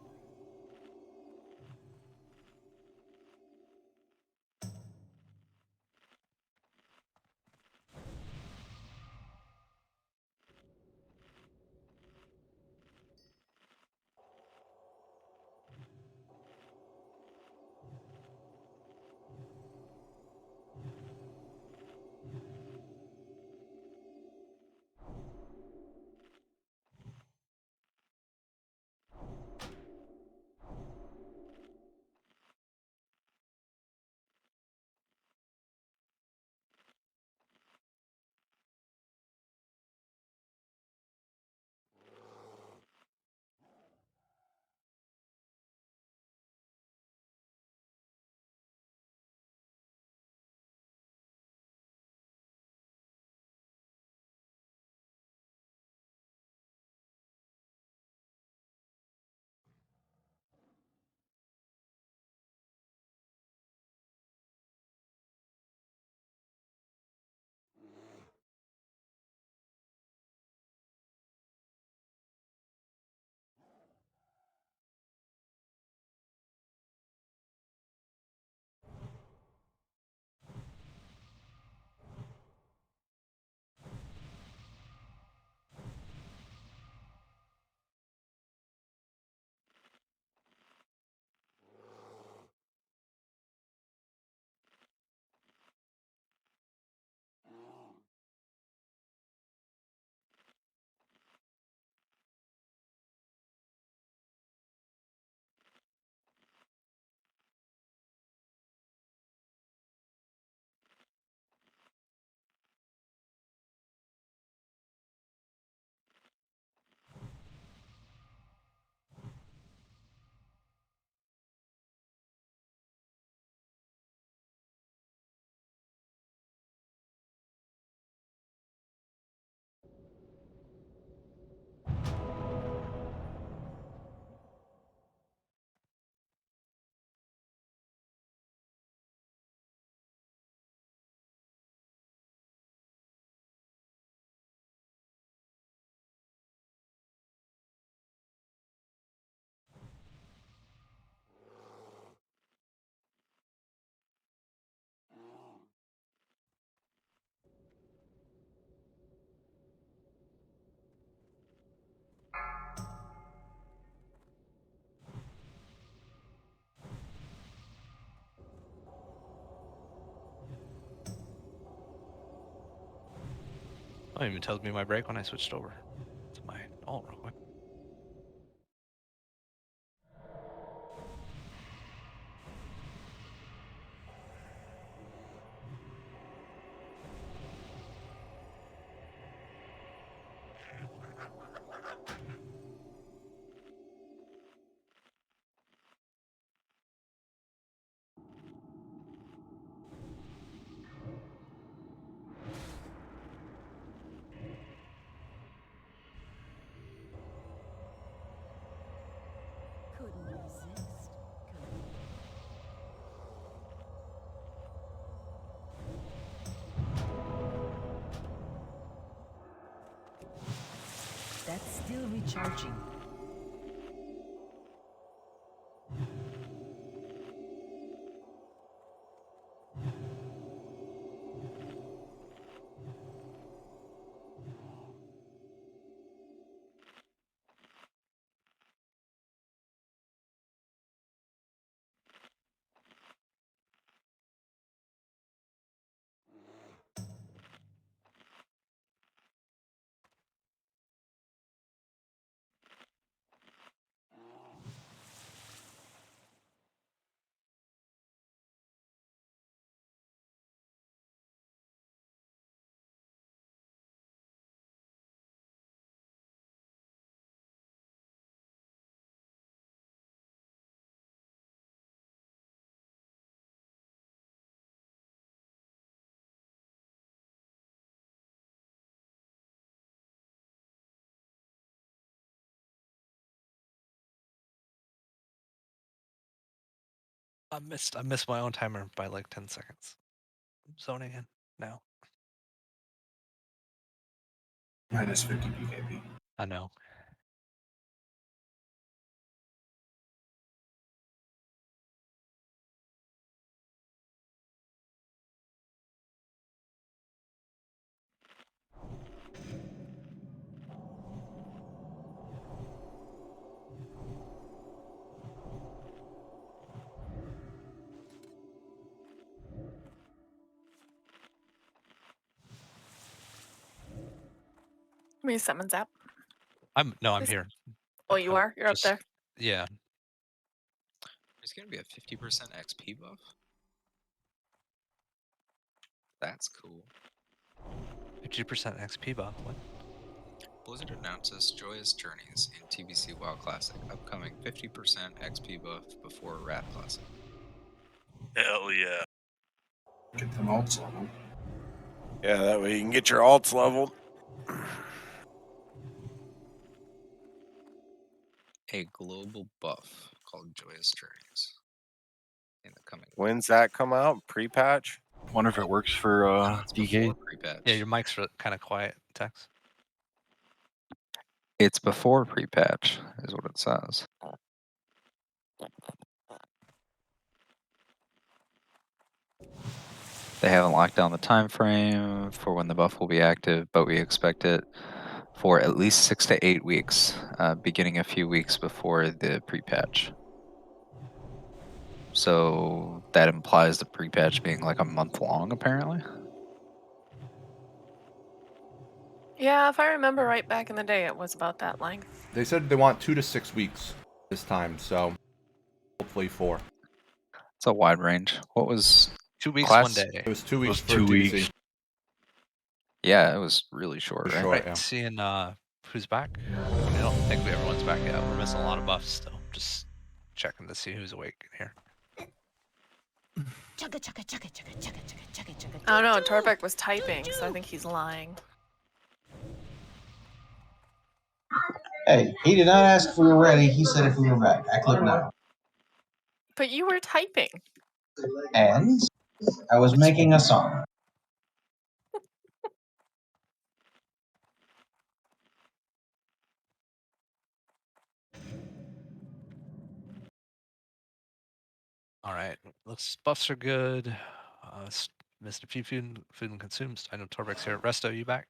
Oh, it even tells me my break when I switched over to my alt real quick. Couldn't resist. That's still recharging. I missed my own timer by like 10 seconds. I'm zoning in now. Minus 50 PKP. I know. Me summon zap. I'm Please. here. Oh, you are? You're up Just- there. Yeah. There's gonna be a 50% XP buff. That's cool. 50% XP buff. What? Blizzard announces Joyous Journeys in TBC WoW Classic, upcoming 50% XP buff before Wrath Classic. Hell yeah. Get them alts level. Yeah, that way you can get your alts leveled. A global buff called Joyous Journeys in the coming. When's that come out? Pre-patch? Wonder if it works for DK. Pre-patch. Yeah, your mic's kind of quiet, Tex. It's before pre-patch, is what it says. They haven't locked down the time frame for when the buff will be active, but we expect it for at least 6 to 8 weeks, beginning a few weeks before the pre-patch. So that implies the pre-patch being like a month long, apparently. Yeah, if I remember right back in the day, it was about that length. They said they want 2 to 6 weeks this time, so hopefully 4. It's a wide range. What was 2 weeks, class? 1 day? It was 2 weeks for 2 DBC. weeks. Yeah, it was really short, right? Short, yeah. Seeing who's back. I don't think everyone's back yet. We're missing a lot of buffs still. Just checking to see who's awake in here. Chugga chugga chugga chugga chugga chugga chugga chugga. Oh no, Torbeck was typing, so I think he's lying. Hey, he did not ask if we were ready. He said if we were back. I clicked no. But you were typing. And I was making a song. All right, looks buffs are good. Missed a few food and consumes. I know Torbeck's here. Resto, you back?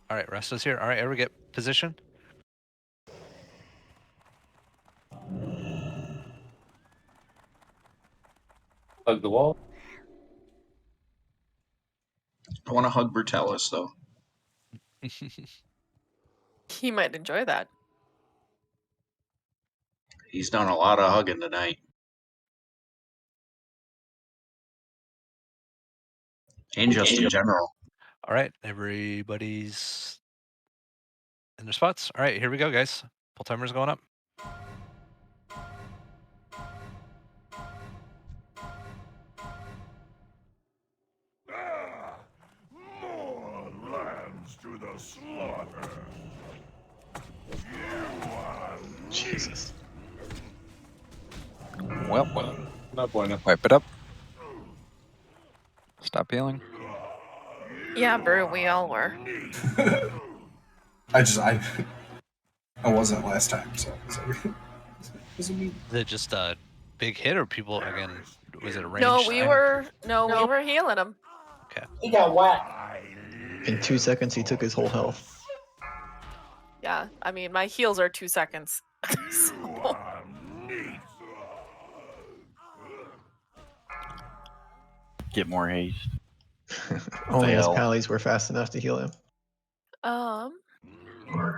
All right, Resto's here. All right, everyone get position. Hug the wall. I want to hug Brutalis though. He might enjoy that. He's done a lot of hugging tonight. And just in general. All right, everybody's in their spots. All right, here we go, guys. Pull timer's going up. More lambs to the slaughter. Jesus. Well. Not bueno. Wipe it up. Stop healing. Yeah, Brut, we all were. I wasn't last time, so. Is it just a big hit, or people again? Was it a range? No, we were healing him. Okay. He got whacked. In 2 seconds, he took his whole health. Yeah, I mean, my heals are 2 seconds. So. Get more haste. Only his Fail. pallies were fast enough to heal him.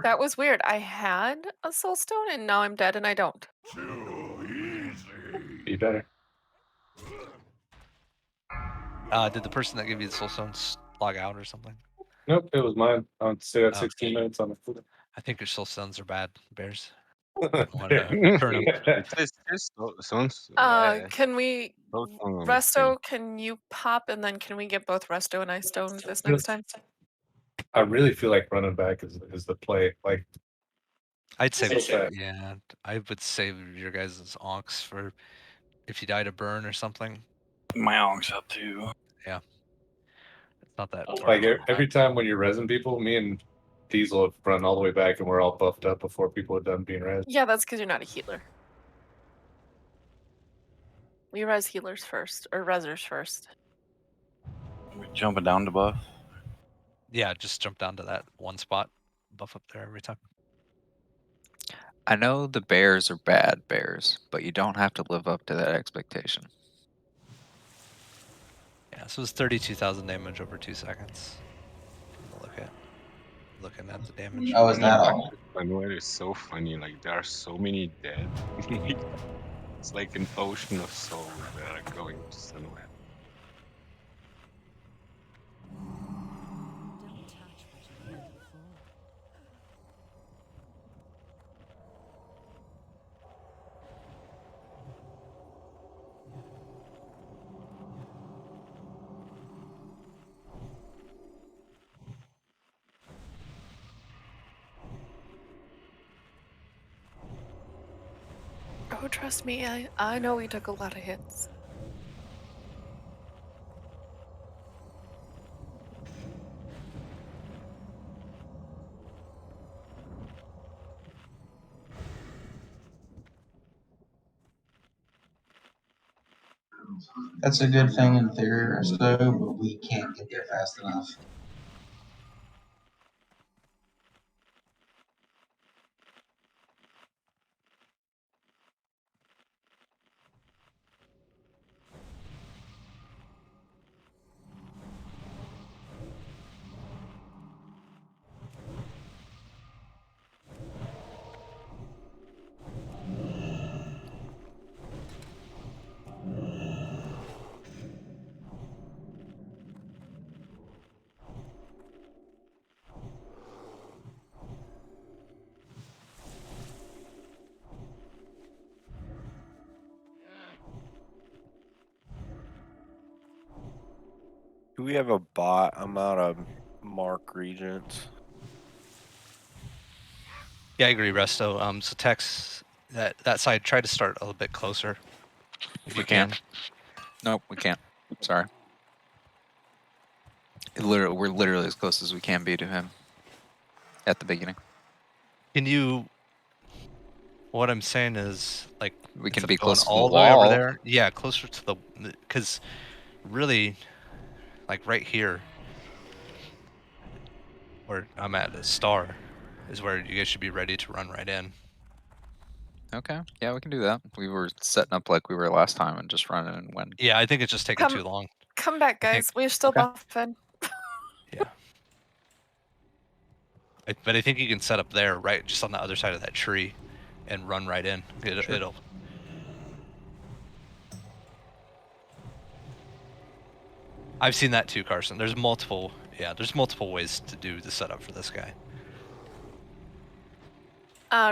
That was weird. I had a soul stone and now I'm dead and I don't. Be better. Did the person that gave you the soul stones log out or something? Nope, it was mine. I stayed at Oh, 16 minutes on the foot. I think your soul stones are bad, Bears. Want to return them. It says sounds. Can we Soul stone on the Resto, can you pop and then can we get both Resto and I stoned this next time? I really feel like running back is the play. Like, I'd say, So yeah, I would save your guys' onks for if you die to burn or something. My onk's up too. Yeah. It's not that like every time when you're resin people, me and Diesel have run all the way back and we're all buffed up before people are done being res. Yeah, that's because you're not a healer. We res healers first, or resers first. We jumping down to buff. Yeah, just jump down to that one spot, buff up there every time. I know the bears are bad bears, but you don't have to live up to that expectation. Yeah, so it's 32,000 damage over 2 seconds. Looking at the damage. How is that all? Sunwell is so funny. Like there are so many dead. It's like an ocean of souls that are going to Sunwell. Oh, trust me, I know we took a lot of hits. That's a good thing in theory, though, but we can't get there fast enough. Do we have a bot? I'm out of Mark Regents. Yeah, I agree, Resto. So Tex, that side, try to start a little bit closer if you can. Nope, we can't. Sorry. We're literally as close as we can be to him at the beginning. Can you? What I'm saying is, like, we can instead be of going close to all the the way over wall. there. Yeah, closer to the, because really, like right here, where I'm at, a star, is where you guys should be ready to run right in. Okay, yeah, we can do that. We were setting up like we were last time and just running and went. Yeah, I think it's just taking too long. Come back, guys. We're still buffing. Yeah. But I think you can set up there, right, just on the other side of that tree, and run right in. It'll. I've seen that too, Carson. There's multiple. Yeah, there's multiple ways to do the setup for this guy.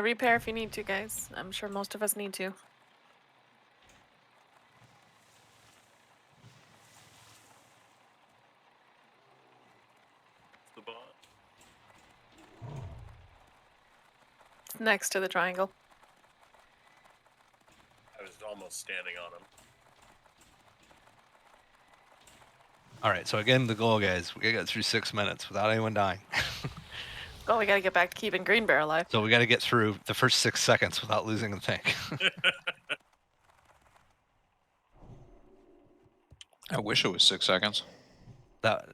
Repair if you need to, guys. I'm sure most of us need to. The bot. It's next to the triangle. I was almost standing on him. All right, so again, the goal, guys, we gotta get through 6 minutes without anyone dying. Oh, we gotta get back to keeping Green Bear alive. So we gotta get through the first 6 seconds without losing the tank. I wish it was 6 seconds. That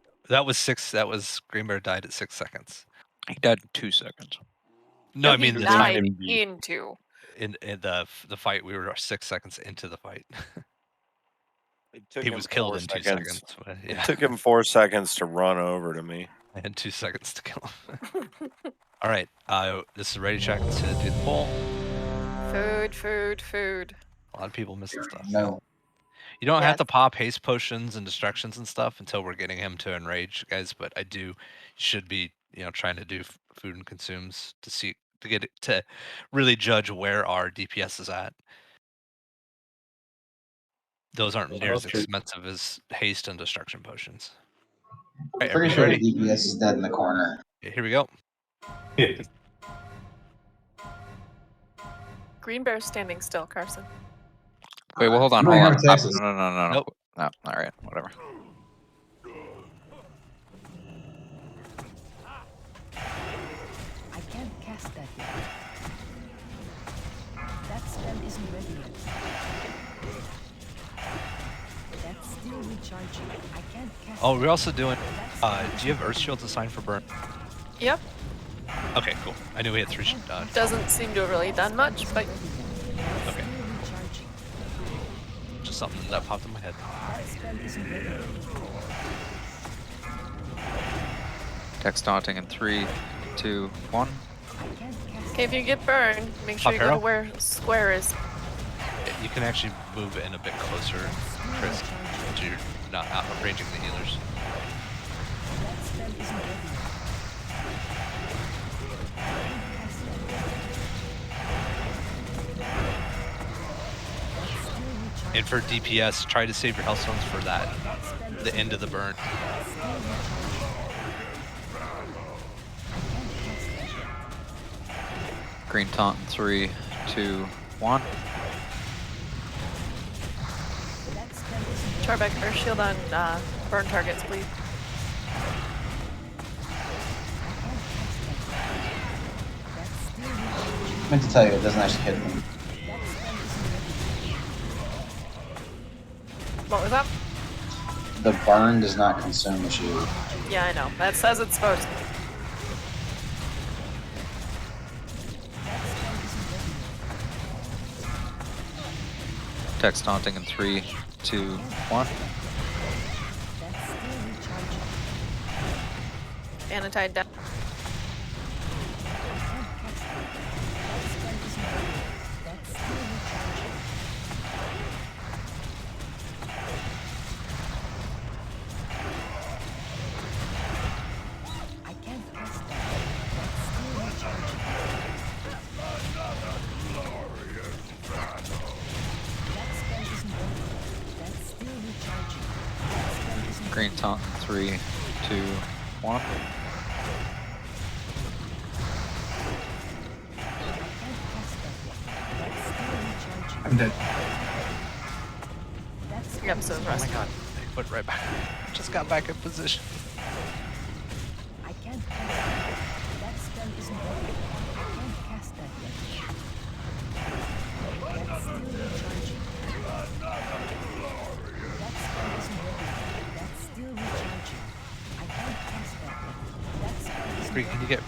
was 6. That was Green Bear died at 6 seconds. He died in 2 seconds. No, I he mean the died time into. in the fight. We were 6 seconds into the fight. It took He him was killed 4 in 2 seconds. seconds. but It yeah. took him 4 seconds to run over to me. I had 2 seconds to kill him. All right, this is ready check to do the poll. Food. A lot of people missing stuff. No. You don't have Yes. to pop haste potions and distractions and stuff until we're getting him to enrage, guys. But I do should be trying to do food and consumes to get it to really judge where our DPS is at. Those aren't near as expensive as haste and destruction potions. All right, Pretty everybody sure the ready? DPS is dead in the corner. Okay, here we go. Green Bear's standing still, Carson. Wait, well, hold on. Bring No. her Texas. Nope. No, all right, whatever. I can't cast that yet. That spell isn't ready yet. That's still recharging. I can't cast Oh, that we're also yet. doing. That spell Do you have Earth Shields assigned for burn? Yep. Okay, cool. I knew we had 3. Doesn't seem to have really done much, but Okay. Just something that popped in my head. that spell isn't ready yet. Text taunting in 3, 2, 1. okay, if you get burned, make sure Up you go to arrow? where square is. You can actually move in a bit closer, Chris, so you're not outranging the healers. That spell isn't ready yet. And for DPS, try to save your health stones for the end of the burn. Green taunt in 3, 2, 1. Charbeck, or shield on burn targets, please. I meant to tell you, it doesn't actually hit them. What was that? The burn does not consume the shield. Yeah, I know. That says it's supposed to. Text taunting in 3, 2, 1. Anatide down. I can't cast that. That's still recharging. That spell isn't ready. That's still recharging. That spell isn't Green taunt in 3, 2, 1. I'm dead. Yep, so is Oh my Rusty. god, I put right back. Just got back in position. I can't cast that. That spell isn't ready. I can't cast that yet. That's still recharging. That spell isn't ready. That's still recharging. I can't cast that yet. That spell isn't Green, can you get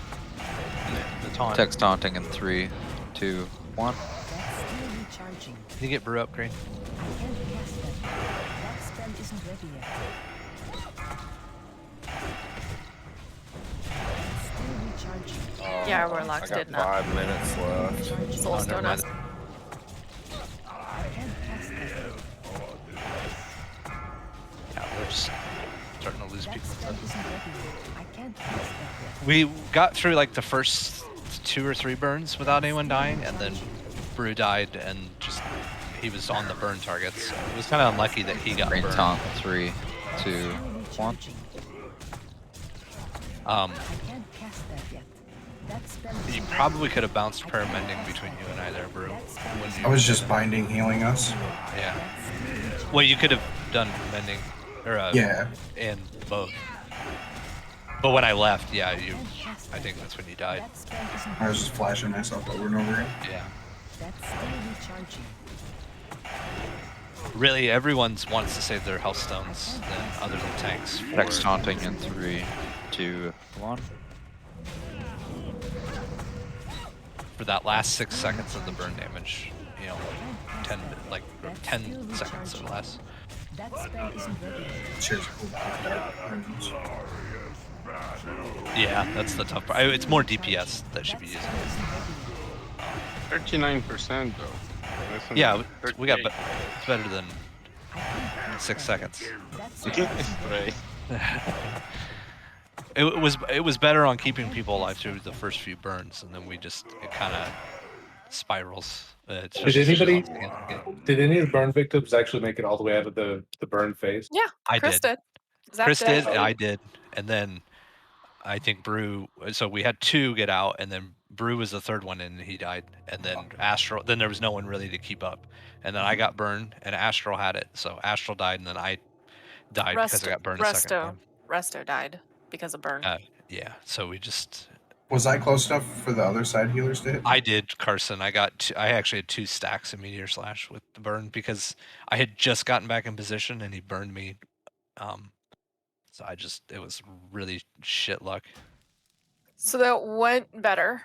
the taunt? Text taunting in 3, 2, 1. That's still recharging. Can you get Brew up, Green? I can't cast that yet. That spell isn't ready yet. Yeah, our warlocks I got did not. 5 minutes left. Soulstone us. Yeah, we're just starting to lose people. I can't cast that yet. We got through like the first 2 or 3 burns without anyone dying, and then Brew died, and just he was on the burn targets. So it was kind of unlucky that he got Green burned. taunt, 3, 2, 1. I can't cast that yet. That spell is You probably could have bounced prayer mending between you and I there, Brew. I was just binding, healing us. Yeah. Well, you could have done mending, or Yeah. and both. But when I left, yeah, I think that's when you died. I was just flashing myself over and over again. Yeah. That's still recharging. Really, everyone wants to save their health stones, then other than tanks. Next taunting in 3, 2, 1. For that last 6 seconds of the burn damage, 10 seconds or less. That spell isn't ready. Cheers. Yeah, that's the tough part. It's more DPS that should be using it. 39% though. Listen, Yeah, we got. 38. It's better than 6 seconds. Right. It was better on keeping people alive through the first few burns, and then it kind of spirals. Did any of the burn victims actually make it all the way out of the burn phase? Yeah, I Chris did. Zach Chris did, did. I did, and then I think Brew. So we had 2 get out, and then Brew was the 3rd one, and he died. And then Astral. Then there was no one really to keep up. And then I got burned, and Astral had it. So Astral died, and then I died because I got burned a second time. Resto died because of burn. Yeah. So we just. Was I close enough for the other side healers to hit? I did, Carson. I actually had 2 stacks of Meteor Slash with the burn because I had just gotten back in position, and he burned me. So it was really shit luck. So that went better.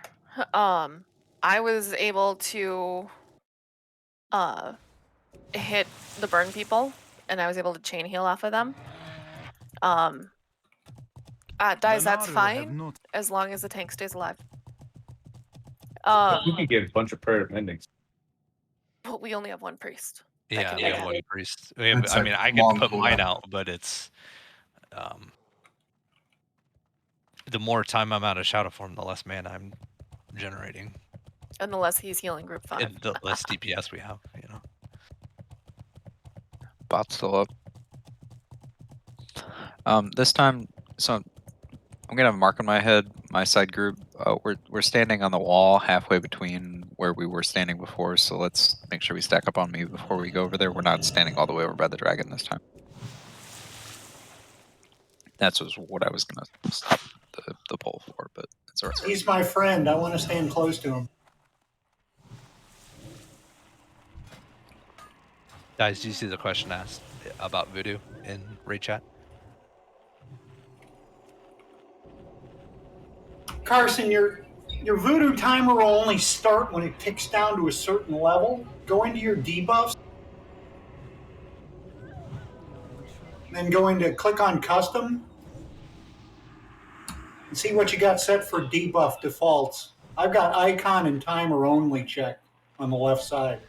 I was able to hit the burn people, and I was able to chain heal off of them. Dies, that's fine as long as the tank stays alive. We could get a bunch of prayer mendings. But we only have 1 priest. Yeah, can we do have that. 1 priest. It's I a mean, I long could put mine cooldown. out, but it's the more time I'm out of Shadow Form, the less mana I'm generating, And the less he's healing group 5. and the less DPS we have. Bot's still up. This time, so I'm gonna have a mark on my head. My side group. We're standing on the wall halfway between where we were standing before. So let's make sure we stack up on me before we go over there. We're not standing all the way over by the dragon this time. That's what I was gonna stop the poll for, but it's alright. He's my friend. I want to stand close to him. Guys, do you see the question asked about Voodoo in raid chat? Carson, your voodoo timer will only start when it ticks down to a certain level. Go into your debuffs, then go into click on custom, and see what you got set for debuff defaults. I've got icon and timer only checked on the left side.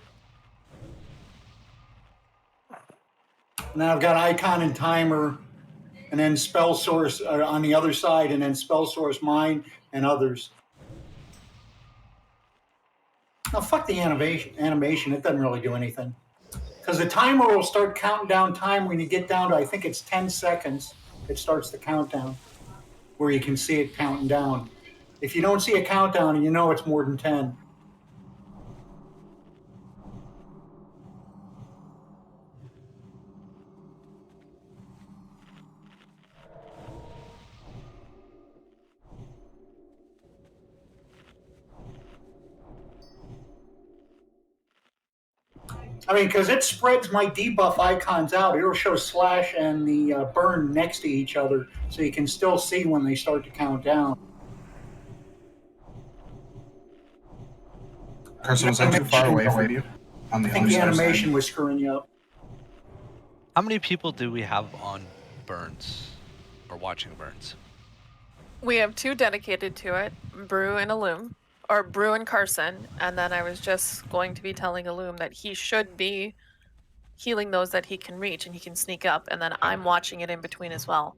Now I've got icon and timer, and then spell source on the other side, and then spell source mine and others. Now fuck the animation. It doesn't really do anything. Because the timer will start counting down time when you get down to, I think it's 10 seconds, it starts the countdown, where you can see it counting down. If you don't see a countdown, you know it's more than 10. I mean, because it spreads my debuff icons out. It'll show slash and the burn next to each other, so you can still see when they start to count down. Carson, was I too far away from you? On the I think other the side? animation was screwing you up. How many people do we have on burns or watching burns? We have 2 dedicated to it, Brew and Illum, or Brew and Carson, and then I was just going to be telling Illum that he should be healing those that he can reach and he can sneak up, and then I'm watching it in between as well.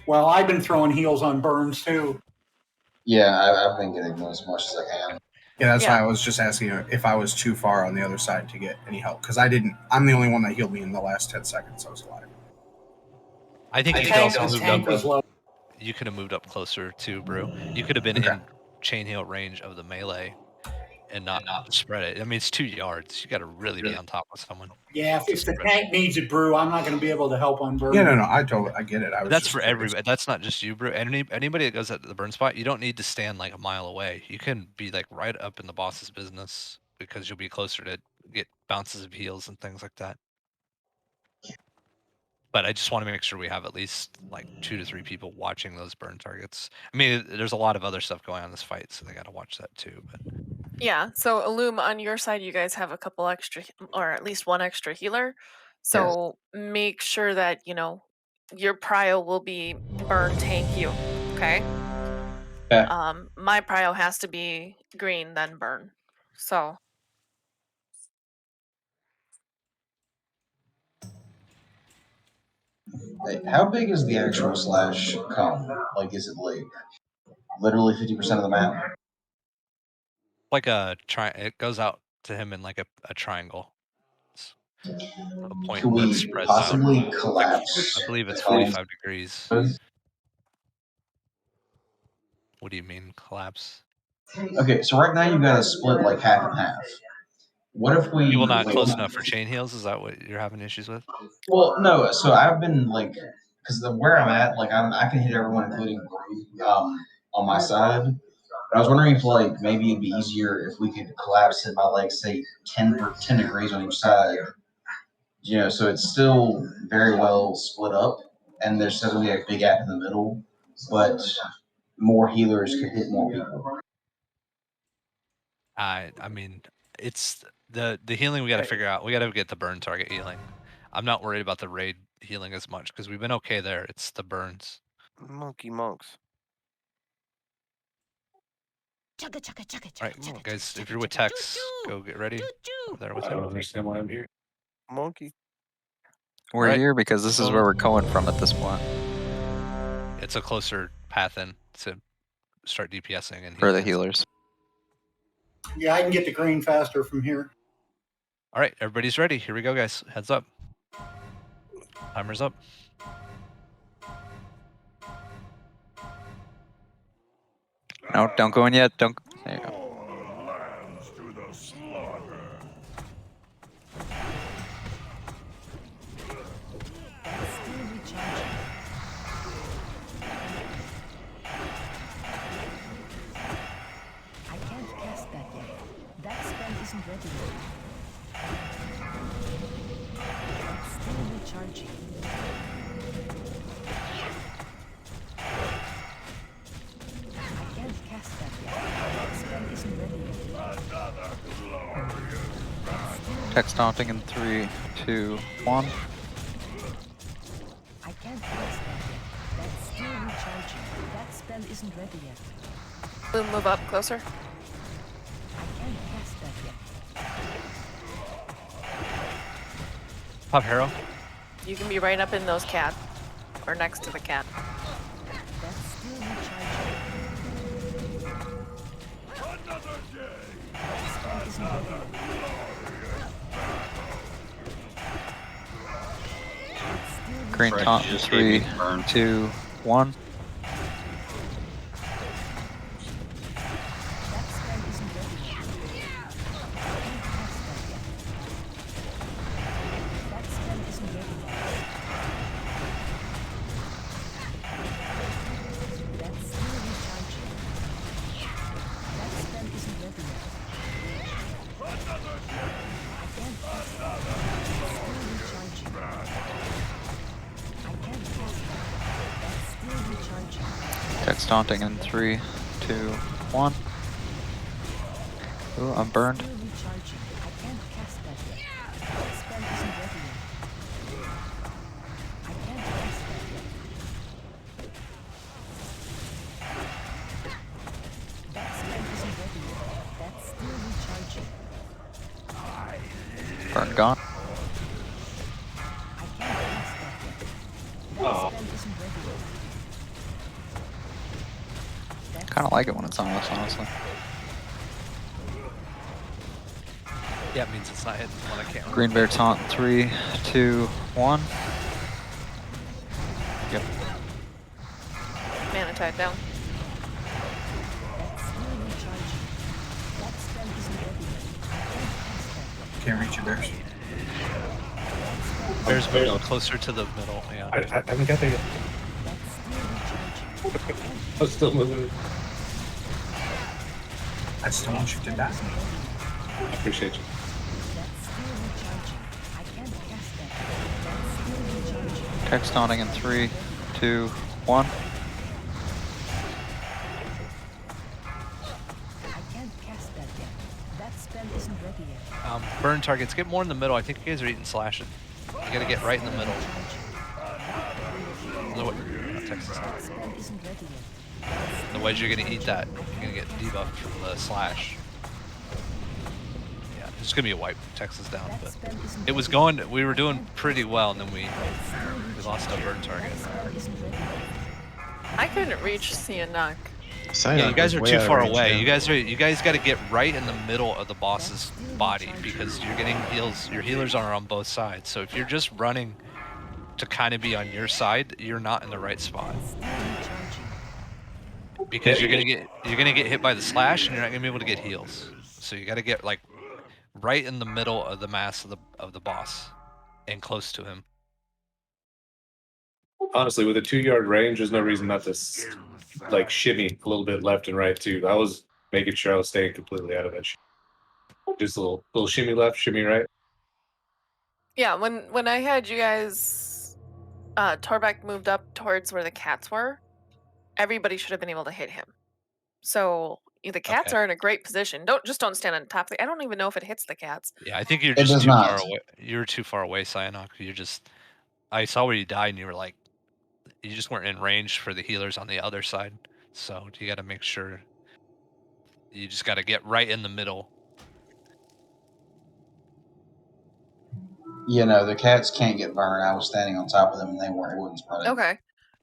Well, I've been throwing heals on burns too. Yeah, I've been getting as much as I can. Yeah, that's why I was just asking if I was too far on the other side to get any help, because I'm the only one that healed me in the last 10 seconds. I was alive. I think The you could tank- also the moved tank up. was low. You could have moved up closer to Brew. You could have been in chain heal range of the melee and not spread it. I mean, it's 2 yards. You got to really be on top of someone. Yeah, if the tank needs it, Brew, I'm not going to be able to help on burn. Yeah, no, I get it. I was That's just for curious. everybody. That's not just you, Brew. Anybody that goes at the burn spot, you don't need to stand like a mile away. You can be like right up in the boss's business because you'll be closer to get bounces of heals and things like that. But I just want to make sure we have at least like 2 to 3 people watching those burn targets. I mean, there's a lot of other stuff going on in this fight, so they got to watch that too. But Yeah, so Illum, on your side, you guys have a couple extra, or at least 1 extra healer. So make sure that, your prio will be burn tank you, okay? Okay. My prio has to be green, then burn. So Hey, how big is the actual slash cone? Like, is it like literally 50% of the map? like it goes out to him in like a triangle. It's a point Could that we spreads possibly out. collapse? I believe it's the cone? 45 degrees. What do you mean collapse? Okay, so right now you got to split like half and half. What if we? People not close enough for chain heals? Is that what you're having issues with? Well, no. So I've been like, because where I'm at, like I can hit everyone, including on my side. But I was wondering if like maybe it'd be easier if we could collapse it by like say 10 degrees on each side. So it's still very well split up, and there's still gonna be a big gap in the middle, but more healers could hit more people. I mean, it's the healing we got to figure out. We got to get the burn target healing. I'm not worried about the raid healing as much because we've been okay there. It's the burns. Monkey monks. All right, guys, if you're with Tex, go get ready. Over there with I don't him. understand why I'm here. Monkey. We're Right. here because this is where we're going from at this point. It's a closer path in to start DPSing and For the healing. healers. Yeah, I can get the green faster from here. All right, everybody's ready. Here we go, guys. Heads up. Timer's up. No, don't go in yet. Don't. There you go. Lands to the slaughter. That's still recharging. I can't cast that yet. That spell isn't ready yet. It's still recharging. I can't cast that yet. That spell isn't ready yet. Another glorious battle. Text taunting in 3, 2, 1. I can't cast that yet. That's still recharging. That spell isn't ready yet. Illum, move up closer. I can't cast that yet. Pop Hero. You can be right up in those cat, or next to the cat. That's still recharging. Another day. That spell isn't ready yet. It's still Green recharging. taunt in 3, 2, 1. That spell isn't ready yet. I can't cast that yet. That spell isn't ready yet. That's still recharging. That spell isn't ready yet. I can't cast that. It's still recharging. I can't cast that. That's still recharging. Text taunting in 3, 2, 1. Ooh, I'm burned. Still recharging. I can't cast that yet. That spell isn't ready yet. I can't cast that yet. Burn gone. Oh. Kind of like it when it's on us, honestly. Yeah, it means it's not hitting when I can't. Green Bear taunt in 3, 2, 1. Yep. Mana tide down. Can't reach your bears. Bears moving closer to the middle. Yeah. I haven't got there yet. I was still moving. I still want you to die. I appreciate you. Text taunting in 3, 2, 1. Burn targets. Get more in the middle. I think you guys are eating slashing. You gotta get right in the middle. Texas. Otherwise, you're gonna eat that. You're gonna get debuffed from the slash. Yeah, it's gonna be a wipe. Texas down, but it was going. We were doing pretty well, and then we lost a burn target. I couldn't reach Sihanouk. Yeah, you guys are too far away. You guys got to get right in the middle of the boss's body because you're getting heals. Your healers are on both sides. So if you're just running to kind of be on your side, you're not in the right spot. Because you're gonna get hit by the slash and you're not gonna be able to get heals. So you got to get like right in the middle of the mass of the boss and close to him. Honestly, with a 2-yard range, there's no reason not to like shimmy a little bit left and right too. I was making sure I was staying completely out of that. Just a little shimmy left, shimmy right. Yeah, when I had you guys, Torbeck moved up towards where the cats were. Everybody should have been able to hit him. So the cats are in a great position. Don't stand on top. I don't even know if it hits the cats. Yeah, I think you're It just does too not. far away. You're too far away, Cyanok. I saw where you died, and you were like, you just weren't in range for the healers on the other side. So you got to make sure. You just got to get right in the middle. You know, the cats can't get burned. I was standing on top of them and they weren't. It wasn't spreading. Okay.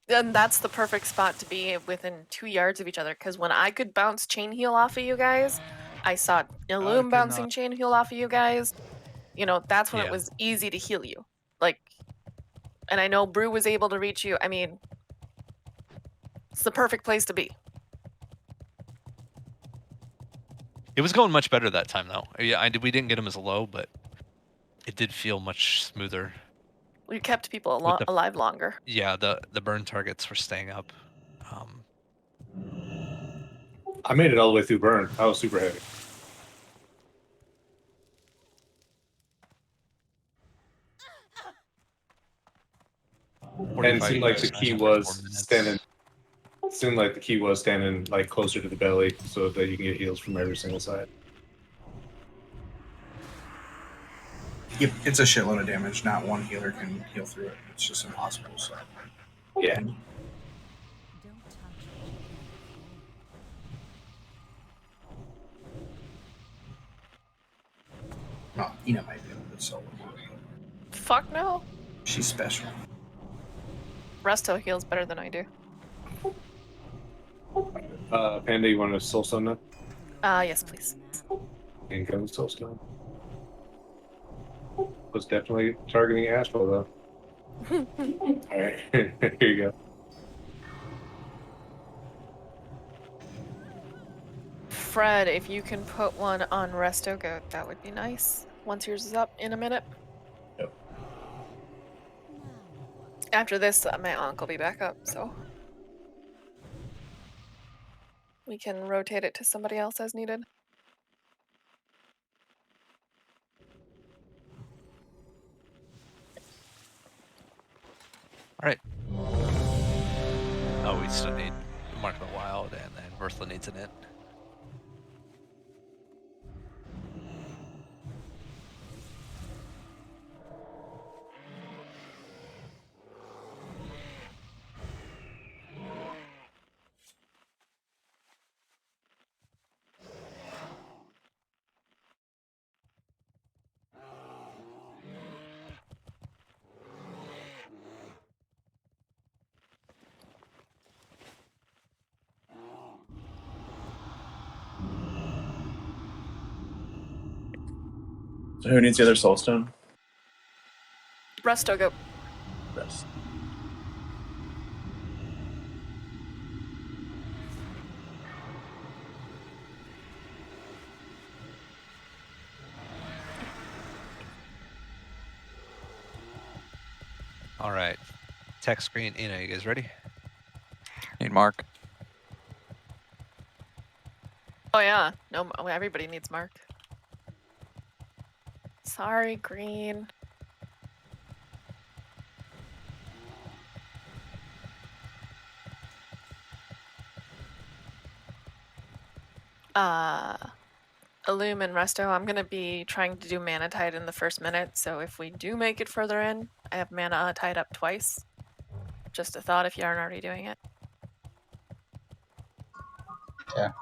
Then that's the perfect spot to be within 2 yards of each other. Because when I could bounce chain heal off of you guys, I saw Illume bouncing chain heal off of you guys. That's when it was easy to heal you. And I know Brew was able to reach you. I mean, it's the perfect place to be. It was going much better that time, though. Yeah, we didn't get him as low, but it did feel much smoother. We kept people alive longer. Yeah, the burn targets were staying up. I made it all the way through burn. I was super heavy. And it seemed like the key was standing. It seemed like the key was standing like closer to the belly, so that you can get heals from every single side. Yep, it's a shitload of damage. Not one healer can heal through it. It's just impossible. So. Yeah. Well, Ina might be able to solo. Fuck no. She's special. Resto heals better than I do. Panda, you want to soulstone now? Yes, please. Incoming soulstone. Was definitely targeting Asheville though. Alright, here you go. Fred, if you can put one on Resto Goat, that would be nice. Once yours is up in a minute. Yep. After this, my aunt will be back up, so we can rotate it to somebody else as needed. All right. Oh, we still need Mark the Wild, and then Mirthla needs an int. So who needs the other soul stone? Resto, go. Rest. All right. Tech screen in. Are you guys ready? Need Mark. Oh yeah, no, everybody needs Mark. Sorry, Green. Illum and Resto, I'm gonna be trying to do mana tide in the first minute, so if we do make it further in, I have mana tied up twice. Just a thought if you aren't already doing it. Yeah.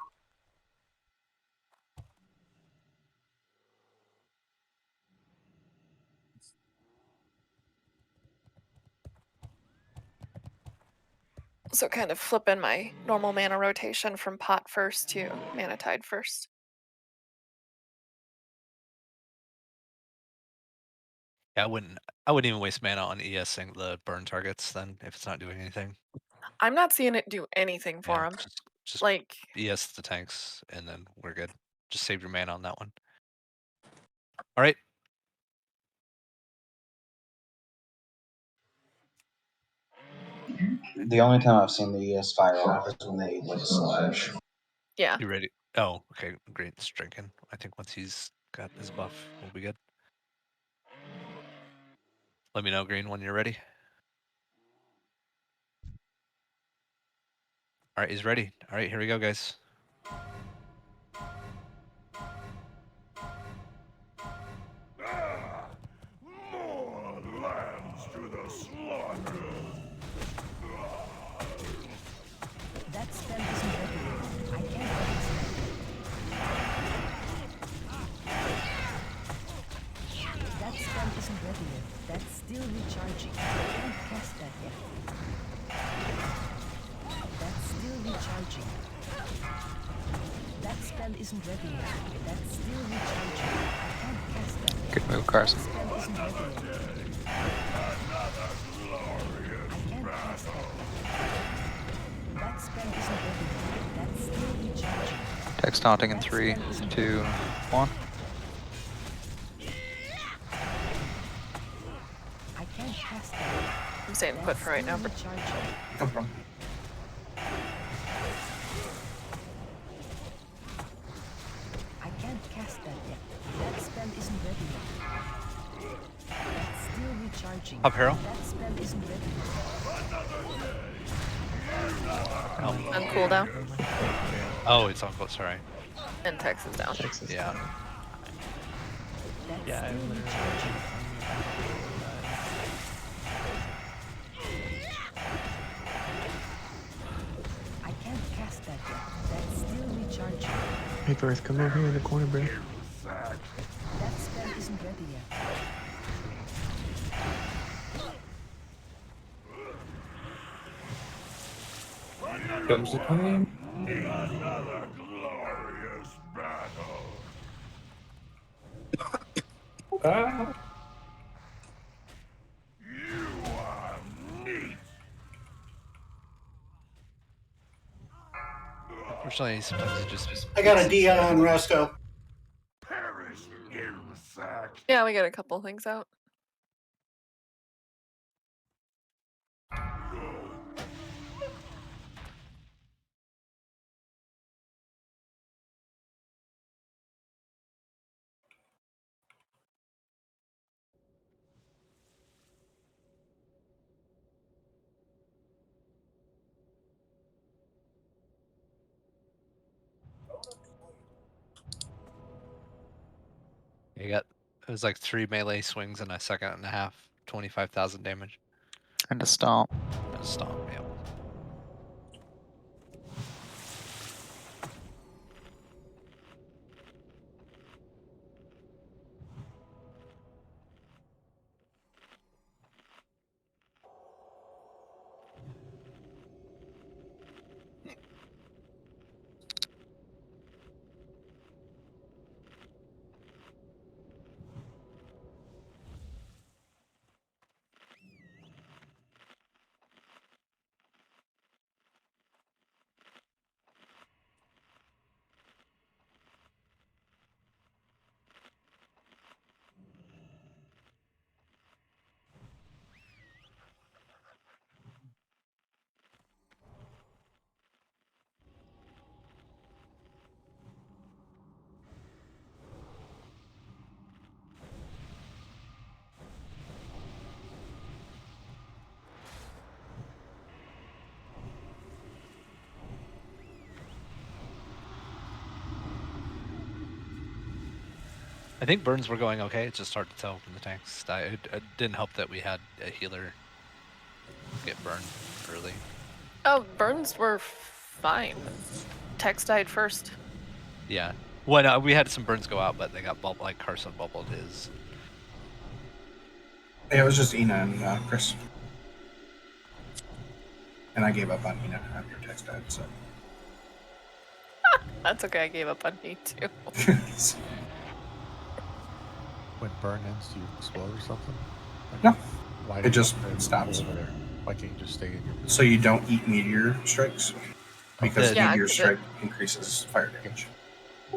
So kind of flipping my normal mana rotation from pot first to mana tide first. Yeah, I wouldn't even waste mana on ESing the burn targets then if it's not doing anything. I'm not seeing it do anything for Yeah, him. just Like, ES the tanks and then we're good. Just save your mana on that one. All right. The only time I've seen the ES fire off is when they like slash. yeah. You ready? Oh, okay. Great. It's drinking. I think once he's got his buff, we'll be good. Let me know, Green, when you're ready. All right, he's ready. All right, here we go, guys. More lambs to the slaughter. That spell isn't ready yet. I can't cast that yet. That spell isn't ready yet. That's still recharging. I can't cast that yet. That's still recharging. That spell isn't ready yet. That's still recharging. I can't cast that yet. Good move, Carson. That spell isn't ready yet. I can't cast that yet. That spell isn't ready yet. That's still recharging. Text taunting in 3, 2, 1. I can't cast that. I'm staying put for right now. No problem. I can't cast that yet. That spell isn't ready yet. That's still recharging. Up arrow. That spell isn't ready yet. On cooldown. Oh, it's on cooldown. Sorry. And Tex is down. Yeah. That's Yeah, I still literally- recharging. I can't cast that yet. That's still recharging. Hey, Birth, come over here in the corner, bro. That spell isn't ready yet. Comes the time. Another glorious battle. Ah. You are meat. Unfortunately, sometimes it just. I got a D on Resto. Perish insect. Yeah, we got a couple things out. You got. It was like 3 melee swings in a second and a half. 25,000 damage. And a stomp. And a stomp. Yeah. I think burns were going okay. It's just hard to tell from the tanks. It didn't help that we had a healer get burned early. Oh, burns were fine. Tex died first. Yeah. Well, we had some burns go out, but they got like Carson bubbled his. Yeah, it was just Ina and Chris. And I gave up on Ina after Tex died, so. That's okay, I gave up on me too. When burn ends, do you explode or something? No. Why It just do you stops. over there? Why can't you just stay in your position? So you don't eat meteor strikes? Because Yeah, meteor 'cause strike increases fire damage.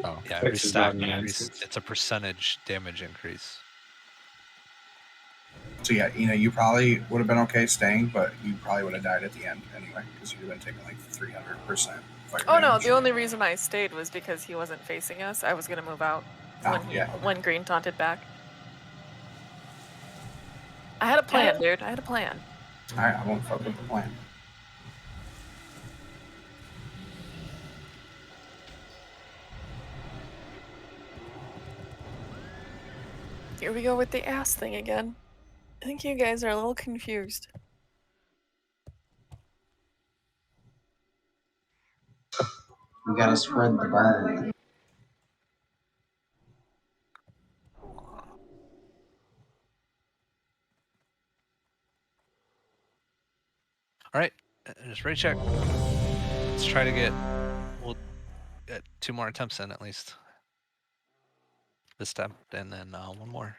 Oh. Yeah, every Tex is stack not an increase. answer. It's a percentage damage increase. So yeah, you probably would have been okay staying, but you probably would have died at the end anyway, because you would have been taking like 300% fire Oh no, damage. the only reason I stayed was because he wasn't facing us. I was gonna move out when green taunted back. I had a plan, dude. I had a plan. Alright, I won't fuck with the plan. Here we go with the ass thing again. I think you guys are a little confused. We gotta spread the burn. All right, just ready check. Let's try to get. We'll get 2 more attempts in at least. This time, and then 1 more.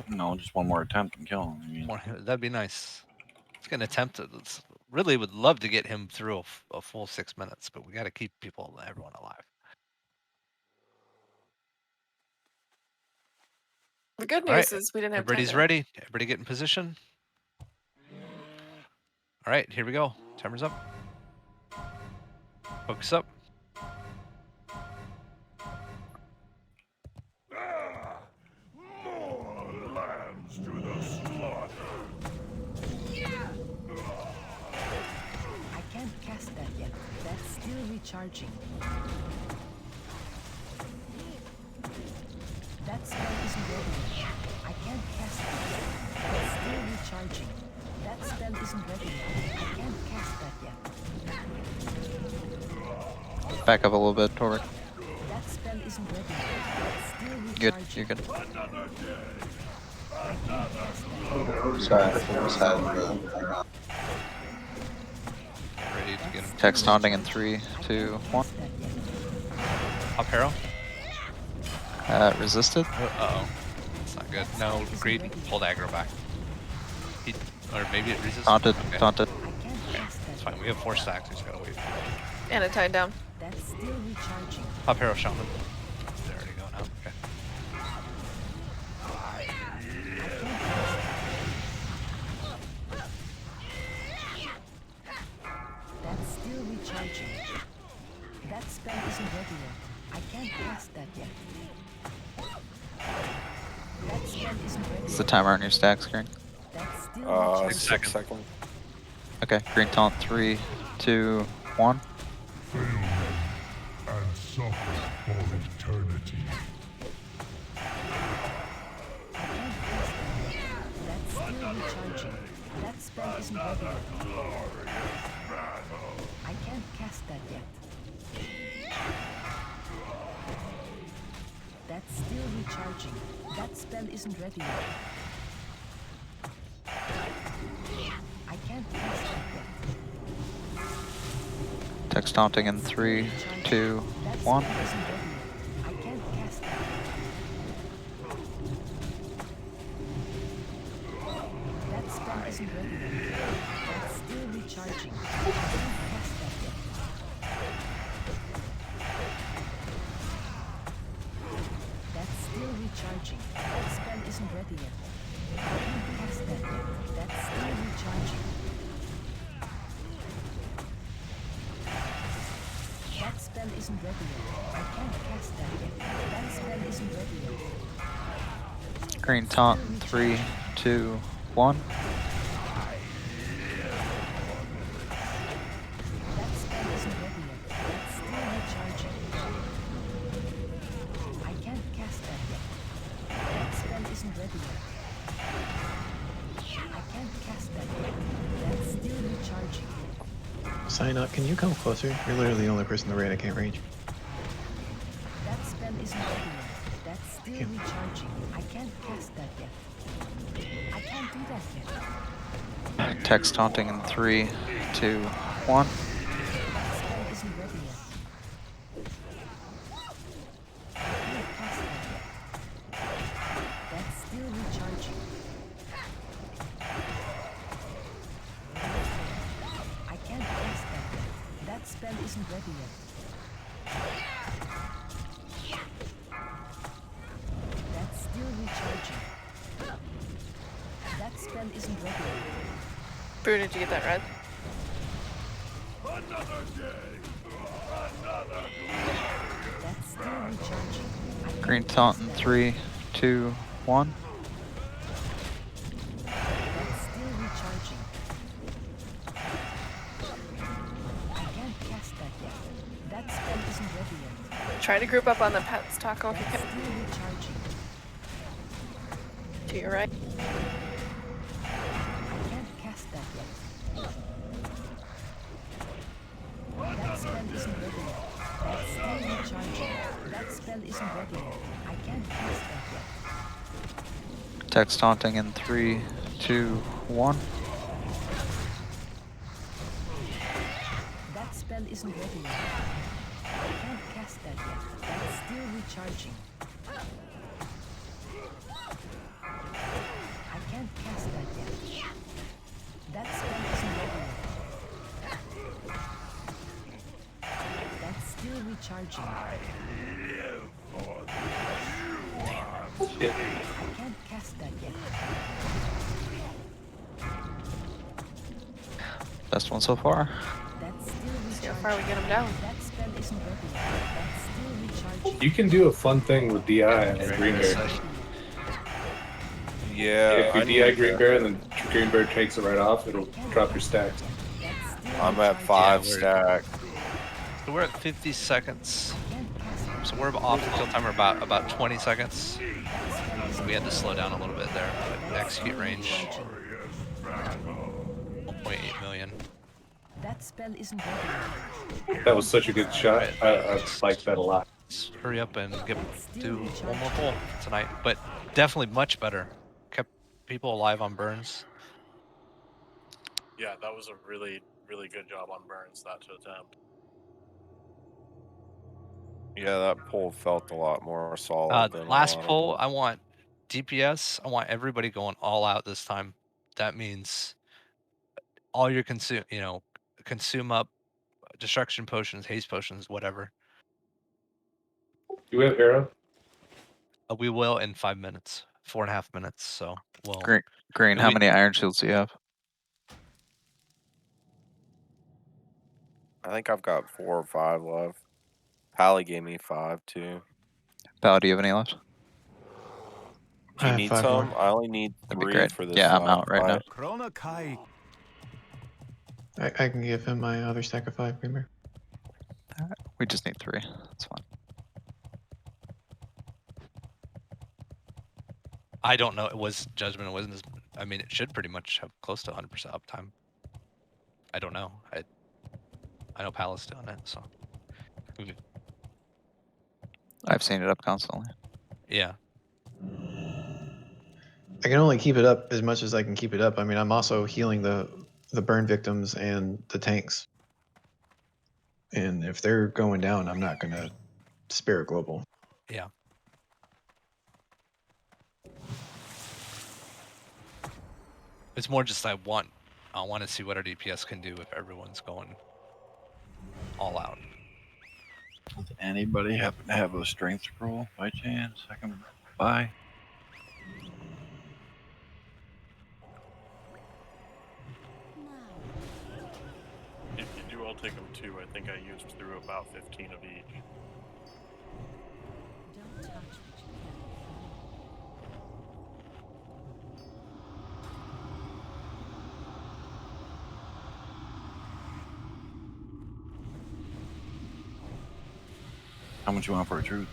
No, just 1 more attempt and kill him. I mean, That'd be nice. It's gonna attempt it. Really would love to get him through a full 6 minutes, but we got to keep everyone alive. The good All news right, is we didn't have everybody's time to- ready. Everybody get in position. All right, here we go. Timer's up. Focus up. More lambs to the slaughter. I can't cast that yet. That's still recharging. That spell isn't ready yet. I can't cast that yet. That's still recharging. That spell isn't ready yet. I can't cast that yet. Back up a little bit, Torvik. That spell isn't ready yet. That's still Good, recharging. you're good. Sorry, I just had Ready to get him. Text taunting in 3, 2, 1. Up arrow. Resisted. Uh-oh. That's not good. No, greed. Hold aggro back. Or maybe it resists. Taunted, Okay. taunted. Okay, it's fine. We have 4 stacks. We just gotta wait. And it tied down. That's still recharging. Up arrow shaman. There we go now. Okay. That's still recharging. That spell isn't ready yet. I can't cast that yet. That spell isn't ready What's yet. the timer on your stack screen? That's still recharging. 6 seconds. Okay, green taunt 3, 2, 1. Fail me and suffer for eternity. That's still recharging. That spell isn't ready yet. I can't cast that yet. That's still recharging. That spell isn't ready yet. I can't cast that yet. Text taunting in 3, 2, 1. That spell isn't ready yet. I can't cast that yet. That spell isn't ready yet. That's still recharging. I can't cast that yet. That's still recharging. That spell isn't ready yet. I can't cast that yet. That's still recharging. That spell isn't ready yet. I can't cast that yet. That spell isn't ready yet. Green taunt 3, 2, 1. That spell isn't ready yet. That's still recharging. I can't cast that yet. ready yet. I can't cast that yet. That's still recharging. Sign up. Can you come closer? You're literally the only person in the raid I can't reach. That spell isn't ready yet. That's still recharging. I can't cast that yet. I can't do that yet. Text taunting in 3, 2, 1. That spell isn't ready yet. I can't cast that yet. That's still recharging. I can't cast that yet. That spell isn't ready yet. That's still recharging. That spell isn't ready yet. Brut, did you get that red? Another day. Another That's still recharging. Green taunt in 3, 2, 1. That's still recharging. I can't cast that yet. That spell isn't ready yet. Try to group up on the pets, Taco, if you That's can. still recharging. To your right. I can't cast that yet. That spell isn't ready yet. That's still recharging. That spell isn't ready yet. I can't cast that yet. Text taunting in 3, 2, 1. That spell isn't ready yet. I can't cast that yet. That's still recharging. I can't cast that yet. That spell isn't ready yet. That's still recharging. I can't cast that yet. Best one so far. That's still recharging. See how far we get him down. That spell isn't ready yet. That's still recharging. You can do a fun thing with DI and Green Bear. Yeah, If you I DI need Green to- Bear and then Green Bear takes it right off, it'll drop your stacks. I'm at 5 we're- stack. So we're at 50 seconds. So we're off the kill timer about 20 seconds. We had to slow down a little bit there, but execute range 1.8 million. That spell isn't ready yet. That was such a good shot. I liked that a lot. Let's hurry up and do one more pull tonight. But definitely much better. Kept people alive on burns. Yeah, that was a really, really good job on Burns, that to attempt. Yeah, that pull felt a lot more solid than a Last lot of pull, them. I want DPS. I want everybody going all out this time. That means all your consume up destruction potions, haste potions, whatever. Do we have arrow? We will in 5 minutes, 4.5 minutes. So we'll. Green, how many iron shields do you have? I think I've got 4 or 5 left. Pally gave me 5 too. Pal, do you have any left? Do you I have need 5 some? more. I only need That'd be 3 great. for this. Yeah, I'm out right now. fight. I can give him my other stack of 5, Green Bear. We just need 3. That's fine. I don't know. It was judgment. It wasn't. I mean, it should pretty much have close to 100% uptime. I don't know. I know Palace doing it. So. I've seen it up constantly. Yeah. I can only keep it up as much as I can keep it up. I mean, I'm also healing the burn victims and the tanks. And if they're going down, I'm not going to spare a global. Yeah. It's more just I want to see what our DPS can do if everyone's going all out. Does anybody happen to have a strength scroll by chance? I can buy. If you do, I'll take them too. I think I used through about 15 of each. Don't touch what you can't. How much you want for a truth?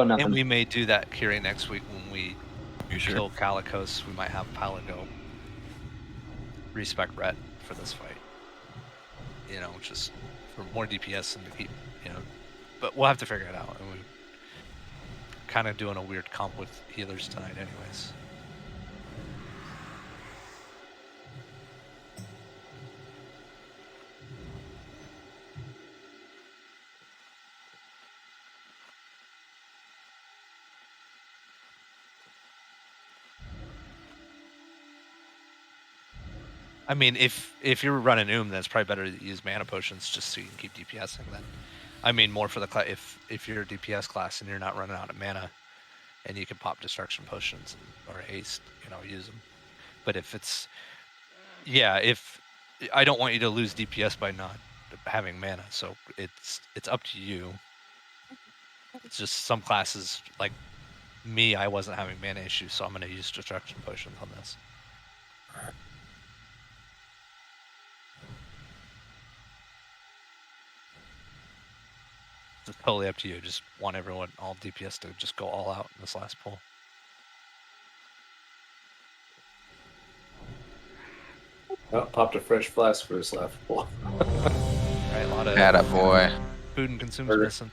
And we may do that Curie next week when we sure? kill Calicos. We might have Palago respec Ret for this fight. You know, just for more DPS and to keep, you know, but we'll have to figure it out. And we're kind of doing a weird comp with healers tonight, anyways. I mean, if you're running that's probably better to use mana potions just so you can keep DPSing. Then, I mean, more for the if you're a DPS class and you're not running out of mana, and you can pop destruction potions or haste, you know, use them. But if it's, yeah, if I don't want you to lose DPS by not having mana, so it's up to you. It's just some classes like me, I wasn't having mana issues, so I'm going to use destruction potions on this. It's totally up to you. Just want everyone, all DPS, to just go all out in this last pull. Oh, popped a fresh flask for this last pull. Right, a lot of Attaboy. food and consumes missing.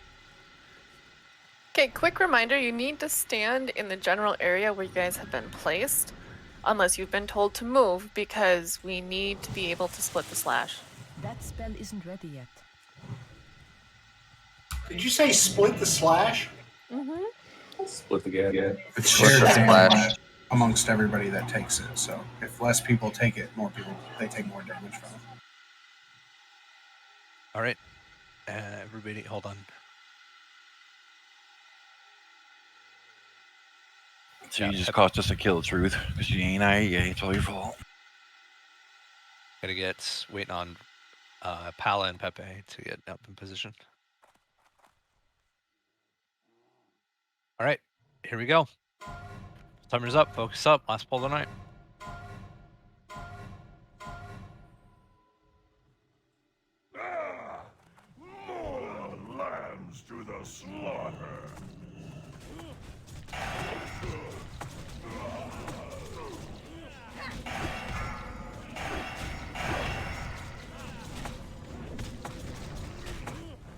Okay, quick reminder, you need to stand in the general area where you guys have been placed, unless you've been told to move, because we need to be able to split the slash. That spell isn't ready yet. Did you say split the slash? Mm-hmm. Split the gap. Yeah. It's Split shared the damage splash. amongst everybody that takes it. So if less people take it, more people they take more damage from it. All right, everybody, hold on. So you just cost us a kill, Truth, because you ain't IA. It's all your fault. Gotta get waiting on Pala and Pepe to get up in position. All right, here we go. Timer's up. Focus up. Last pull of the night. More lambs to the slaughter.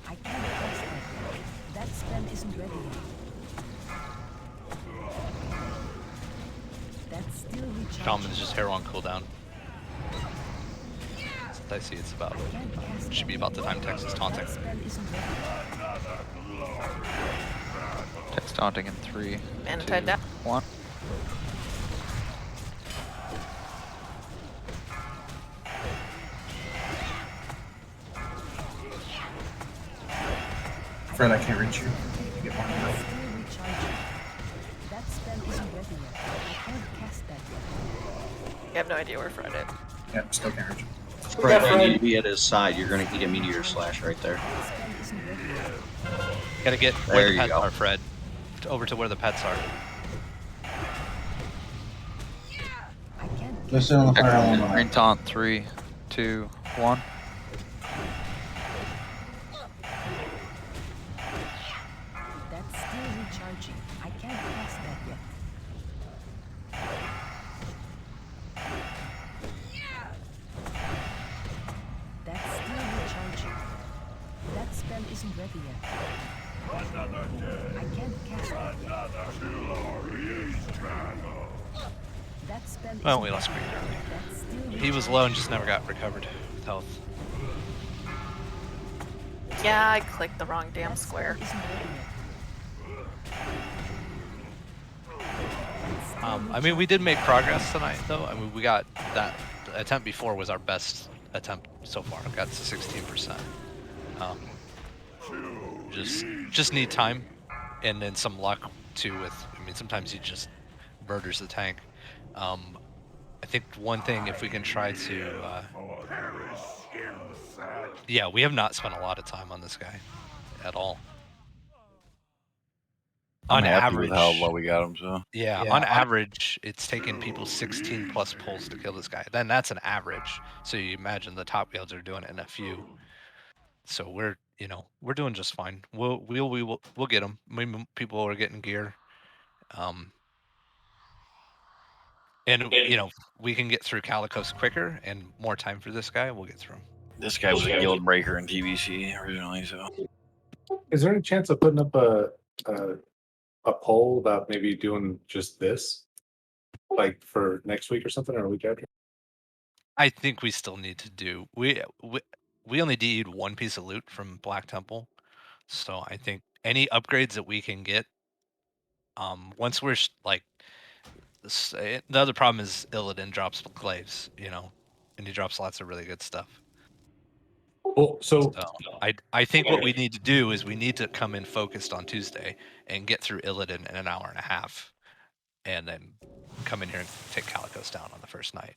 I can't cast that yet. That spell isn't ready yet. That's still recharging. Shaman's just hair on cooldown. I see it's about, should be about the time Texas taunting. Text taunting in 3, And 2, tied down. 1. Fred, I can't reach you. Get one of them. Still recharging. That spell isn't ready yet. I can't cast that yet. You have no idea where Fred is. Yep, still can't reach you. Fred, I need to be at his side. You're going to eat a meteor slash right there. Gotta get There where the you pets go. are, Fred. Over to where the pets are. Go sit on the fire island. Green taunt 3, 2, 1. That's still recharging. I can't cast that yet. That's still recharging. That spell isn't ready yet. I can't cast that yet. That spell Well, isn't we lost ready pretty yet. early. That's still He was low and just never got recovered with health. Yeah, I clicked the wrong damn square. I mean, we did make progress tonight, though. I mean, we got that attempt before was our best attempt so far. Got to 16%. Just need time, and then some luck too. With, I mean, sometimes he just murders the tank. I think one thing, if we can try to, yeah, we have not spent a lot of time on this guy at all. I'm On happy average, with how low we got him. So yeah, on average, it's taken people 16 plus pulls to kill this guy. Then that's an average. So you imagine the top guilds are doing it in a few. So we're we're doing just fine. We'll get them. Maybe people are getting gear. And we can get through Calicos quicker and more time for this guy. We'll get through him. This guy was a guild breaker in TBC originally, so. Is there any chance of putting up a poll about maybe doing just this, like for next week or something, or a week after? I think we still need to do. We only DE'd one piece of loot from Black Temple, so I think any upgrades that we can get. Once we're the other problem is Illidan drops glaives, and he drops lots of really good stuff. Well, so I think what we need to do is we need to come in focused on Tuesday and get through Illidan in an hour and a half, and then come in here and take Calicos down on the first night.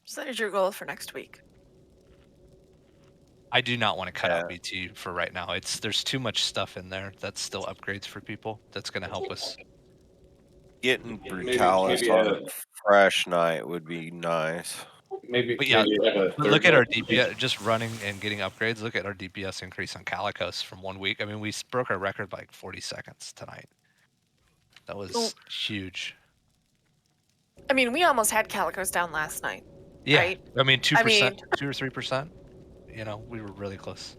So that is your goal for next week. I do not want to cut out BT for right now. There's too much stuff in there that's still upgrades for people. That's going to help us. Getting Brutalis on a fresh night would be nice. But yeah, look at our DPS. Just running and getting upgrades. Look at our DPS increase on Calicos from 1 week. I mean, we broke our record by like 40 seconds tonight. That was huge. I mean, we almost had Calicos down last night. Yeah, right? I mean 2%, 2 or 3%. We were really close.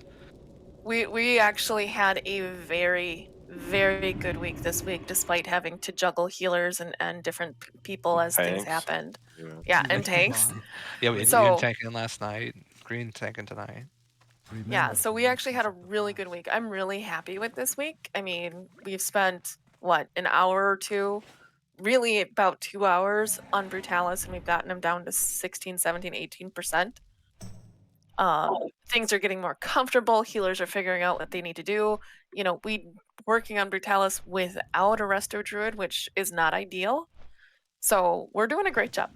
We actually had a very, very good week this week, despite having to juggle healers and different people as things Tanks. happened. Yeah, and tanks. Yeah, we had So- Ian tanking last night, Green tanking tonight. Yeah, so we actually had a really good week. I'm really happy with this week. I mean, we've spent, an hour or two, really about 2 hours on Brutalis, and we've gotten him down to 16, 17, 18%. Things are getting more comfortable. Healers are figuring out what they need to do. We working on Brutalis without a Resto Druid, which is not ideal. So we're doing a great job.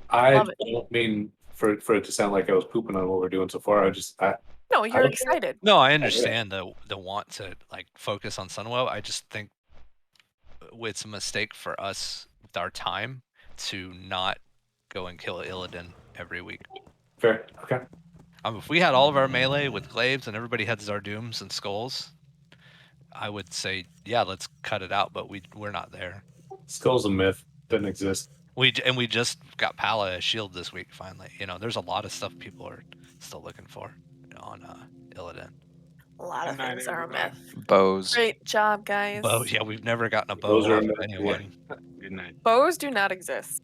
I Love it. don't mean for it to sound like I was pooping on what we're doing so far. No, you're excited. No, I understand the want to focus on Sunwell. I just think it's a mistake for us with our time to not go and kill Illidan every week. Fair. Okay. If we had all of our melee with glaives and everybody had Zardooms and skulls, I would say, yeah, let's cut it out. But we're not there. Skull's a myth. Doesn't exist. We just got Pala as shield this week. Finally, there's a lot of stuff people are still looking for on Illidan. A lot of things are a myth. Bows. Great job, guys. Bow, yeah, we've never gotten a bow Those are off of myth, anyone. Good night. Bows do not exist.